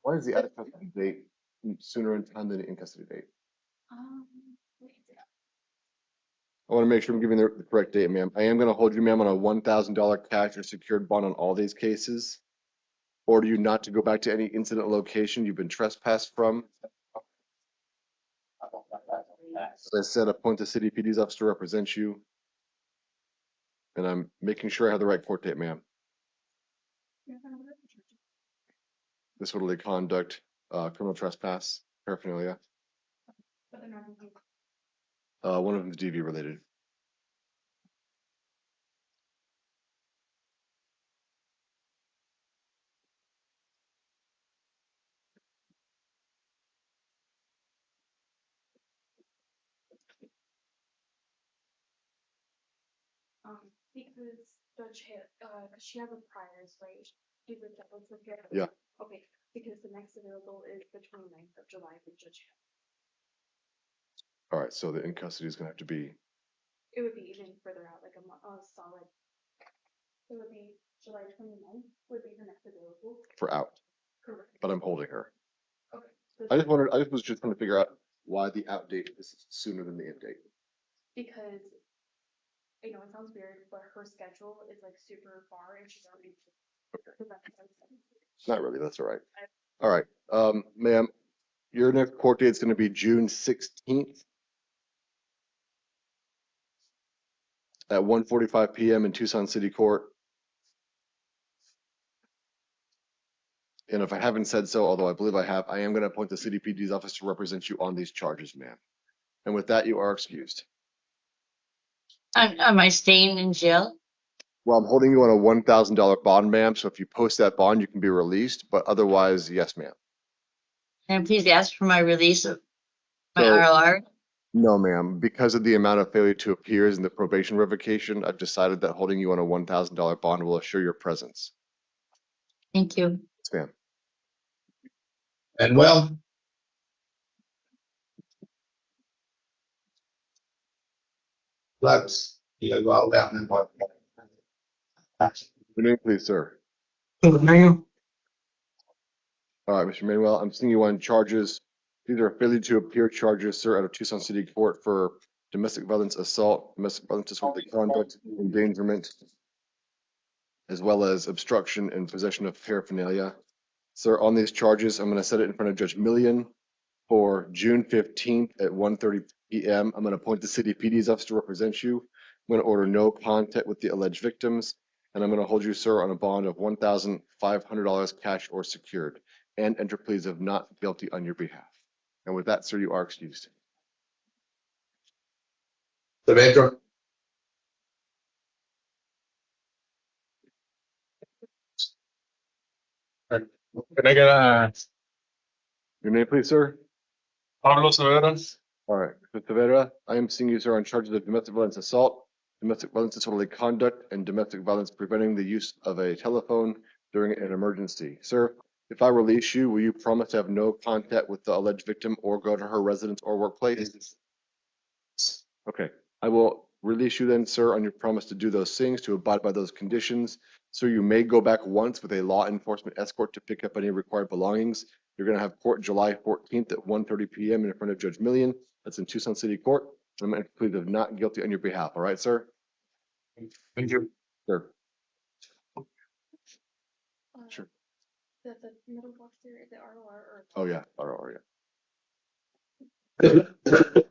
Why is the out of custody date sooner in time than the in custody date? I want to make sure I'm giving the correct date, ma'am. I am going to hold you, ma'am, on a $1,000 cash or secured bond on all these cases. Order you not to go back to any incident location you've been trespassed from. As I said, appoint the city PD's office to represent you. And I'm making sure I have the right court date, ma'am. Disorderly conduct, criminal trespass, paraphernalia. One of them is DV related. Because Judge Hale, because she has a priors, right? She's a double secure. Yeah. Okay, because the next available is the 29th of July for Judge Hale. All right, so the in custody is going to have to be. It would be even further out, like a solid. It would be July 29th would be the next available. For out. Correct. But I'm holding her. Okay. I was just trying to figure out why the out date is sooner than the in date. Because, you know, it sounds weird, but her schedule is like super far and she's already. Okay. Not really, that's all right. All right, ma'am, your next court date is going to be June 16th at 1:45 p.m. in Tucson City Court. And if I haven't said so, although I believe I have, I am going to appoint the city PD's office to represent you on these charges, ma'am. And with that, you are excused. Am I staying in jail? Well, I'm holding you on a $1,000 bond, ma'am. So if you post that bond, you can be released. But otherwise, yes, ma'am. And please ask for my release of my RLR. No, ma'am. Because of the amount of failure to appears in the probation revocation, I've decided that holding you on a $1,000 bond will assure your presence. Thank you. Yes, ma'am. And well. Lux, you go out down and walk. Your name, please, sir. Ma'am. All right, Mr. Manuel, I'm seeing you on charges. These are failure to appear charges, sir, out of Tucson City Court for domestic violence assault, domestic violence disorderly conduct, endangerment, as well as obstruction and possession of paraphernalia. Sir, on these charges, I'm going to set it in front of Judge Millian for June 15th at 1:30 p.m. I'm going to appoint the city PD's office to represent you. I'm going to order no contact with the alleged victims, and I'm going to hold you, sir, on a bond of $1,500 cash or secured, and enter pleas of not guilty on your behalf. And with that, sir, you are excused. Pedro. Can I get Your name, please, sir? Pablo Severas? All right, Mr. Tavera, I am seeing you, sir, on charges of domestic violence assault, domestic violence disorderly conduct, and domestic violence preventing the use of a telephone during an emergency. Sir, if I release you, will you promise to have no contact with the alleged victim or go to her residence or workplace? Okay, I will release you then, sir, on your promise to do those things, to abide by those conditions. So you may go back once with a law enforcement escort to pick up any required belongings. You're going to have court July 14th at 1:30 p.m. in front of Judge Millian. That's in Tucson City Court. I'm going to plead of not guilty on your behalf. All right, sir? Thank you. Sure. Sure. The middle box there, is it ROR or? Oh, yeah, ROR, yeah.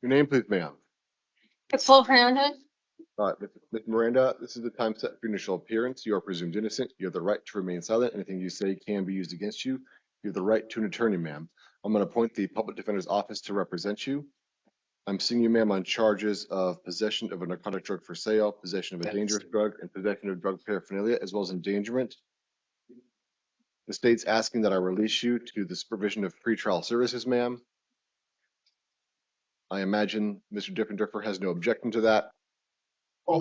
Your name, please, ma'am. Nicole Hernandez? All right, Ms. Miranda, this is the time set for your initial appearance. You are presumed innocent. You have the right to remain silent. Anything you say can be used against you. You have the right to an attorney, ma'am. I'm going to appoint the public defender's office to represent you. I'm seeing you, ma'am, on charges of possession of a narcotic drug for sale, possession of a dangerous drug, and possession of drug paraphernalia, as well as endangerment. The state's asking that I release you to the supervision of pretrial services, ma'am. I imagine Mr. Diffenderfer has no objection to that. I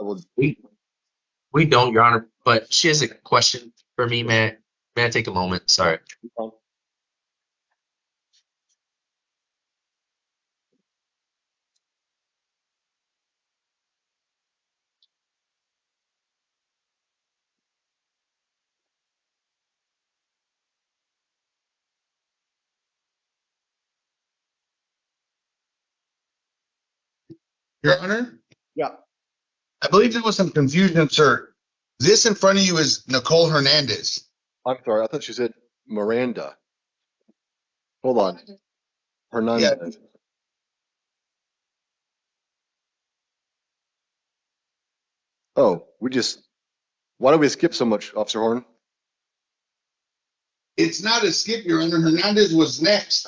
will. We don't, Your Honor, but she has a question for me, man. May I take a moment? Sorry. Your Honor? Yeah. I believe there was some confusion, sir. This in front of you is Nicole Hernandez. I'm sorry, I thought you said Miranda. Hold on. Hernandez. Yeah. Oh, why do we skip so much, Officer Horn? It's not a skip, Your Honor. Hernandez was next.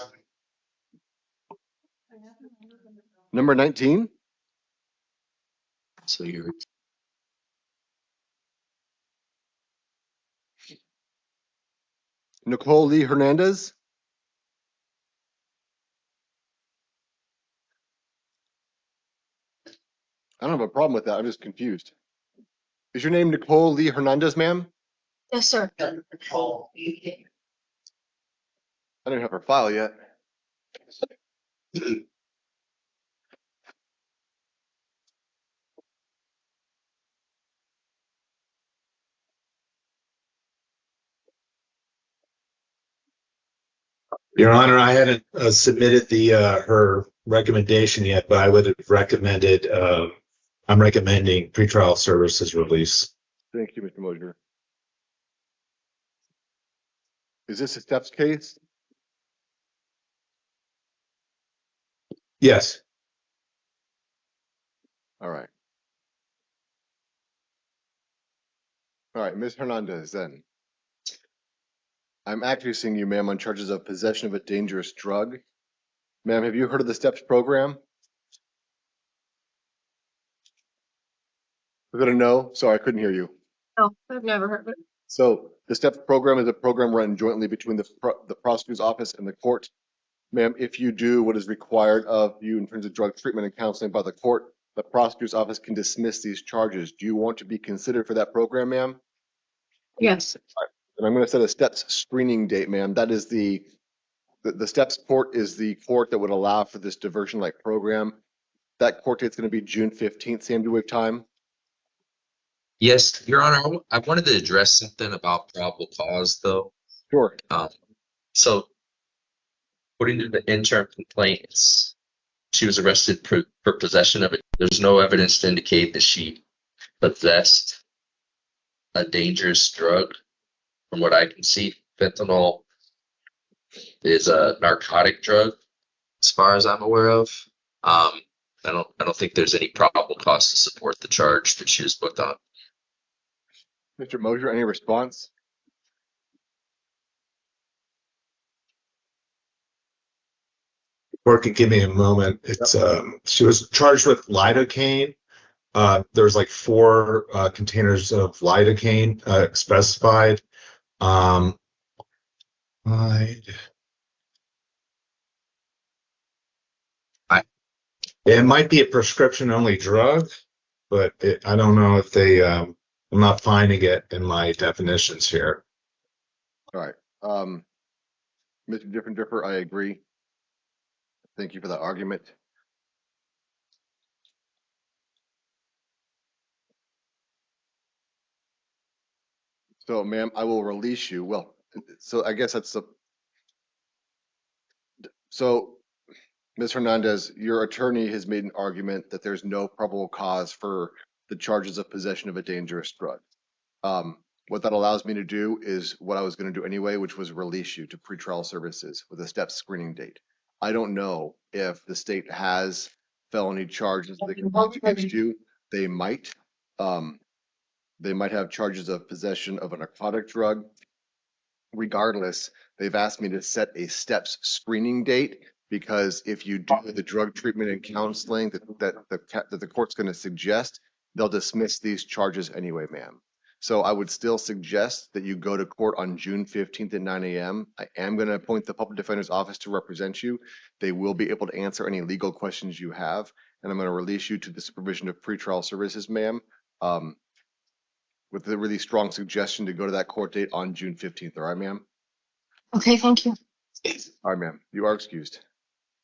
Number 19? So you're Nicole Lee Hernandez? I don't have a problem with that. I'm just confused. Is your name Nicole Lee Hernandez, ma'am? Yes, sir. I don't have her file yet. Your Honor, I hadn't submitted her recommendation yet, but I would have recommended, I'm recommending pretrial services release. Thank you, Mr. Mosier. Is this a Steps case? Yes. All right. All right, Ms. Hernandez then. I'm accusing you, ma'am, on charges of possession of a dangerous drug. Ma'am, have you heard of the STEPS program? We're gonna know. Sorry, I couldn't hear you. No, I've never heard of it. So the STEPS program is a program run jointly between the prosecutor's office and the court. Ma'am, if you do what is required of you in terms of drug treatment and counseling by the court, the prosecutor's office can dismiss these charges. Do you want to be considered for that program, ma'am? Yes. And I'm going to set a STEPS screening date, ma'am. That is the STEPS court is the court that would allow for this diversion-like program. That court date's going to be June 15th. Sam, do we have time? Yes, Your Honor, I wanted to address something about probable cause, though. Sure. So, according to the interim complaints, she was arrested for possession of it. There's no evidence to indicate that she possessed a dangerous drug. From what I can see, fentanyl is a narcotic drug, as far as I'm aware of. I don't think there's any probable cause to support the charge that she was booked on. Mr. Mosier, any response? Or can give me a moment. It's she was charged with lidocaine. There's like 4 containers of lidocaine specified. It might be a prescription only drug, but I don't know if they. I'm not finding it in my definitions here. All right. Mr. Different, I agree. Thank you for that argument. So, ma'am, I will release you. Well, so I guess that's the. So, Ms. Hernandez, your attorney has made an argument that there's no probable cause for the charges of possession of a dangerous drug. What that allows me to do is what I was going to do anyway, which was release you to pretrial services with a STEPS screening date. I don't know if the state has felony charges that can bring against you. They might. They might have charges of possession of a narcotic drug. Regardless, they've asked me to set a STEPS screening date because if you do the drug treatment and counseling that the court's going to suggest, they'll dismiss these charges anyway, ma'am. So I would still suggest that you go to court on June 15th at 9 a.m. I am going to appoint the public defender's office to represent you. They will be able to answer any legal questions you have, and I'm going to release you to the supervision of pretrial services, ma'am, with a really strong suggestion to go to that court date on June 15th. All right, ma'am? Okay, thank you. All right, ma'am. You are excused.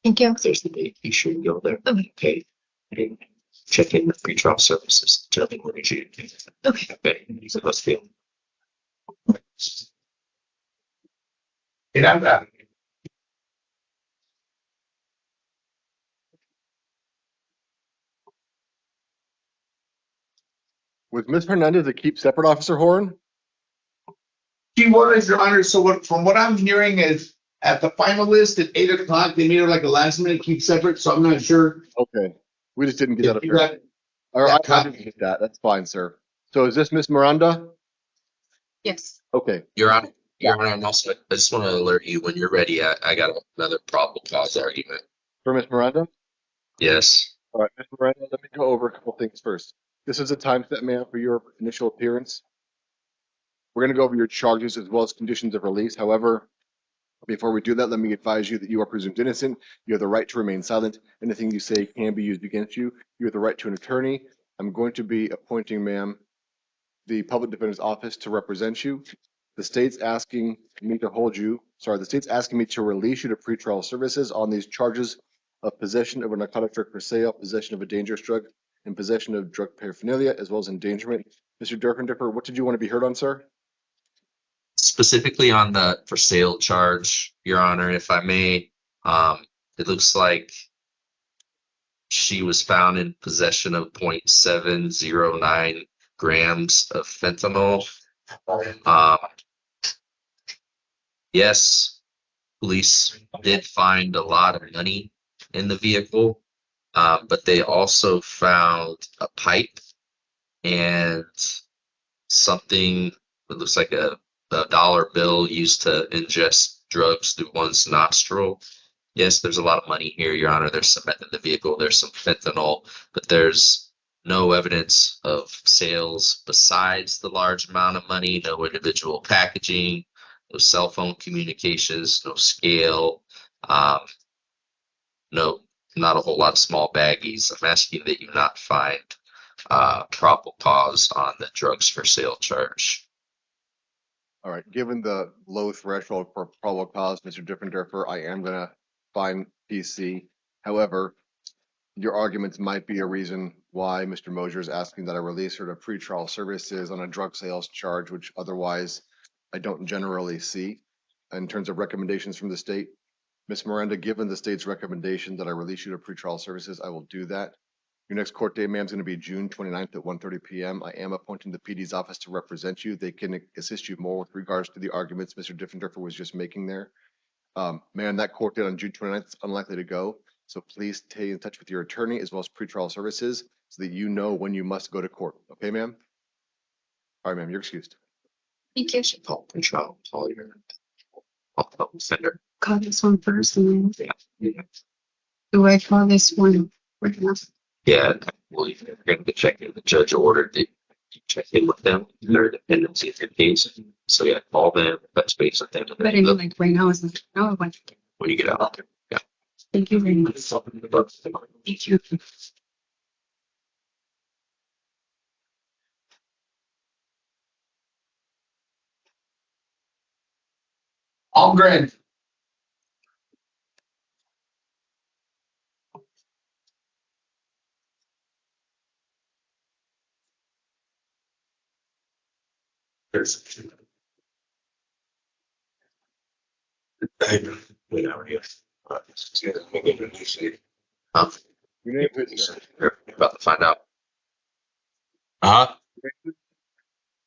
Thank you. There's the date. You should go there. Okay. Check in with pretrial services. Determine where you Okay. Okay. So let's feel. And I'm back. Was Ms. Hernandez a keep separate, Officer Horn? She was, Your Honor. So from what I'm hearing is at the final list at 8 o'clock, they made her like a last minute keep separate. So I'm not sure. Okay. We just didn't get that up You here. got All right, that I get that. That's fine, sir. So is this Miss Miranda? Yes. Okay. Your Honor, I'm also, I just want to alert you when you're ready. I got another probable cause argument. For Miss Miranda? Yes. All right, Miss Miranda, let me go over a couple things first. This is a time set, ma'am, for your initial appearance. We're going to go over your charges as well as conditions of release. However, before we do that, let me advise you that you are presumed innocent. You have the right to remain silent. Anything you say can be used against you. You have the right to an attorney. I'm going to be appointing, ma'am, the public defender's office to represent you. The state's asking me to the state's asking me to release you to pretrial services on these charges of possession of a narcotic drug for sale, possession of a dangerous drug, and possession of drug paraphernalia, as well as endangerment. Mr. Durfendiffer, what did you want to be heard on, sir? Specifically on the for sale charge, Your Honor, if I may, it looks like she was found in possession of 0.709 grams of fentanyl. Yes, police did find a lot of money in the vehicle, but they also found a pipe and something that looks like a dollar bill used to ingest drugs through one's nostril. Yes, there's a lot of money here, Your Honor. There's some meth in the vehicle, there's some fentanyl, but there's no evidence of sales besides the large amount of money, no individual packaging, no cell phone communications, no scale, no, not a whole lot of small baggies. I'm asking that you not find probable cause on the drugs for sale charge. All right, given the low threshold for probable cause, Mr. Diffenderfer, I am gonna find PC. However, your arguments might be a reason why Mr. Mosier is asking that I release her to pretrial services on a drug sales charge, which otherwise I don't generally see. In terms of recommendations from the state, Ms. Miranda, given the state's recommendation that I release you to pretrial services, I will do that. Your next court date, ma'am, is going to be June 29th at 1:30 p.m. I am appointing the PD's office to represent you. They can assist you more with regards to the arguments Mr. Diffenderfer was just making there. Ma'am, that court date on June 29th is unlikely to go. So please stay in touch with your attorney as well as pretrial services so that you know when you must go to court. Okay, ma'am? All right, ma'am, you're excused. Thank you. Call control, call your sender. Call this one first and then Yeah. do I call this one? Yeah, well, you're going to check in. The judge ordered that you check in with them, their dependency of the case. So yeah, call them, touch base with them. But I mean, like right now is like, no, when When you get out. Yeah. thank you very much. Thank you. Algren. Your name, please, sir. You're about to find out.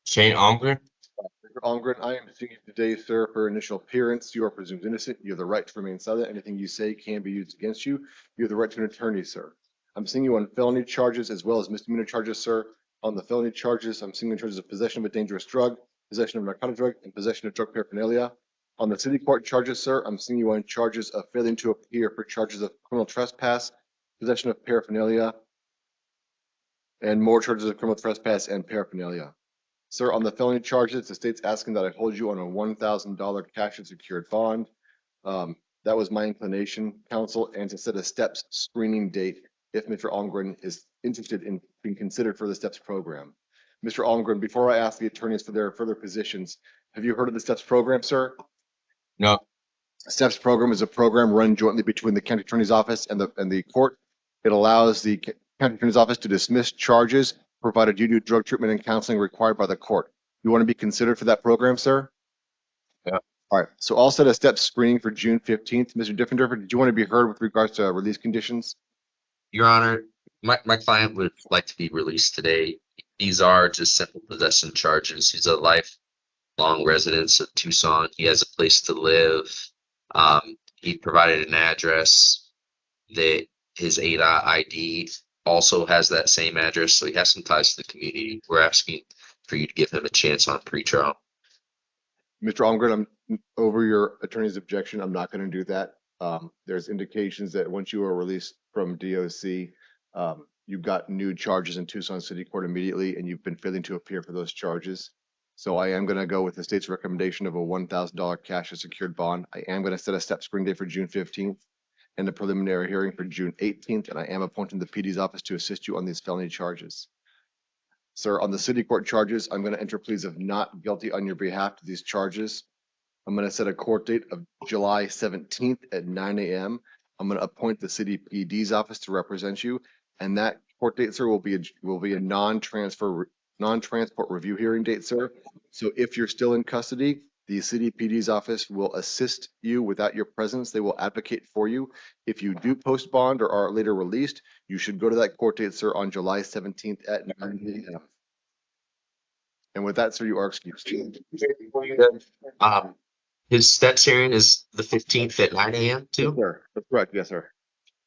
Shane Almgren? Mr. Almgren, I am seeing you today, sir, for initial appearance. You are presumed innocent. You have the right to remain silent. Anything you say can be used against you. You have the right to an attorney, sir. I'm seeing you on felony charges as well as misdemeanor charges, sir. On the felony charges, I'm seeing you in charges of possession of a dangerous drug, possession of a narcotic drug, and possession of drug paraphernalia. On the city court charges, sir, I'm seeing you on charges of failing to appear for charges of criminal trespass, possession of paraphernalia, and more charges of criminal trespass and paraphernalia. Sir, on the felony charges, the state's asking that I hold you on a $1,000 cash and secured bond. That was my inclination, counsel, and to set a STEPS screening date if Mr. Almgren is interested in being considered for the STEPS program. Mr. Almgren, before I ask the attorneys for their further positions, have you heard of the STEPS program, sir? No. STEPS program is a program run jointly between the county attorney's office and the court. It allows the county attorney's office to dismiss charges provided you do drug treatment and counseling required by the court. You want to be considered for that program, sir? Yeah. All right. So I'll set a STEPS screening for June 15th. Mr. Diffenderfer, did you want to be heard with regards to release conditions? Your Honor, my client would like to be released today. These are just simple possession charges. He's a lifelong resident of Tucson. He has a place to live. He provided an address that his ADA ID also has that same address, so he has some ties to the community. We're asking for you to give him a chance on pretrial. Mr. Almgren, I'm over your attorney's objection. I'm not going to do that. There's indications that once you are released from DOC, you've got new charges in Tucson City Court immediately, and you've been failing to appear for those charges. So I am going to go with the state's recommendation of a $1,000 cash and secured bond. I am going to set a STEP screening date for June 15th and a preliminary hearing for June 18th, and I am appointing the PD's office to assist you on these felony charges. Sir, on the city court charges, I'm going to enter pleas of not guilty on your behalf to these charges. I'm going to set a court date of July 17th at 9 a.m. I'm going to appoint the city PD's office to represent you, and that court date, sir, will be a non-transport review hearing date, sir. So if you're still in custody, the city PD's office will assist you without your presence. They will advocate for you. If you do post bond or are later released, you should go to that court date, sir, on July 17th at 9 a.m. And with that, sir, you are excused. His STEPS hearing is the 15th at 9 a.m. too? Yes, sir. That's correct. Yes, sir.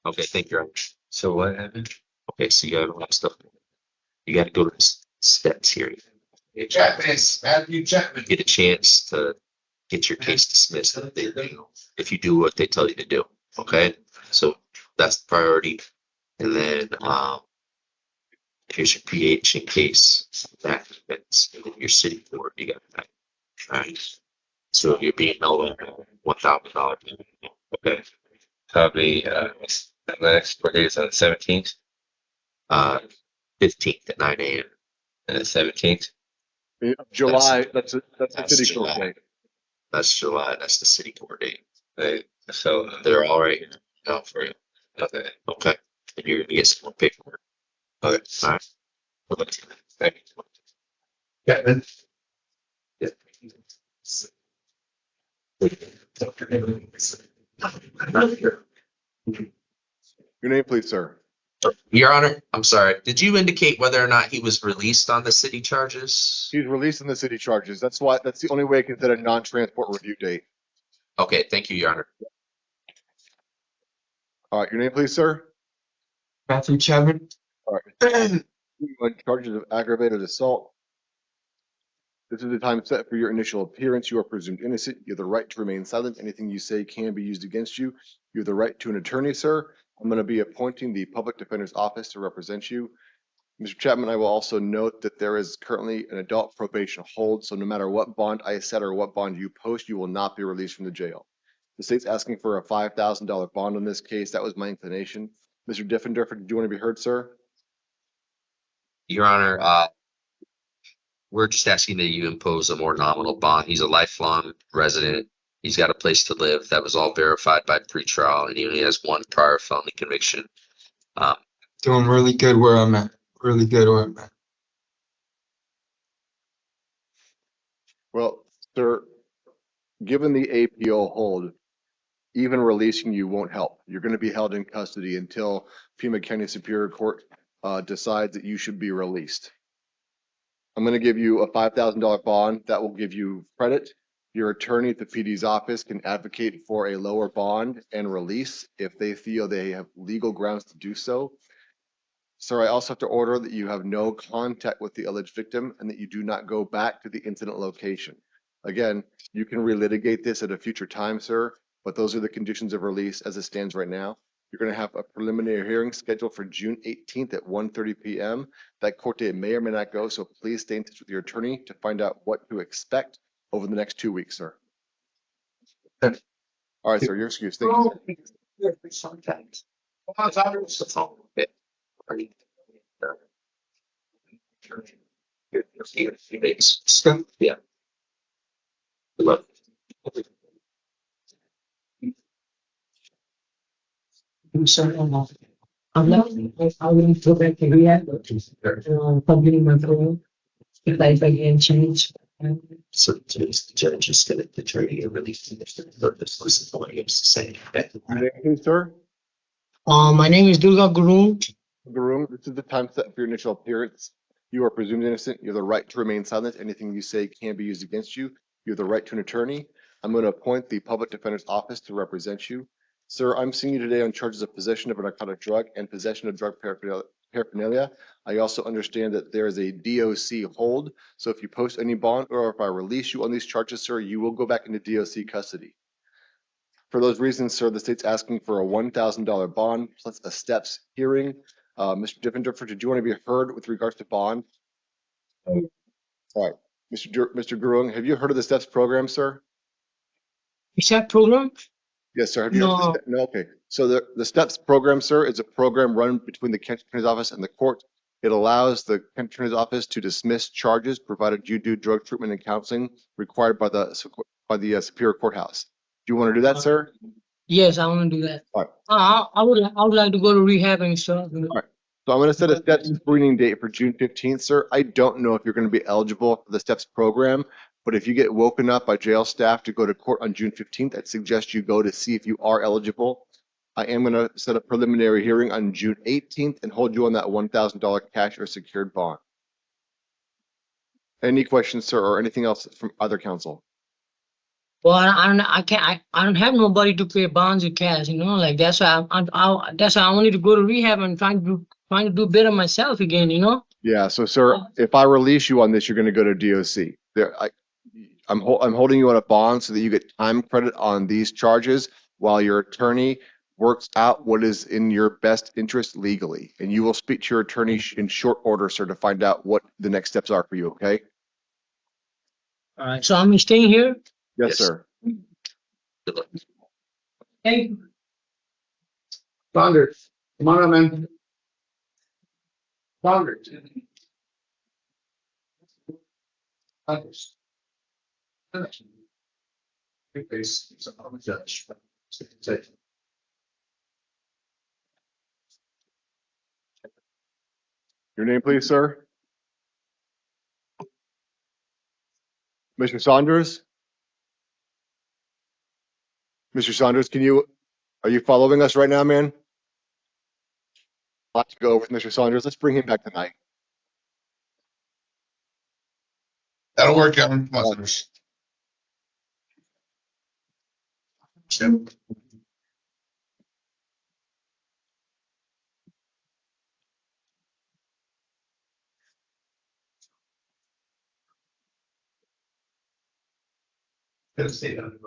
Okay, thank you. So what happened? Okay, so you got a lot of stuff. You got to go to the STEPS hearing. Matthew Chapman. get a chance to get your case dismissed if you do what they tell you to do. Okay, so that's the priority. And then here's your PH in case that happens in your city court. You got that. Right. So you're being held $1,000. Okay. Probably the next court date is on the 17th. 15th at 9 a.m. and the 17th. July, that's the city court July. date. That's July. That's the city court date. Right. So they're all right now for you. Okay. Okay. And you're gonna get some more paperwork. Okay. All right. Okay. Thank you. Chapman. Yeah. Your name, please, sir. Your Honor, I'm sorry. Did you indicate whether or not he was released on the city charges? He's released in the city charges. That's the only way I can set a non-transport review date. Okay, thank you, Your Honor. All right, your name, please, sir. Matthew Chapman. All right. On charges of aggravated assault. This is the time set for your initial appearance. You are presumed innocent. You have the right to remain silent. Anything you say can be used against you. You have the right to an attorney, sir. I'm going to be appointing the public defender's office to represent you. Mr. Chapman, I will also note that there is currently an adult probation hold, so no matter what bond I set or what bond you post, you will not be released from the jail. The state's asking for a $5,000 bond in this case. That was my inclination. Mr. Diffendorfer, did you want to be heard, sir? Your Honor, we're just asking that you impose a more nominal bond. He's a lifelong resident. He's got a place to live. That was all verified by pretrial, and he only has one prior felony conviction. Doing really good where I'm at. Really good where I'm at. Well, sir, given the APO hold, even releasing you won't help. You're going to be held in custody until Pima County Superior Court decides that you should be released. I'm going to give you a $5,000 bond that will give you credit. Your attorney at the PD's office can advocate for a lower bond and release if they feel they have legal grounds to do so. Sir, I also have to order that you have no contact with the alleged victim and that you do not go back to the incident location. Again, you can relitigate this at a future time, sir, but those are the conditions of release as it stands right now. You're going to have a preliminary hearing scheduled for June 18th at 1:30 p.m. That court date may or may not go, so please stay in touch with your attorney to find out what to expect over the next 2 weeks, sir. All right, sir, you're excused. Thank you, sir. Yeah. I'm sorry, I'm not. I'm not. I will go back to rehab. Completing my parole. If life again change. So today's the judge is going to determine a relief condition for this. Listen to what he has to say. Your name, please, sir. My name is Durga Guru. Guru, this is the time set for your initial appearance. You are presumed innocent. You have the right to remain silent. Anything you say can be used against you. You have the right to an attorney. I'm going to appoint the public defender's office to represent you. Sir, I'm seeing you today on charges of possession of a narcotic drug and possession of drug paraphernalia. I also understand that there is a DOC hold. So if you post any bond or if I release you on these charges, sir, you will go back into DOC custody. For those reasons, sir, the state's asking for a $1,000 bond plus a steps hearing. Mr. Diffendorfer, did you want to be heard with regards to bond? All right. Mr. Gurung, have you heard of the steps program, sir? Is that program? Yes, sir. Have you heard of the no, okay. So the steps program, sir, is a program run between the county attorney's office and the court. It allows the county attorney's office to dismiss charges provided you do drug treatment and counseling required by the Superior Courthouse. Do you want to do that, sir? Yes, I want to do that. All right. I would like to go to rehab and stuff. All right. So I'm going to set a steps screening date for June 15th, sir. I don't know if you're going to be eligible for the steps program, but if you get woken up by jail staff to go to court on June 15th, I'd suggest you go to see if you are eligible. I am going to set a preliminary hearing on June 18th and hold you on that $1,000 cash or secured bond. Any questions, sir, or anything else from other counsel? Well, I don't have nobody to pay bonds or cash, you know, like that's why that's why I wanted to go to rehab and trying to do better myself again, you know. Yeah, so sir, if I release you on this, you're gonna go to DOC. I'm holding you on a bond so that you get time credit on these charges while your attorney works out what is in your best interest legally. And you will speak to your attorney in short order, sir, to find out what the next steps are for you, okay? All right, so I'm staying here. Yes, sir. Good luck. Thank you. Saunders, come on up, man. Saunders. Saunders. Big face. I'm a judge. Your name, please, sir? Mr. Saunders? Mr. Saunders, are you following us right now, man? I'll have to go over with Mr. Saunders. Let's bring him back tonight. That'll work out. Come on, Saunders. Good to see you.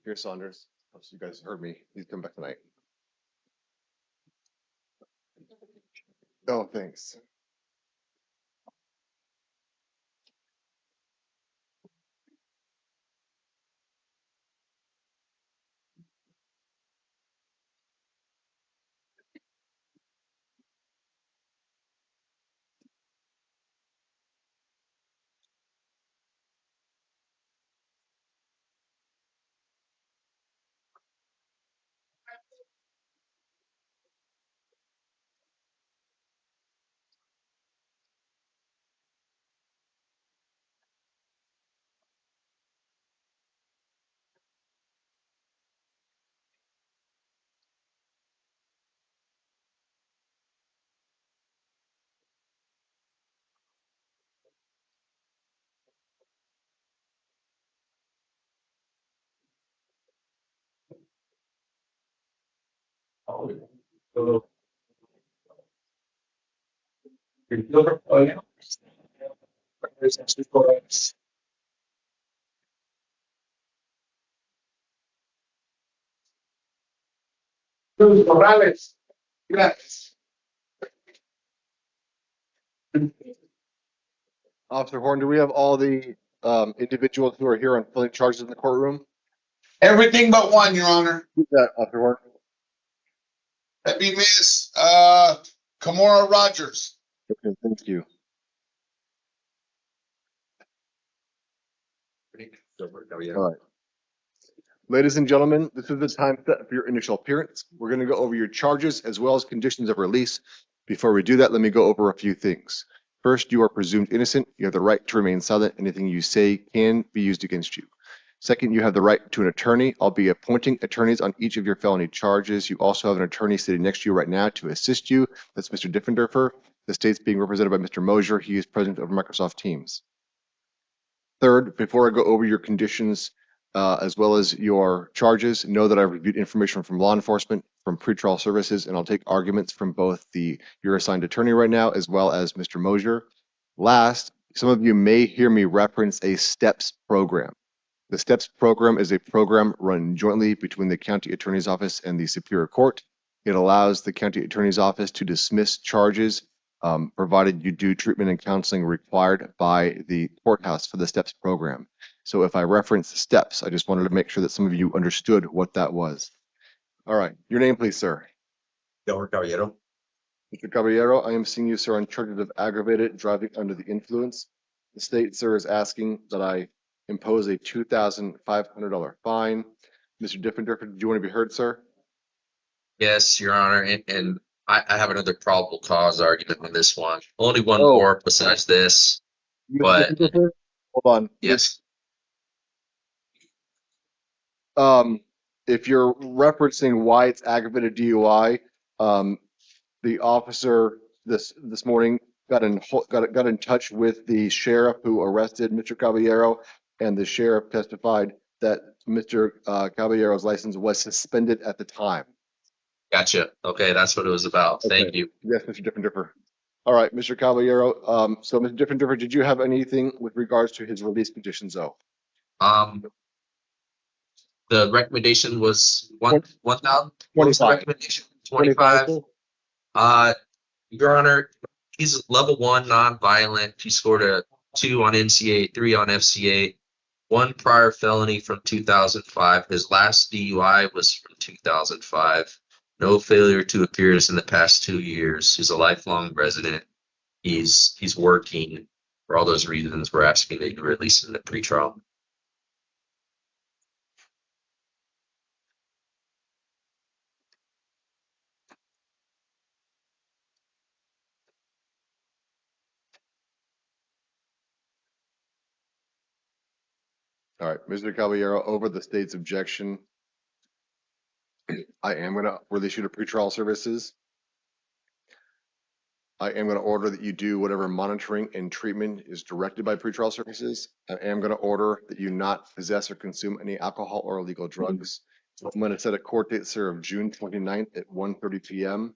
Here's Saunders. Oh, so you guys heard me. He's coming back tonight. Oh, thanks. Morales. Gracias. Officer Horn, do we have all the individuals who are here on filling charges in the courtroom? Everything but one, Your Honor. Who's that, Officer Horn? That'd be Miss Kamora Rogers. Okay, thank you. All right. Ladies and gentlemen, this is the time set for your initial appearance. We're going to go over your charges as well as conditions of release. Before we do that, let me go over a few things. First, you are presumed innocent. You have the right to remain silent. Anything you say can be used against you. Second, you have the right to an attorney. I'll be appointing attorneys on each of your felony charges. You also have an attorney sitting next to you right now to assist you. That's Mr. Diffenderfer. The state's being represented by Mr. Mosier. He is president of Microsoft Teams. Third, before I go over your conditions as well as your charges, know that I've reviewed information from law enforcement, from pretrial services, and I'll take arguments from both your assigned attorney right now as well as Mr. Mosier. Last, some of you may hear me reference a STEPS program. The STEPS program is a program run jointly between the County Attorney's Office and the Superior Court. It allows the County Attorney's Office to dismiss charges provided you do treatment and counseling required by the courthouse for the STEPS program. So if I reference STEPS, I just wanted to make sure that some of you understood what that was. All right. Your name, please, sir. Delmer Caballero. Mr. Caballero, I am seeing you, sir, on charges of aggravated driving under the influence. The state, sir, is asking that I impose a $2,500 fine. Mr. Diffenderfer, did you want to be heard, sir? Yes, Your Honor, and I have another probable cause argument on this one. Only one Oh. more besides this, Mr. but Diffenderfer, hold on. yes. If you're referencing why it's aggravated DUI, the officer this morning got in touch with the sheriff who arrested Mr. Caballero, and the sheriff testified that Mr. Caballero's license was suspended at the time. Gotcha. Okay, that's what it was about. Thank you. Yes, Mr. Diffenderfer. All right, Mr. Caballero. So, Mr. Diffenderfer, did you have anything with regards to his release conditions, though? The recommendation was 1,000. What was the 25. recommendation? 25. Your Honor, he's level 1 non-violent. He scored a 2 on NCA, 3 on FCA, 1 prior felony from 2005. His last DUI was from 2005. No failure to appearance in the past 2 years. He's a lifelong resident. He's working. For all those reasons, we're asking that you release him in the pretrial. All right, Mr. Caballero, over the state's objection, I am going to release you to pretrial services. I am going to order that you do whatever monitoring and treatment is directed by pretrial services. I am going to order that you not possess or consume any alcohol or illegal drugs. I'm going to set a court date, sir, of June 29th at 1:30 p.m.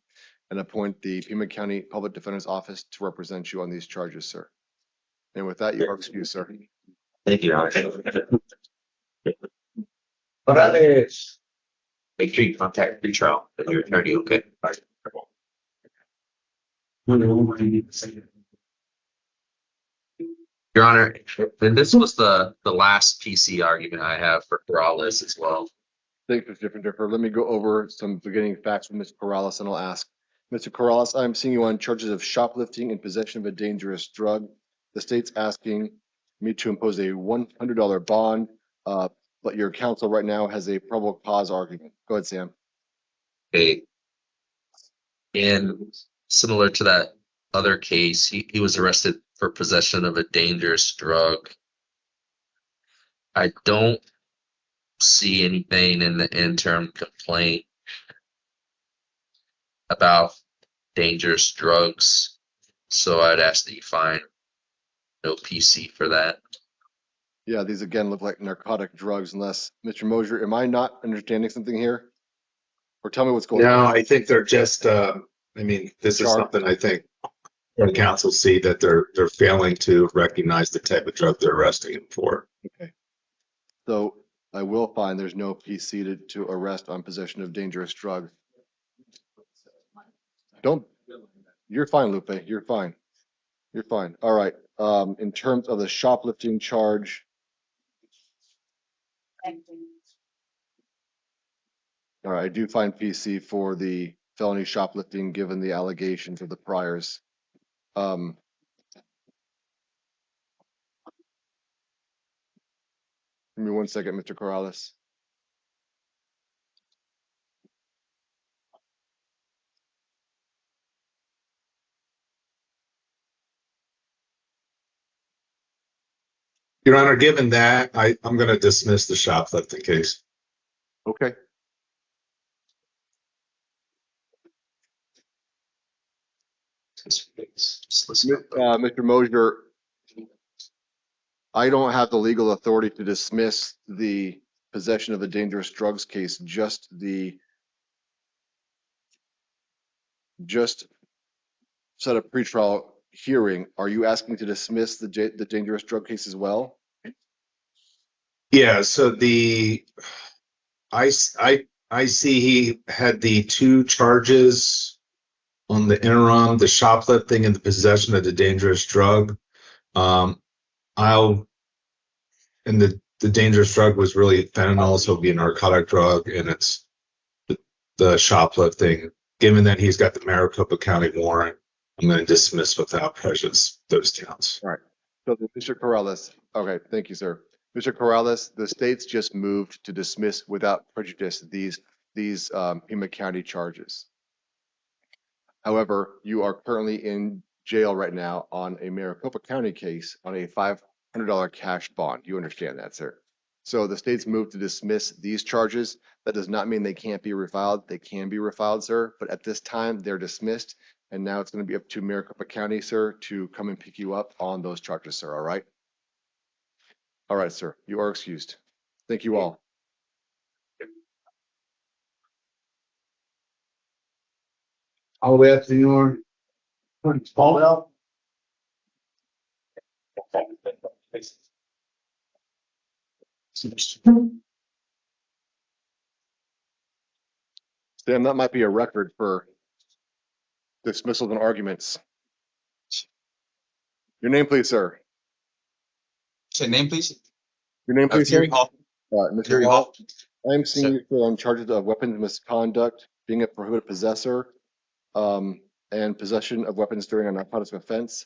and appoint the Pima County Public Defender's Office to represent you on these charges, sir. And with that, you are excused, sir. Thank you, Your Honor. Make sure you contact pretrial with your attorney, okay? Your Honor, and this was the last PC argument I have for Corrales as well. Thanks, Mr. Diffenderfer. Let me go over some beginning facts with Mr. Corrales, and I'll ask. Mr. Corrales, I'm seeing you on charges of shoplifting and possession of a dangerous drug. The state's asking me to impose a $100 bond, but your counsel right now has a probable cause argument. Go ahead, Sam. Okay. And similar to that other case, he was arrested for possession of a dangerous drug. I don't see anything in the interim complaint about dangerous drugs, so I'd ask that you find no PC for that. Yeah, these again look like narcotic drugs, unless, Mr. Mosier, am I not understanding something here? Or tell me what's going on. No, I think they're just, this is something I think the council see that they're failing to recognize the type of drug they're arresting him for. Okay. So I will find there's no PC to arrest on possession of dangerous drug. You're fine, Lupe. You're fine. You're fine. All right. In terms of the shoplifting charge. All right. I do find PC for the felony shoplifting given the allegations of the priors. Give me 1 second, Mr. Corrales. Your Honor, given that, I'm going to dismiss the shoplifting case. Okay. Mr. Mosier, I don't have the legal authority to dismiss the possession of a dangerous drugs case, just set a pretrial hearing. Are you asking to dismiss the dangerous drug case as well? Yeah, so I see he had the 2 charges on the interim, the shoplifting and the possession of the dangerous drug. The dangerous drug was really fentanyl, so it'll be a narcotic drug, and the shoplifting. Given that he's got the Maricopa County warrant, I'm going to dismiss without prejudice those counts. All right. So Mr. Corrales, okay, thank you, sir. Mr. Corrales, the state's just moved to dismiss without prejudice these Pima County charges. However, you are currently in jail right now on a Maricopa County case on a $500 cash bond. You understand that, sir? So the state's moved to dismiss these charges. That does not mean they can't be refiled. They can be refiled, sir, but at this time they're dismissed. And now it's going to be up to Maricopa County, sir, to come and pick you up on those charges, sir. All right? All right, sir. You are excused. Thank you all. All the way up to your fall out. Sam, that might be a record for dismissals and arguments. Your name, please, sir. Say name, please. Your name, please, sir. Gary Hall. All right, Mr. Gary Hall. Hall. I am seeing you on charges of weapons misconduct, being a prohibited possessor, and possession of weapons during a narcotics offense.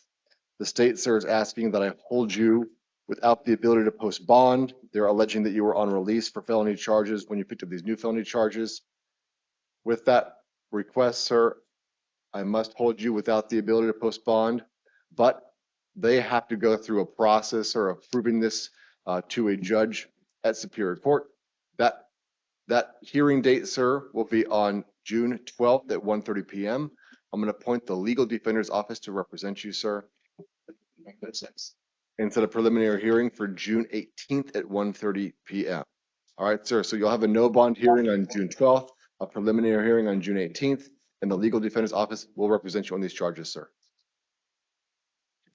The state, sir, is asking that I hold you without the ability to post bond. They're alleging that you were on release for felony charges when you picked up these new felony charges. With that request, sir, I must hold you without the ability to post bond, but they have to go through a process or approving this to a judge at Superior Court. That hearing date, sir, will be on June 12th at 1:30 p.m. I'm going to appoint the legal defender's office to represent you, sir. And set a preliminary hearing for June 18th at 1:30 p.m. All right, sir. So you'll have a no bond hearing on June 12th, a preliminary hearing on June 18th, and the legal defender's office will represent you on these charges, sir.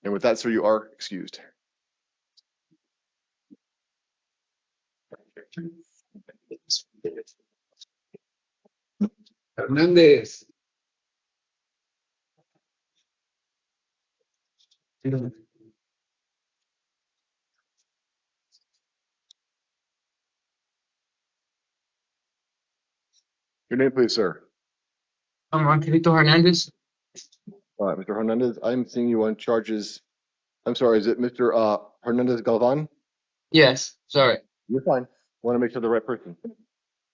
And with that, sir, you are excused. Hernandez. Your name, please, sir. I'm Angelito Hernandez. All right, Mr. Hernandez, I'm seeing you on charges. I'm sorry, is it Mr. Hernandez Galvan? Yes, sorry. You're fine. Want to make sure the right person.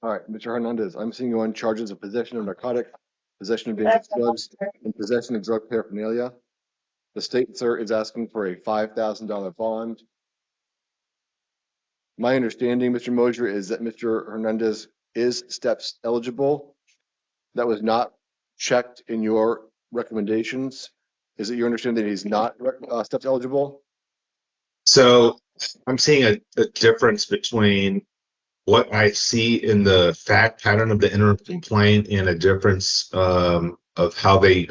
All right, Mr. Hernandez, I'm seeing you on charges of possession of narcotics, possession of dangerous drugs, and possession of drug paraphernalia. The state, sir, is asking for a $5,000 bond. My understanding, Mr. Mosier, is that Mr. Hernandez is steps eligible. That was not checked in your recommendations. Is it your understanding that he's not steps eligible? So I'm seeing a difference between what I see in the fact pattern of the interim complaint and a difference of how they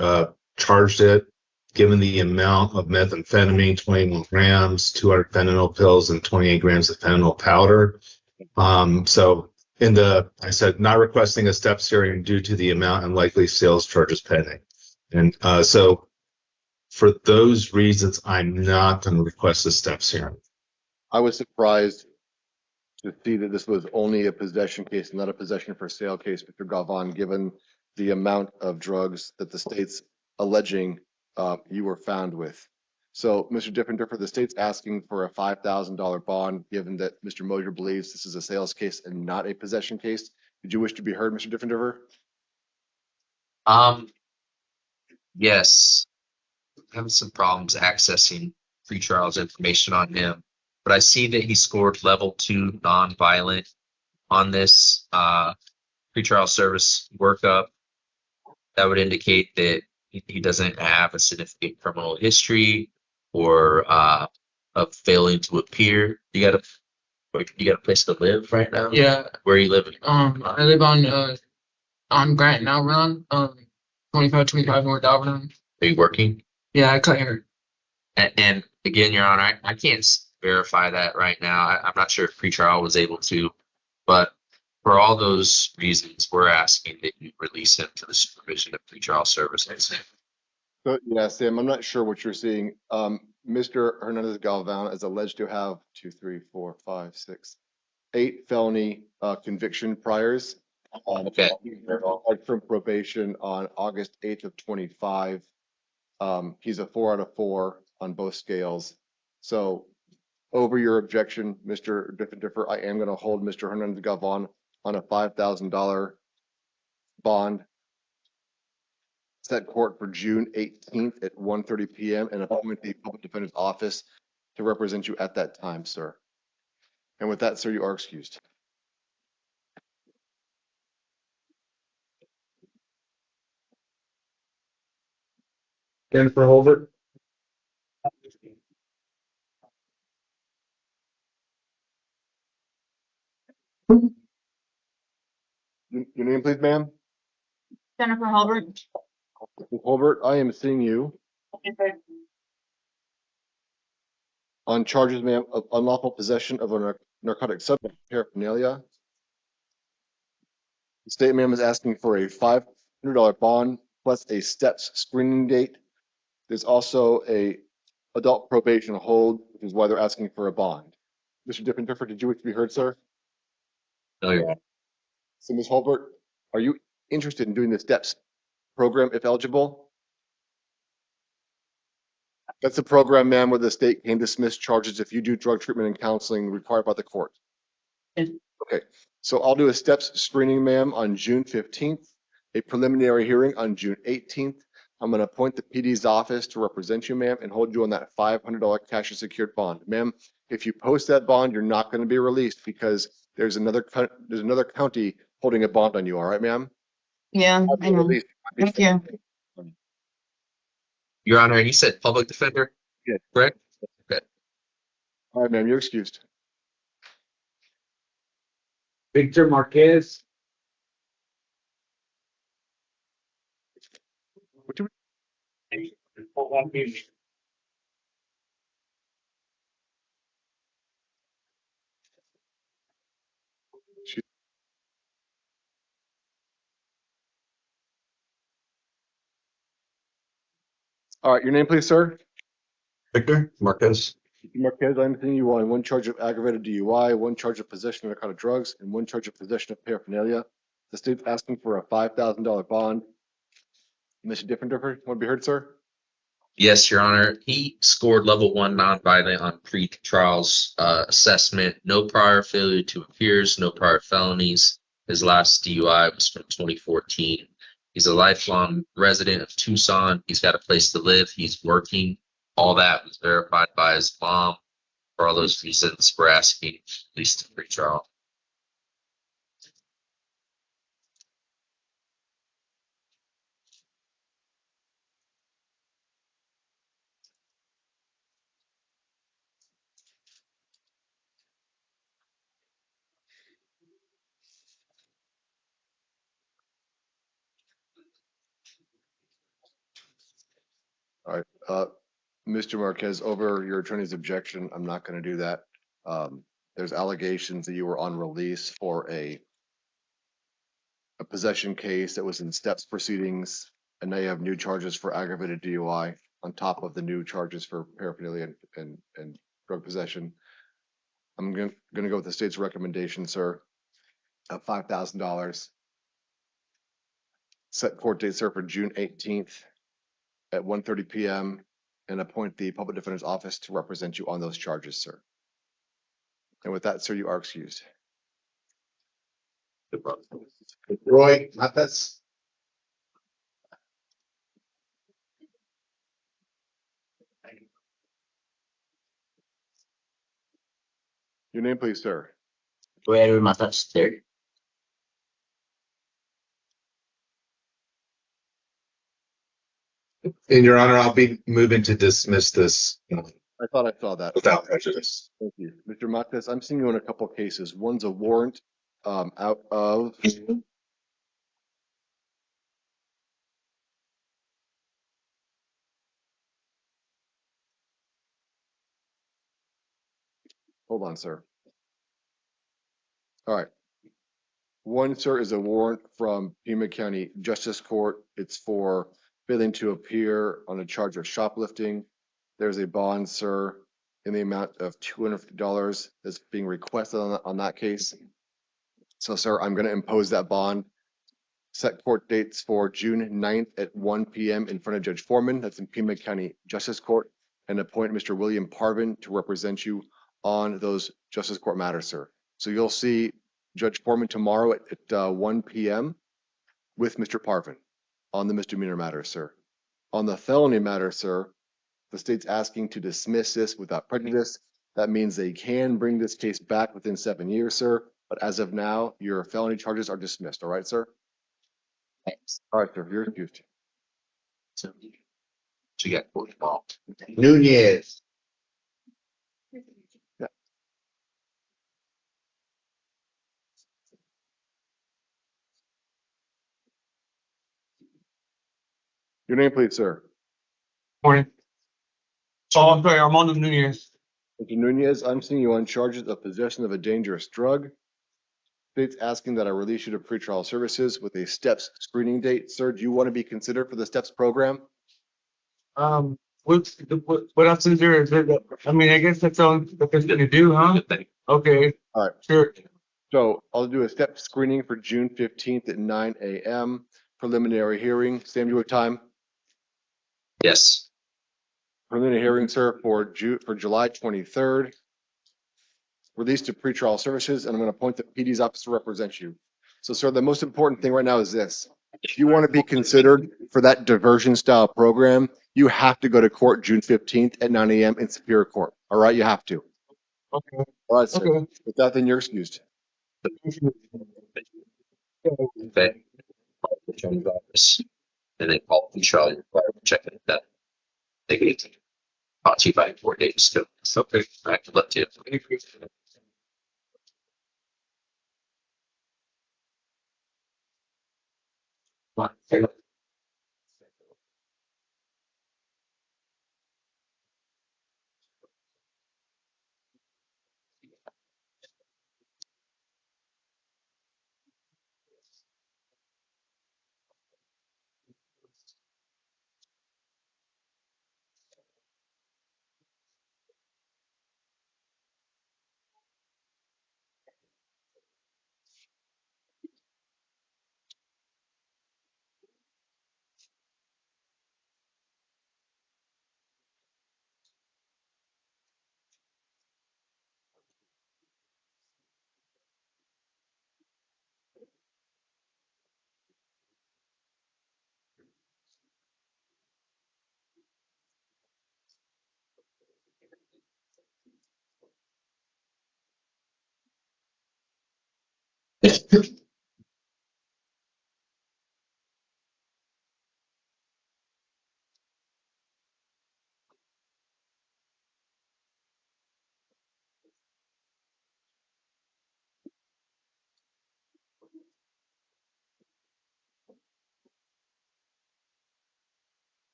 charged it, given the amount of methamphetamine, 21 grams, 200 fentanyl pills, and 28 grams of fentanyl powder. So I said not requesting a steps hearing due to the amount and likely sales charges pending. And so for those reasons, I'm not going to request a steps hearing. I was surprised to see that this was only a possession case, not a possession for sale case, Mr. Galvan, given the amount of drugs that the state's alleging you were found with. So, Mr. Diffenderfer, the state's asking for a $5,000 bond, given that Mr. Mosier believes this is a sales case and not a possession case. Did you wish to be heard, Mr. Diffenderfer? Yes. I'm having some problems accessing pretrial's information on him, but I see that he scored level 2 nonviolent on this pretrial service workup. That would indicate that he doesn't have a significant criminal history or of failing to appear. You got a place to live right now? Yeah. Where are you living? I live on Grant and Albion, 2525 North Albion. Are you working? Yeah, I cut hair. And again, Your Honor, I can't verify that right now. I'm not sure if pretrial was able to, but for all those reasons, we're asking that you release him to the supervision of pretrial services. So, yeah, Sam, I'm not sure what you're seeing. Mr. Hernandez Galvan is alleged to have 8 felony conviction priors. Okay. From probation on August 8th of 25. He's a 4 out of 4 on both scales. So over your objection, Mr. Differ, I am going to hold Mr. Hernandez Galvan on a $5,000 bond. Set court for June 18th at 1:30 p.m. and appoint the public defender's office to represent you at that time, sir. And with that, sir, you are excused. Jennifer Holbert. Your name, please, ma'am? Jennifer Halbert. Ms. Holbert, I am seeing you on charges, ma'am, of unlawful possession of a narcotic substance paraphernalia. The state, ma'am, is asking for a $500 bond plus a steps screening date. There's also a adult probation hold, which is why they're asking for a bond. Mr. Diffenderfer, did you wish to be heard, sir? No, Your Honor. So, Ms. Holbert, are you interested in doing the steps program if eligible? That's a program, ma'am, where the state can dismiss charges if you do drug treatment and counseling required by the court. Yes. Okay, so I'll do a steps screening, ma'am, on June 15th, a preliminary hearing on June 18th. I'm going to appoint the PD's office to represent you, ma'am, and hold you on that $500 cash and secured bond. Ma'am, if you post that bond, you're not going to be released because there's another county holding a bond on you. All right, ma'am? Yeah, I know. Thank you. Your Honor, you said public defender? Yeah. Correct? Okay. All right, ma'am, you're excused. Victor Marquez. What do All right, your name, please, sir? Victor Marquez. Marquez, I'm seeing you on one charge of aggravated DUI, one charge of possession of narcotic drugs, and one charge of possession of paraphernalia. The state's asking for a $5,000 bond. Mr. Diffenderfer, want to be heard, sir? Yes, Your Honor. He scored level 1 nonviolent on pre-trials assessment. No prior failure to appears, no prior felonies. His last DUI was from 2014. He's a lifelong resident of Tucson. He's got a place to live. He's working. All that was verified by his mom. For all those reasons, we're asking at least a pre-trial. All right, Mr. Marquez, over your attorney's objection, I'm not going to do that. There's allegations that you were on release for a possession case that was in steps proceedings, and now you have new charges for aggravated DUI on top of the new charges for paraphernalia and drug possession. I'm going to go with the state's recommendation, sir, of $5,000. Set court date, sir, for June 18th at 1:30 p.m. and appoint the public defender's office to represent you on those charges, sir. And with that, sir, you are excused. Roy Matas. Your name, please, sir. Roy Matas there. In your honor, I'll be moving to dismiss this I thought I saw that. without prejudice. Thank you. Mr. Matas, I'm seeing you in a couple of cases. One's a warrant out of hold on, sir. All right. One, sir, is a warrant from Pima County Justice Court. It's for failing to appear on a charge of shoplifting. There's a bond, sir, in the amount of $250 that's being requested on that case. So, sir, I'm going to impose that bond. Set court dates for June 9th at 1 p.m. in front of Judge Foreman, that's in Pima County Justice Court, and appoint Mr. William Parvin to represent you on those Justice Court matters, sir. So you'll see Judge Foreman tomorrow at 1 p.m. with Mr. Parvin on the misdemeanor matter, sir. On the felony matter, sir, the state's asking to dismiss this without prejudice. That means they can bring this case back within 7 years, sir. But as of now, your felony charges are dismissed. All right, sir? All right, sir. You're excused. So you got court involved. Nunez. Yeah. Your name, please, sir. Morning. Oh, I'm sorry, Armando Nunez. Mr. Nunez, I'm seeing you on charges of possession of a dangerous drug. State's asking that I release you to pretrial services with a STEPS screening date. Sir, do you want to be considered for the STEPS program? What else is there? I mean, I guess that's all that there's gonna do, huh? Okay, All right. sure. So I'll do a STEPS screening for June 15th at 9 a.m. Preliminary hearing. Sam, you have time? Yes. Preliminary hearing, sir, for July 23rd. Release to pretrial services, and I'm going to appoint the PD's office to represent you. So, sir, the most important thing right now is this. If you want to be considered for that diversion style program, you have to go to court June 15th at 9 a.m. in Superior Court. All right, you have to. Okay. All right, sir. Okay. With that, then you're excused. Okay. Call the attorney's office, and then call the trial checking that. They can talk to you by 4 days too. So okay, I can let you.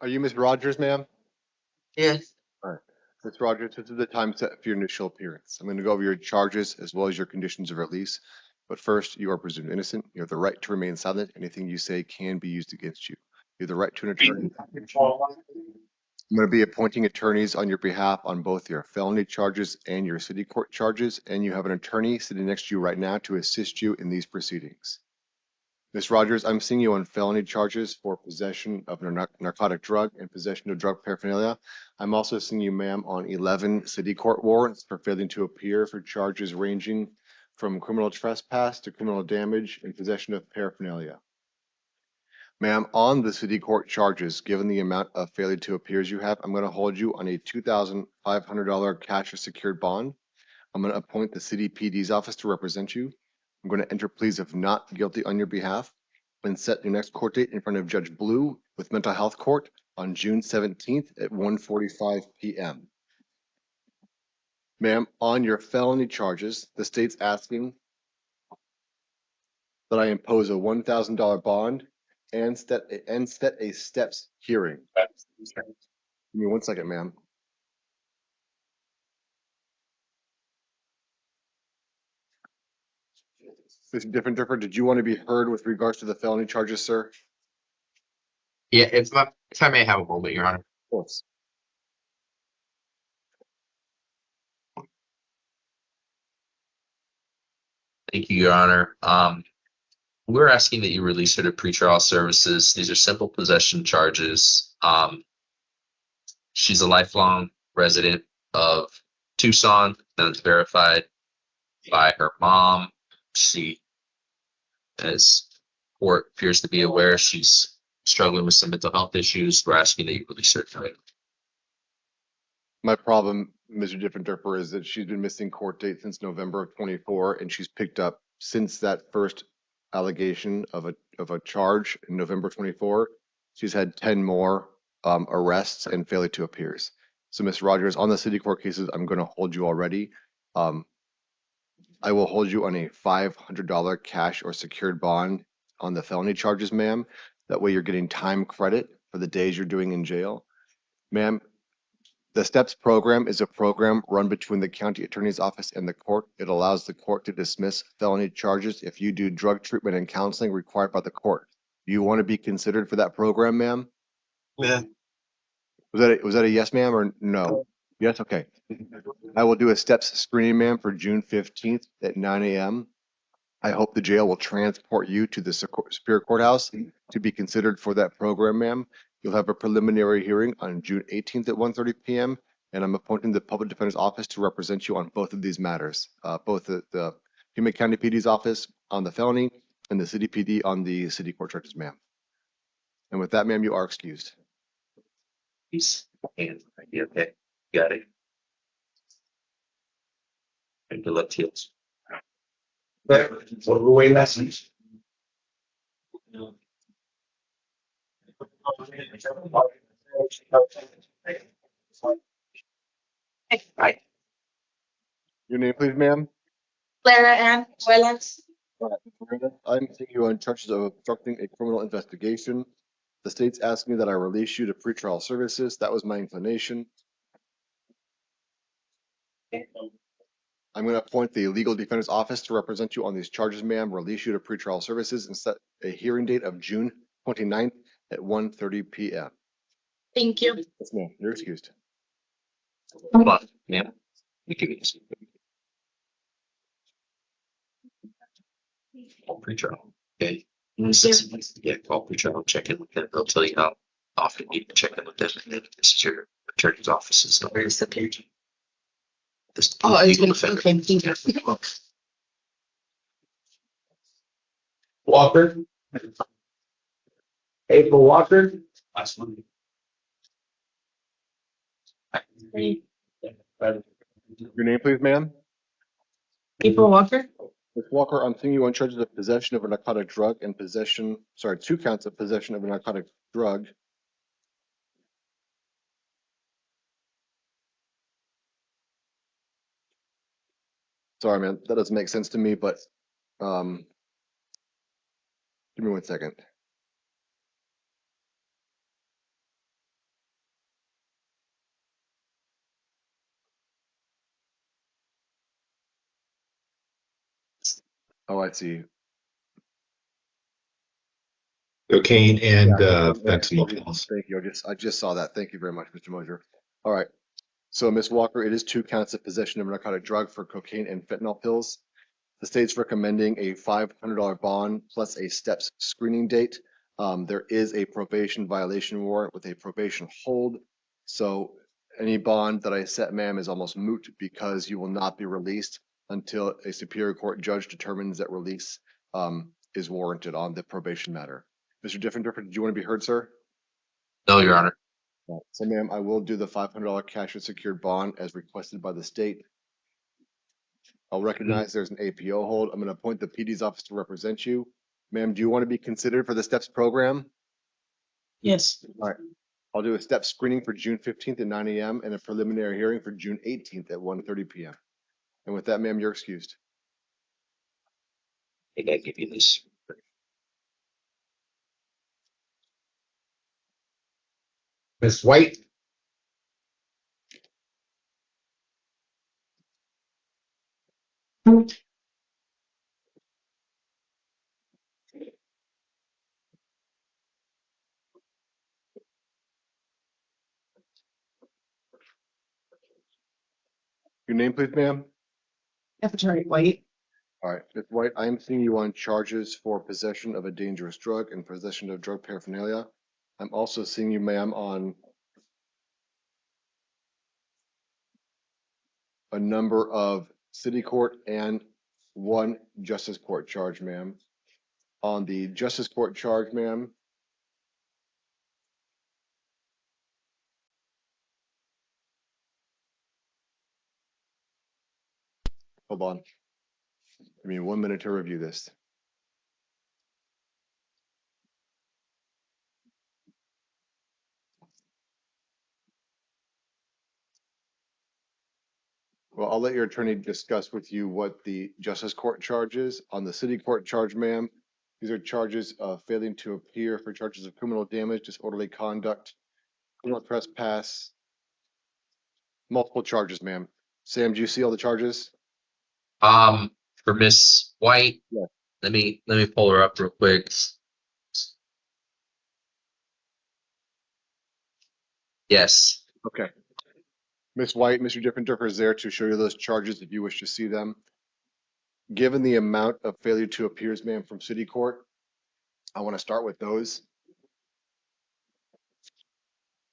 Are you Ms. Rogers, ma'am? Yes. All right. Ms. Rogers, this is the time set for your initial appearance. I'm going to go over your charges as well as your conditions of release. But first, you are presumed innocent. You have the right to remain silent. Anything you say can be used against you. You have the right to an attorney. I'm going to be appointing attorneys on your behalf on both your felony charges and your city court charges, and you have an attorney sitting next to you right now to assist you in these proceedings. Ms. Rogers, I'm seeing you on felony charges for possession of narcotic drug and possession of drug paraphernalia. I'm also seeing you, ma'am, on 11 city court warrants for failing to appear for charges ranging from criminal trespass to criminal damage and possession of paraphernalia. Ma'am, on the city court charges, given the amount of failure to appears you have, I'm going to hold you on a $2,500 cash or secured bond. I'm going to appoint the city PD's office to represent you. I'm going to enter pleas of not guilty on your behalf and set your next court date in front of Judge Blue with Mental Health Court on June 17th at 1:45 p.m. Ma'am, on your felony charges, the state's asking that I impose a $1,000 bond and set a steps hearing. Give me 1 second, ma'am. Mr. Different, did you want to be heard with regards to the felony charges, sir? Yeah, if I may have a moment, Your Honor. Of course. Thank you, Your Honor. We're asking that you release her to pretrial services. These are simple possession charges. She's a lifelong resident of Tucson. That's verified by her mom. She, as court appears to be aware, she's struggling with some mental health issues. We're asking that you release her tonight. My problem, Mr. Different, is that she's been missing court date since November of 24, and she's picked up since that first allegation of a charge in November 24. She's had 10 more arrests and failure to appears. So, Ms. Rogers, on the city court cases, I'm going to hold you already. I will hold you on a $500 cash or secured bond on the felony charges, ma'am. That way you're getting time credit for the days you're doing in jail. Ma'am, the STEPS program is a program run between the county attorney's office and the court. It allows the court to dismiss felony charges if you do drug treatment and counseling required by the court. Do you want to be considered for that program, ma'am? Yeah. Was that a yes, ma'am, or no? Yes, okay. I will do a STEPS screening, ma'am, for June 15th at 9 a.m. I hope the jail will transport you to the Superior Courthouse to be considered for that program, ma'am. You'll have a preliminary hearing on June 18th at 1:30 p.m. and I'm appointing the Public Defender's Office to represent you on both of these matters, both the Pima County PD's office on the felony and the City PD on the city court charges, ma'am. And with that, ma'am, you are excused. Peace. And okay, got it. And good luck to you. What were we lessons? Right. Your name, please, ma'am. Clara Ann Wellens. I'm taking you on charges of obstructing a criminal investigation. The state's asking that I release you to pretrial services. That was my inclination. I'm going to appoint the Legal Defender's Office to represent you on these charges, ma'am, release you to pretrial services, and set a hearing date of June 29th at 1:30 p.m. Thank you. Yes, ma'am. You're excused. Hold on, ma'am. We can get this. Call pretrial. Okay. Yeah, call pretrial, check in with them. They'll tell you how often you need to check in with them, and then this is your attorney's office. Where's the page? This Oh, are you legal gonna, defender. okay, thank you. Walker. April Walker. Last one. Your name, please, ma'am. April Walker. Ms. Walker, I'm seeing you on charges of possession of a narcotic drug and 2 counts of possession of a narcotic drug. Sorry, man, that doesn't make sense to me, but give me 1 second. Oh, I see. Cocaine and Yeah, fentanyl pills. Thank you. I just saw that. Thank you very much, Mr. Mosier. All right. So, Ms. Walker, it is 2 counts of possession of a narcotic drug for cocaine and fentanyl pills. The state's recommending a $500 bond plus a STEPS screening date. There is a probation violation warrant with a probation hold. So any bond that I set, ma'am, is almost moot because you will not be released until a Superior Court judge determines that release is warranted on the probation matter. Mr. Different, did you want to be heard, sir? No, Your Honor. So, ma'am, I will do the $500 cash and secured bond as requested by the state. I'll recognize there's an APO hold. I'm going to appoint the PD's office to represent you. Ma'am, do you want to be considered for the STEPS program? Yes. All right. I'll do a step screening for June 15th at 9 a.m. and a preliminary hearing for June 18th at 1:30 p.m. And with that, ma'am, you're excused. I gotta give you this. Ms. White, Your name, please, ma'am. Attorney White. All right, Ms. White, I am seeing you on charges for possession of a dangerous drug and possession of drug paraphernalia. I'm also seeing you, ma'am, on a number of city court and one justice court charge, ma'am. On the justice court charge, ma'am, hold on. Give me 1 minute to review this. Well, I'll let your attorney discuss with you what the justice court charge is. On the city court charge, ma'am, these are charges of failing to appear for charges of criminal damage, disorderly conduct, criminal trespass, multiple charges, ma'am. Sam, do you see all the charges? For Miss White, Yeah. let me pull her up real quick. Yes. Okay. Ms. White, Mr. Diffenderfer is there to show you those charges if you wish to see them. Given the amount of failure to appears, ma'am, from city court, I want to start with those.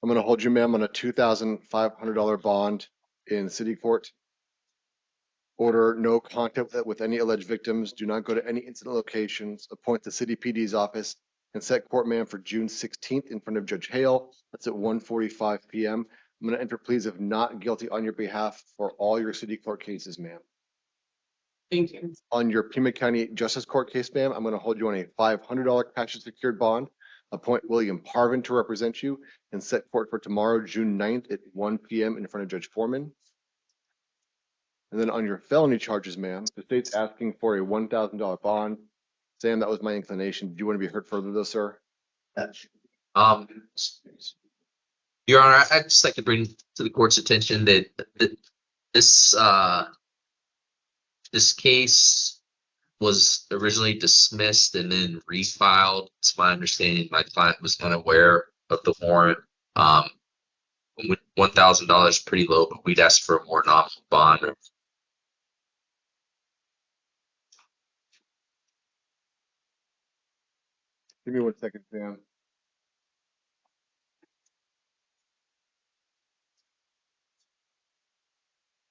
I'm going to hold you, ma'am, on a $2,500 bond in city court. Order no contact with any alleged victims. Do not go to any incident locations. Appoint the city PD's office and set court, ma'am, for June 16th in front of Judge Hale. That's at 1:45 p.m. I'm going to enter pleas of not guilty on your behalf for all your city court cases, ma'am. Thank you. On your Pima County Justice Court case, ma'am, I'm going to hold you on a $500 cash and secured bond. Appoint William Parvin to represent you and set court for tomorrow, June 9th at 1 p.m. in front of Judge Foreman. And then on your felony charges, ma'am, the state's asking for a $1,000 bond. Sam, that was my inclination. Do you want to be heard further though, sir? Your Honor, I'd just like to bring to the court's attention that this this case was originally dismissed and then refiled. It's my understanding my client was unaware of the warrant. $1,000 is pretty low, but we'd ask for a more nominal bond. Give me 1 second, Sam.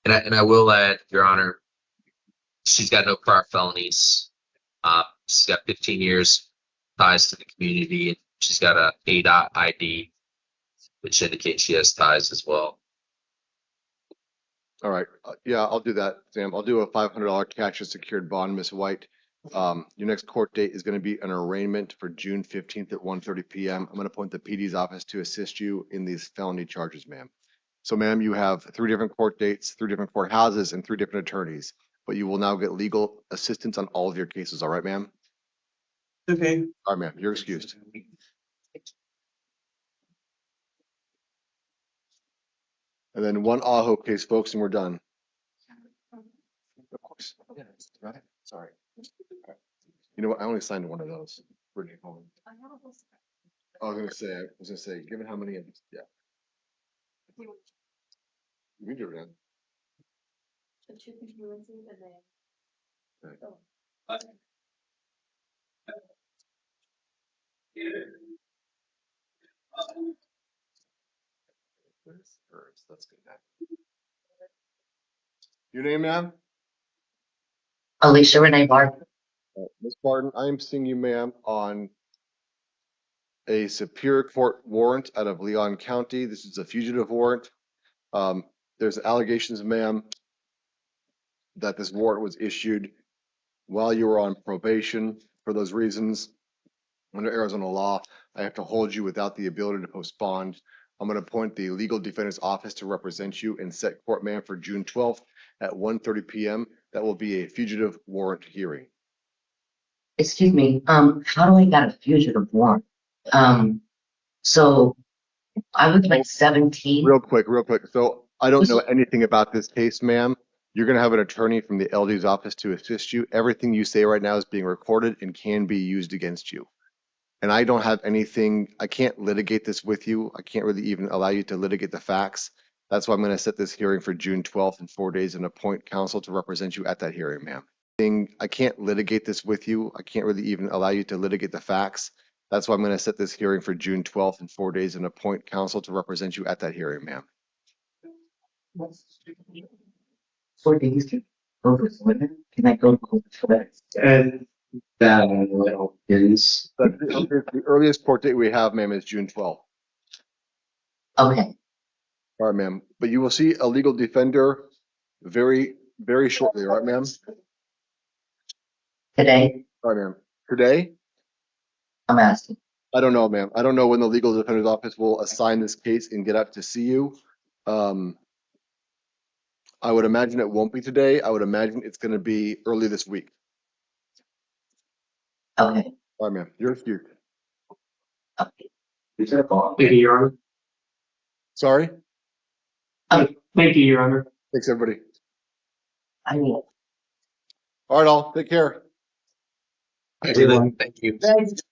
And I will add, Your Honor, she's got no prior felonies. She's got 15 years ties to the community, and she's got a ADOT ID, which indicates she has ties as well. All right. Yeah, I'll do that, Sam. I'll do a $500 cash and secured bond, Ms. White. Your next court date is going to be an arraignment for June 15th at 1:30 p.m. I'm going to appoint the PD's office to assist you in these felony charges, ma'am. So, ma'am, you have 3 different court dates, 3 different courthouses, and 3 different attorneys, but you will now get legal assistance on all of your cases. All right, ma'am? Okay. All right, ma'am. You're excused. And then 1 Aho case, folks, and we're done. Of course. Yeah, right. Sorry. All right. You know what? I only signed 1 of those. Brittany, hold on. I was gonna say, given how many, yeah. You can do it, man. The 2 continuances and then. Okay. Oh. That's good. Your name, ma'am? Alicia Renee Barton. Ms. Barton, I am seeing you, ma'am, on a Superior Court warrant out of Leon County. This is a fugitive warrant. There's allegations, ma'am, that this warrant was issued while you were on probation. For those reasons, Under Arizona law, I have to hold you without the ability to post bond. I'm going to appoint the legal defender's office to represent you and set court man for June 12th at 1:30 p.m. That will be a fugitive warrant hearing. Excuse me, how do I got a fugitive warrant? So I was like 17. Real quick. So I don't know anything about this case, ma'am. You're going to have an attorney from the LD's office to assist you. Everything you say right now is being recorded and can be used against you. And I don't have anything, I can't litigate this with you. I can't really even allow you to litigate the facts. That's why I'm going to set this hearing for June 12th in 4 days and appoint counsel to represent you at that hearing, ma'am. I can't litigate this with you. I can't really even allow you to litigate the facts. That's why I'm going to set this hearing for June 12th in 4 days and appoint counsel to represent you at that hearing, ma'am. 4 days to over limit? Can I go over for that? And that is. The earliest court date we have, ma'am, is June 12th. Okay. All right, ma'am. But you will see a legal defender very, very shortly. All right, ma'am? Today? All right, ma'am. Today? I'm asking. I don't know, ma'am. I don't know when the legal defender's office will assign this case and get up to see you. I would imagine it won't be today. I would imagine it's going to be early this week. Okay. All right, ma'am. You're excused. Okay. Thank you, Your Honor. Sorry? Thank you, Your Honor. Thanks, everybody. I will. All right, all. Take care. Thank you. Thanks.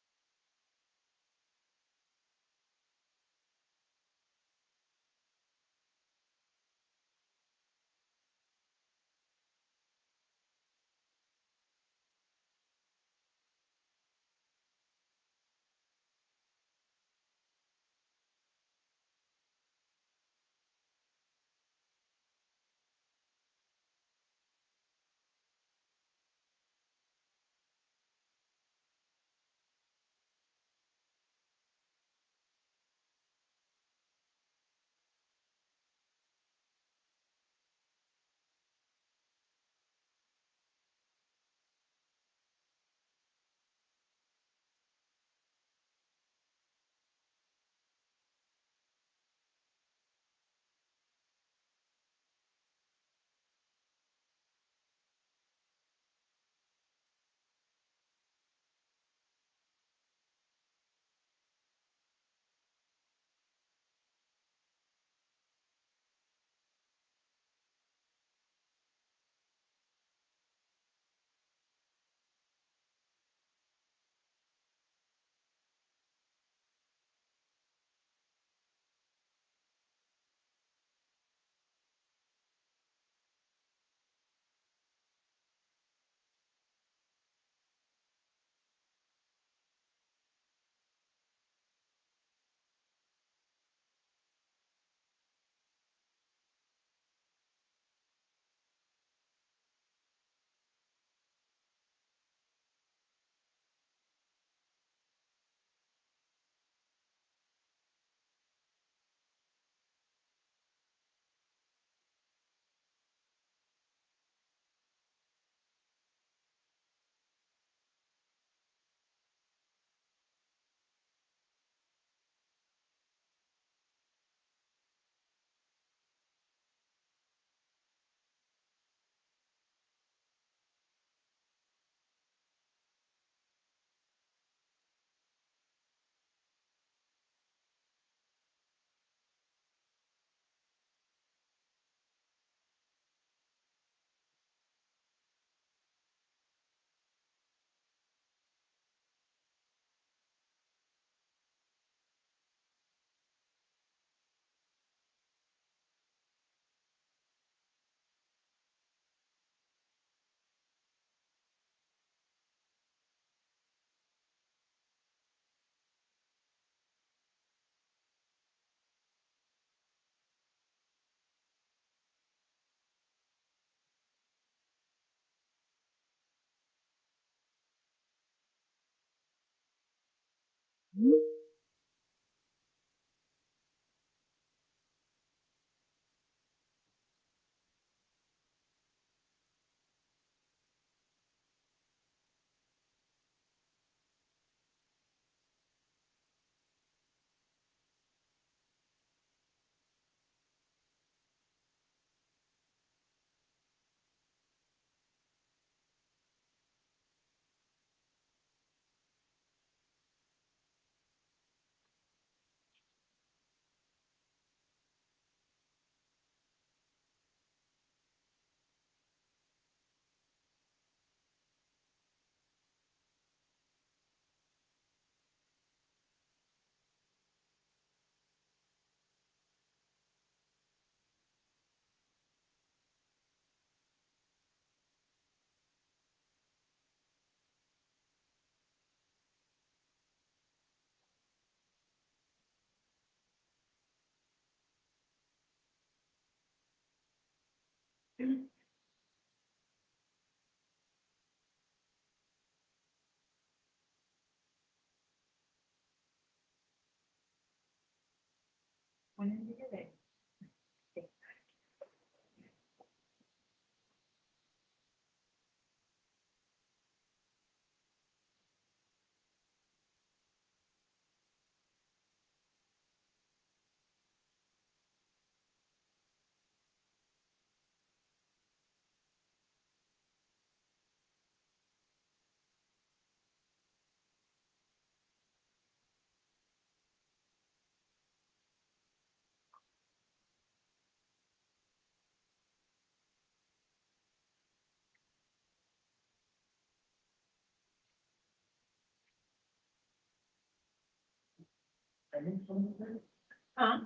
Huh?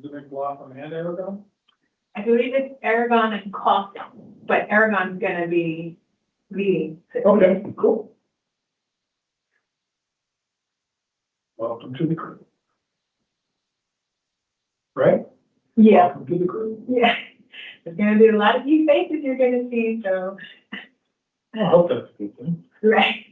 Do they go off on hand, Aragon? I believe it's Aragon and Costa, but Aragon's gonna be leading. Okay, cool. Welcome to the crew. Right? Yeah, Welcome to the crew. yeah. There's gonna be a lot of new faces you're gonna see, so. I hope that's a good thing. Right.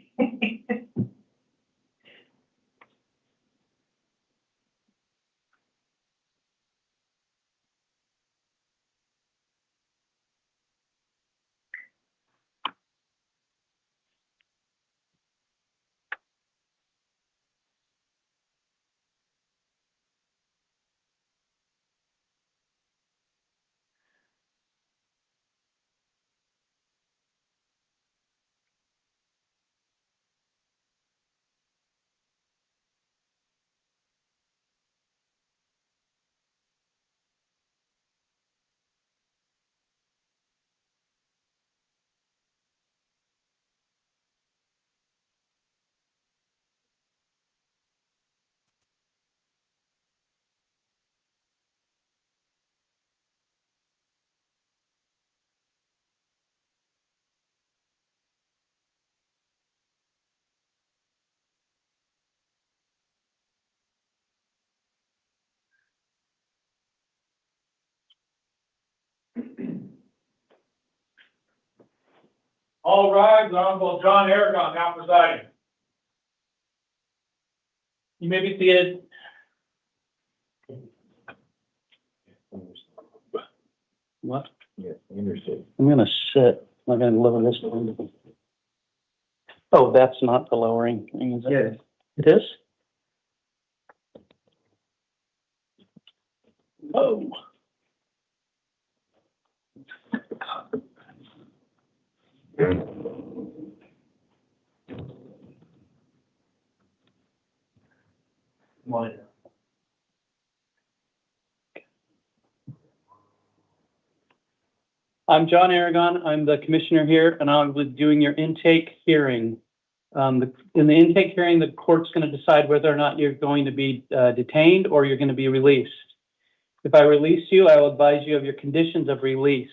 All rise, Honorable John Aragon now presiding. You may be seated. What? Yeah, interstate. I'm gonna sit. I'm gonna lower this one. Oh, that's not the lowering thing, is it? Yeah. It is? Oh. Monitor. I'm John Aragon. I'm the commissioner here, and I was doing your intake hearing. In the intake hearing, the court's going to decide whether or not you're going to be detained or you're going to be released. If I release you, I will advise you of your conditions of release.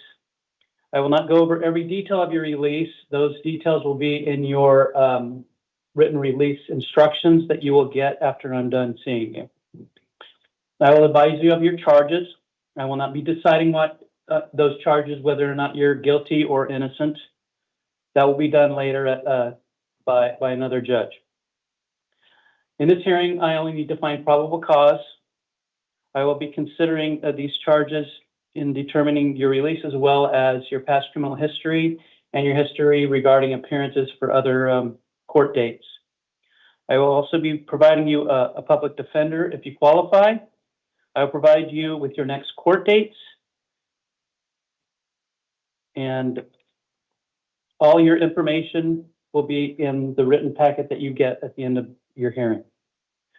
I will not go over every detail of your release. Those details will be in your written release instructions that you will get after I'm done seeing you. I will advise you of your charges. I will not be deciding what those charges, whether or not you're guilty or innocent. That will be done later by another judge. In this hearing, I only need to find probable cause. I will be considering these charges in determining your release, as well as your past criminal history and your history regarding appearances for other court dates. I will also be providing you a public defender if you qualify. I will provide you with your next court dates, and all your information will be in the written packet that you get at the end of your hearing.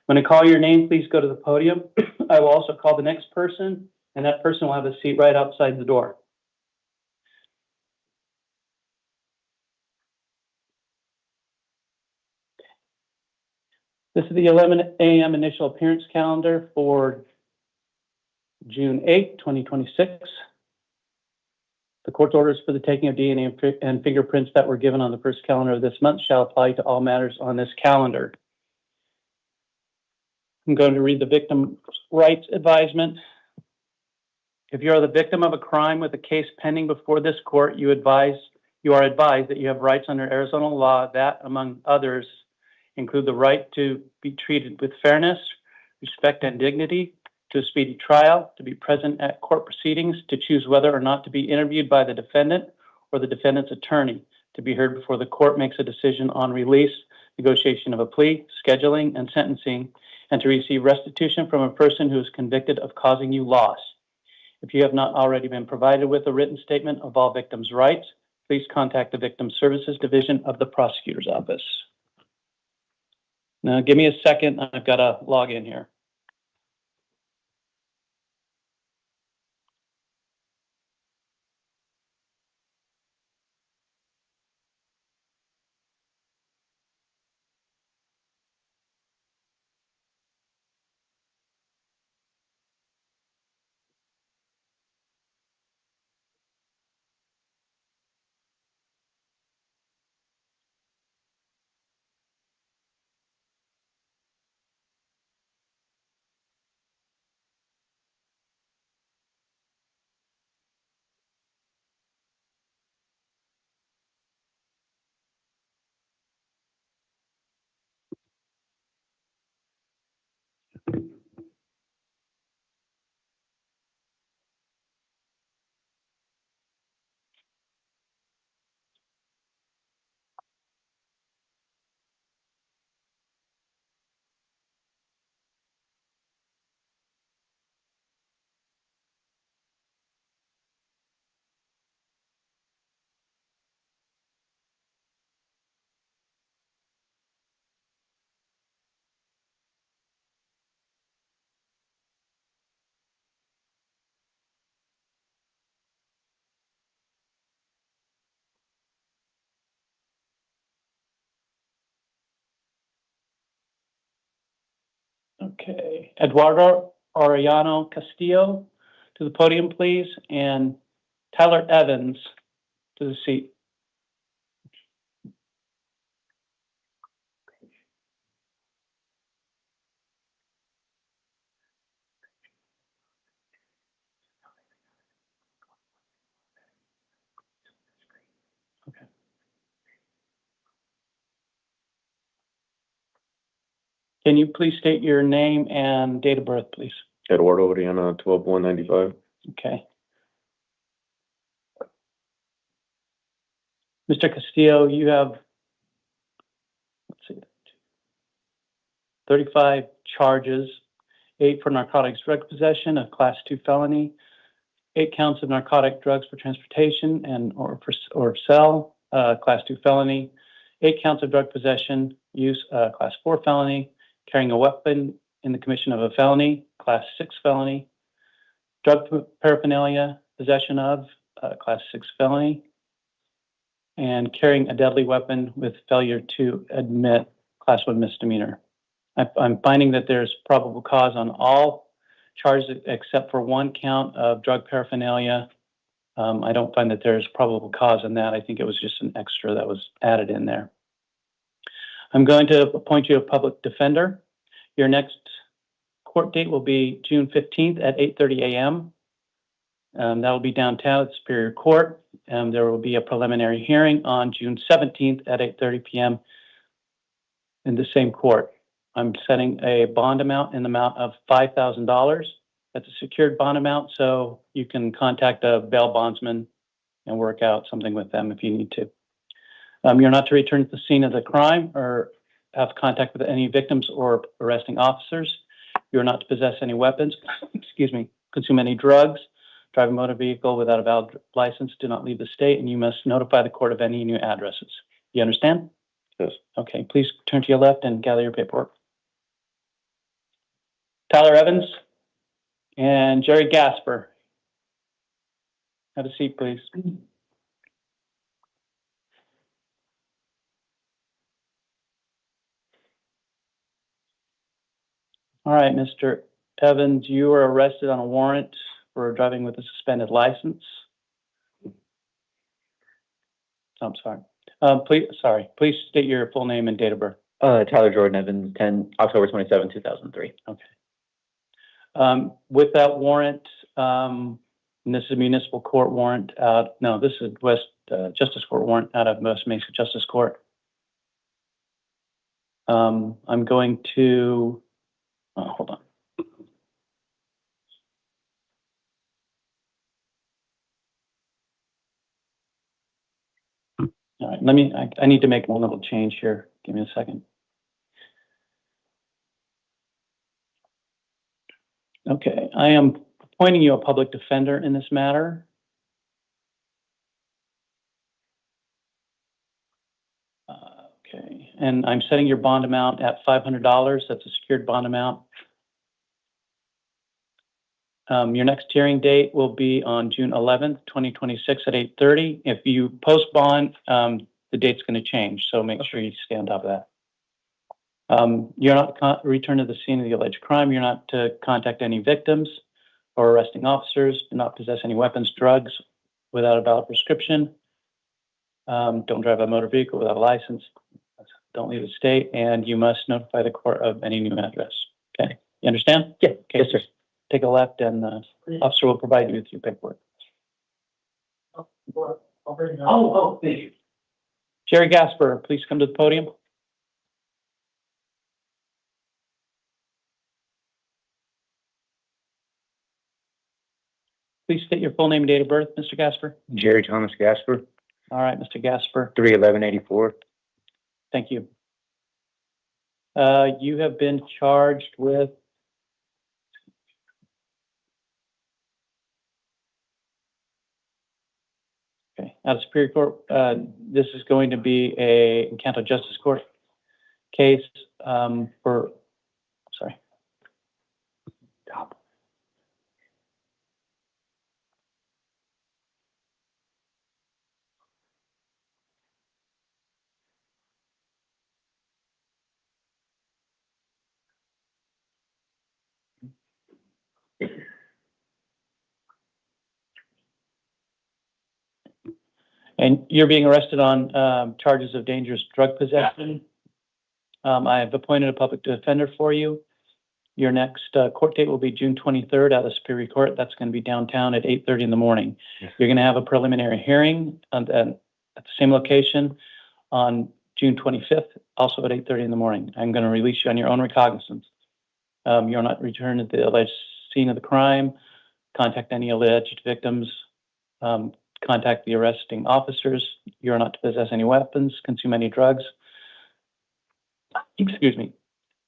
When I call your name, please go to the podium. I will also call the next person, and that person will have a seat right outside the door. This is the 11 a.m. initial appearance calendar for June 8, 2026. The court's orders for the taking of DNA and fingerprints that were given on the first calendar of this month shall apply to all matters on this calendar. I'm going to read the victim rights advisement. If you are the victim of a crime with a case pending before this court, you are advised that you have rights under Arizona law that, among others, include the right to be treated with fairness, respect, and dignity, to a speedy trial, to be present at court proceedings, to choose whether or not to be interviewed by the defendant or the defendant's attorney, to be heard before the court makes a decision on release, negotiation of a plea, scheduling, and sentencing, and to receive restitution from a person who is convicted of causing you loss. If you have not already been provided with a written statement of all victims' rights, please contact the Victim Services Division of the Prosecutor's Office. Now, give me a second. I've got to log in here. Okay, Eduardo Arellano Castillo to the podium, please, and Tyler Evans to the seat. Okay. Can you please state your name and date of birth, please? Eduardo Oriana, 12/1/95. Okay. Mr. Castillo, you have, let's see, 35 charges, 8 for narcotics drug possession, a class 2 felony, 8 counts of narcotic drugs for transportation and or sell, class 2 felony, 8 counts of drug possession, use, class 4 felony, carrying a weapon in the commission of a felony, class 6 felony, drug paraphernalia, possession of, class 6 felony, and carrying a deadly weapon with failure to admit, class 1 misdemeanor. I'm finding that there's probable cause on all charges except for 1 count of drug paraphernalia. I don't find that there's probable cause in that. I think it was just an extra that was added in there. I'm going to appoint you a public defender. Your next court date will be June 15th at 8:30 a.m. That will be downtown at Superior Court. There will be a preliminary hearing on June 17th at 8:30 p.m. in the same court. I'm setting a bond amount in the amount of $5,000. That's a secured bond amount, so you can contact a bail bondsman and work out something with them if you need to. You're not to return to the scene of the crime or have contact with any victims or arresting officers. You're not to possess any weapons, excuse me, consume any drugs, drive a motor vehicle without a valid license, do not leave the state, and you must notify the court of any new addresses. You understand? Yes. Okay, please turn to your left and gather your paperwork. Tyler Evans and Jerry Gasper. Have a seat, please. All right, Mr. Evans, you were arrested on a warrant for driving with a suspended license. I'm sorry. Please state your full name and date of birth. Tyler Jordan Evans, October 27, 2003. Okay. With that warrant, And this is a municipal court warrant no, this is West Justice Court warrant out of West Mesa Justice Court. I'm going to, hold on. All right, I need to make one little change here. Give me a second. Okay, I am appointing you a public defender in this matter. Okay, and I'm setting your bond amount at $500. That's a secured bond amount. Your next hearing date will be on June 11th, 2026 at 8:30. If you post bond, the date's going to change, so make sure you stay on top of that. You're not to return to the scene of the alleged crime. You're not to contact any victims or arresting officers. Do not possess any weapons, drugs without a valid prescription. Don't drive a motor vehicle without a license. Don't leave the state, and you must notify the court of any new address. Okay, you understand? Yeah. Okay. Yes, sir. Take a left, and the officer will provide you with your paperwork. Oh, thank you. Jerry Gasper, please come to the podium. Please state your full name and date of birth, Mr. Gasper. Jerry Thomas Gasper, All right, Mr. Gasper. 31184. Thank you. You have been charged with out of Superior Court. This is going to be a Encanto Justice Court case for, sorry. And you're being arrested on charges of dangerous drug possession. I have appointed a public defender for you. Your next court date will be June 23rd out of Superior Court. That's going to be downtown at 8:30 in the morning. Yes. You're going to have a preliminary hearing at the same location on June 25th, also at 8:30 in the morning. I'm going to release you on your own recognizance. You're not returned to the alleged scene of the crime. Contact any alleged victims. Contact the arresting officers. You're not to possess any weapons, consume any drugs. Excuse me.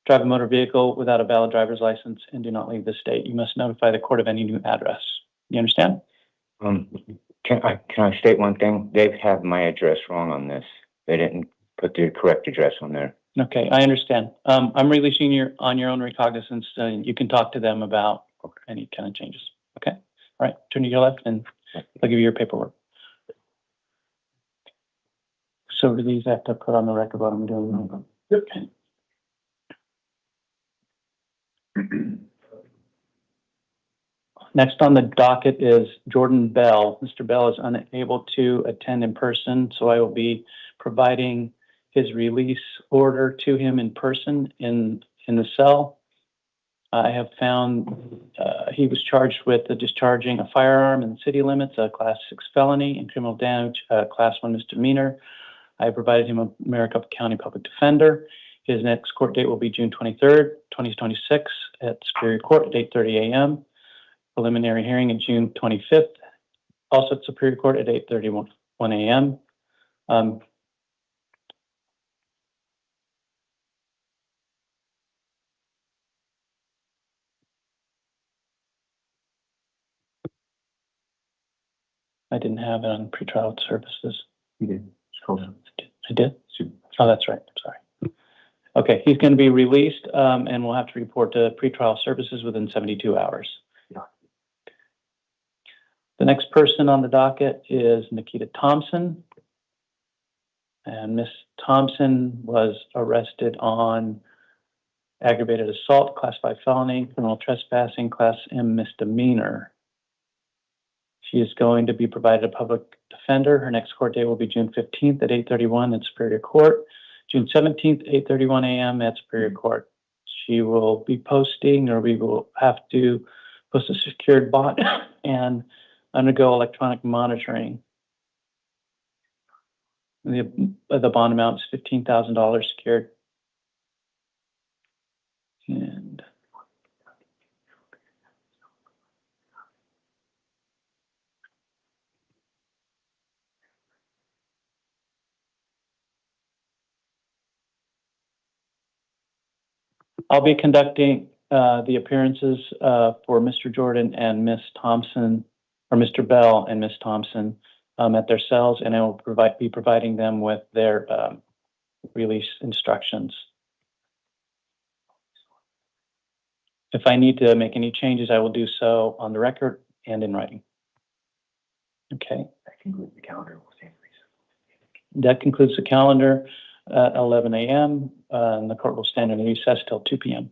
Drive a motor vehicle without a valid driver's license, and do not leave the state. You must notify the court of any new address. You understand? Can I state one thing? They have my address wrong on this. They didn't put the correct address on there. Okay, I understand. I'm releasing you on your own recognizance, and you can talk to them about any kind of changes. Okay. All right. Turn to your left, and I'll give you your paperwork. So do these have to put on the record what I'm doing? Yep. Okay. Next on the docket is Jordan Bell. Mr. Bell is unable to attend in person, so I will be providing his release order to him in person in the cell. I have found he was charged with discharging a firearm in the city limits, a Class 6 felony, and criminal damage, Class 1 misdemeanor. I have provided him a Maricopa County Public Defender. His next court date will be June 23rd, 2026 at Superior Court at 8:30 a.m. Preliminary hearing on June 25th, also at Superior Court at 8:31 a.m. I didn't have it on pretrial services. You did. I did? Oh, that's right. I'm sorry. Okay, he's going to be released, and we'll have to report to pretrial services within 72 hours. Yeah. The next person on the docket is Nikita Thompson. And Miss Thompson was arrested on aggravated assault, Class 5 felony, criminal trespassing, Class M misdemeanor. She is going to be provided a public defender. Her next court date will be June 15th at 8:31 at Superior Court, June 17th, 8:31 a.m. at Superior Court. She will be posting, or we will have to post a secured bond and undergo electronic monitoring. The bond amount is $15,000 secured. And I'll be conducting the appearances for Mr. Jordan and Miss Thompson, or Mr. Bell and Miss Thompson at their cells, and I will be providing them with their release instructions. If I need to make any changes, I will do so on the record and in writing. Okay. That concludes the calendar. That concludes the calendar at 11 a.m. And the court will stand in recess till 2 p.m.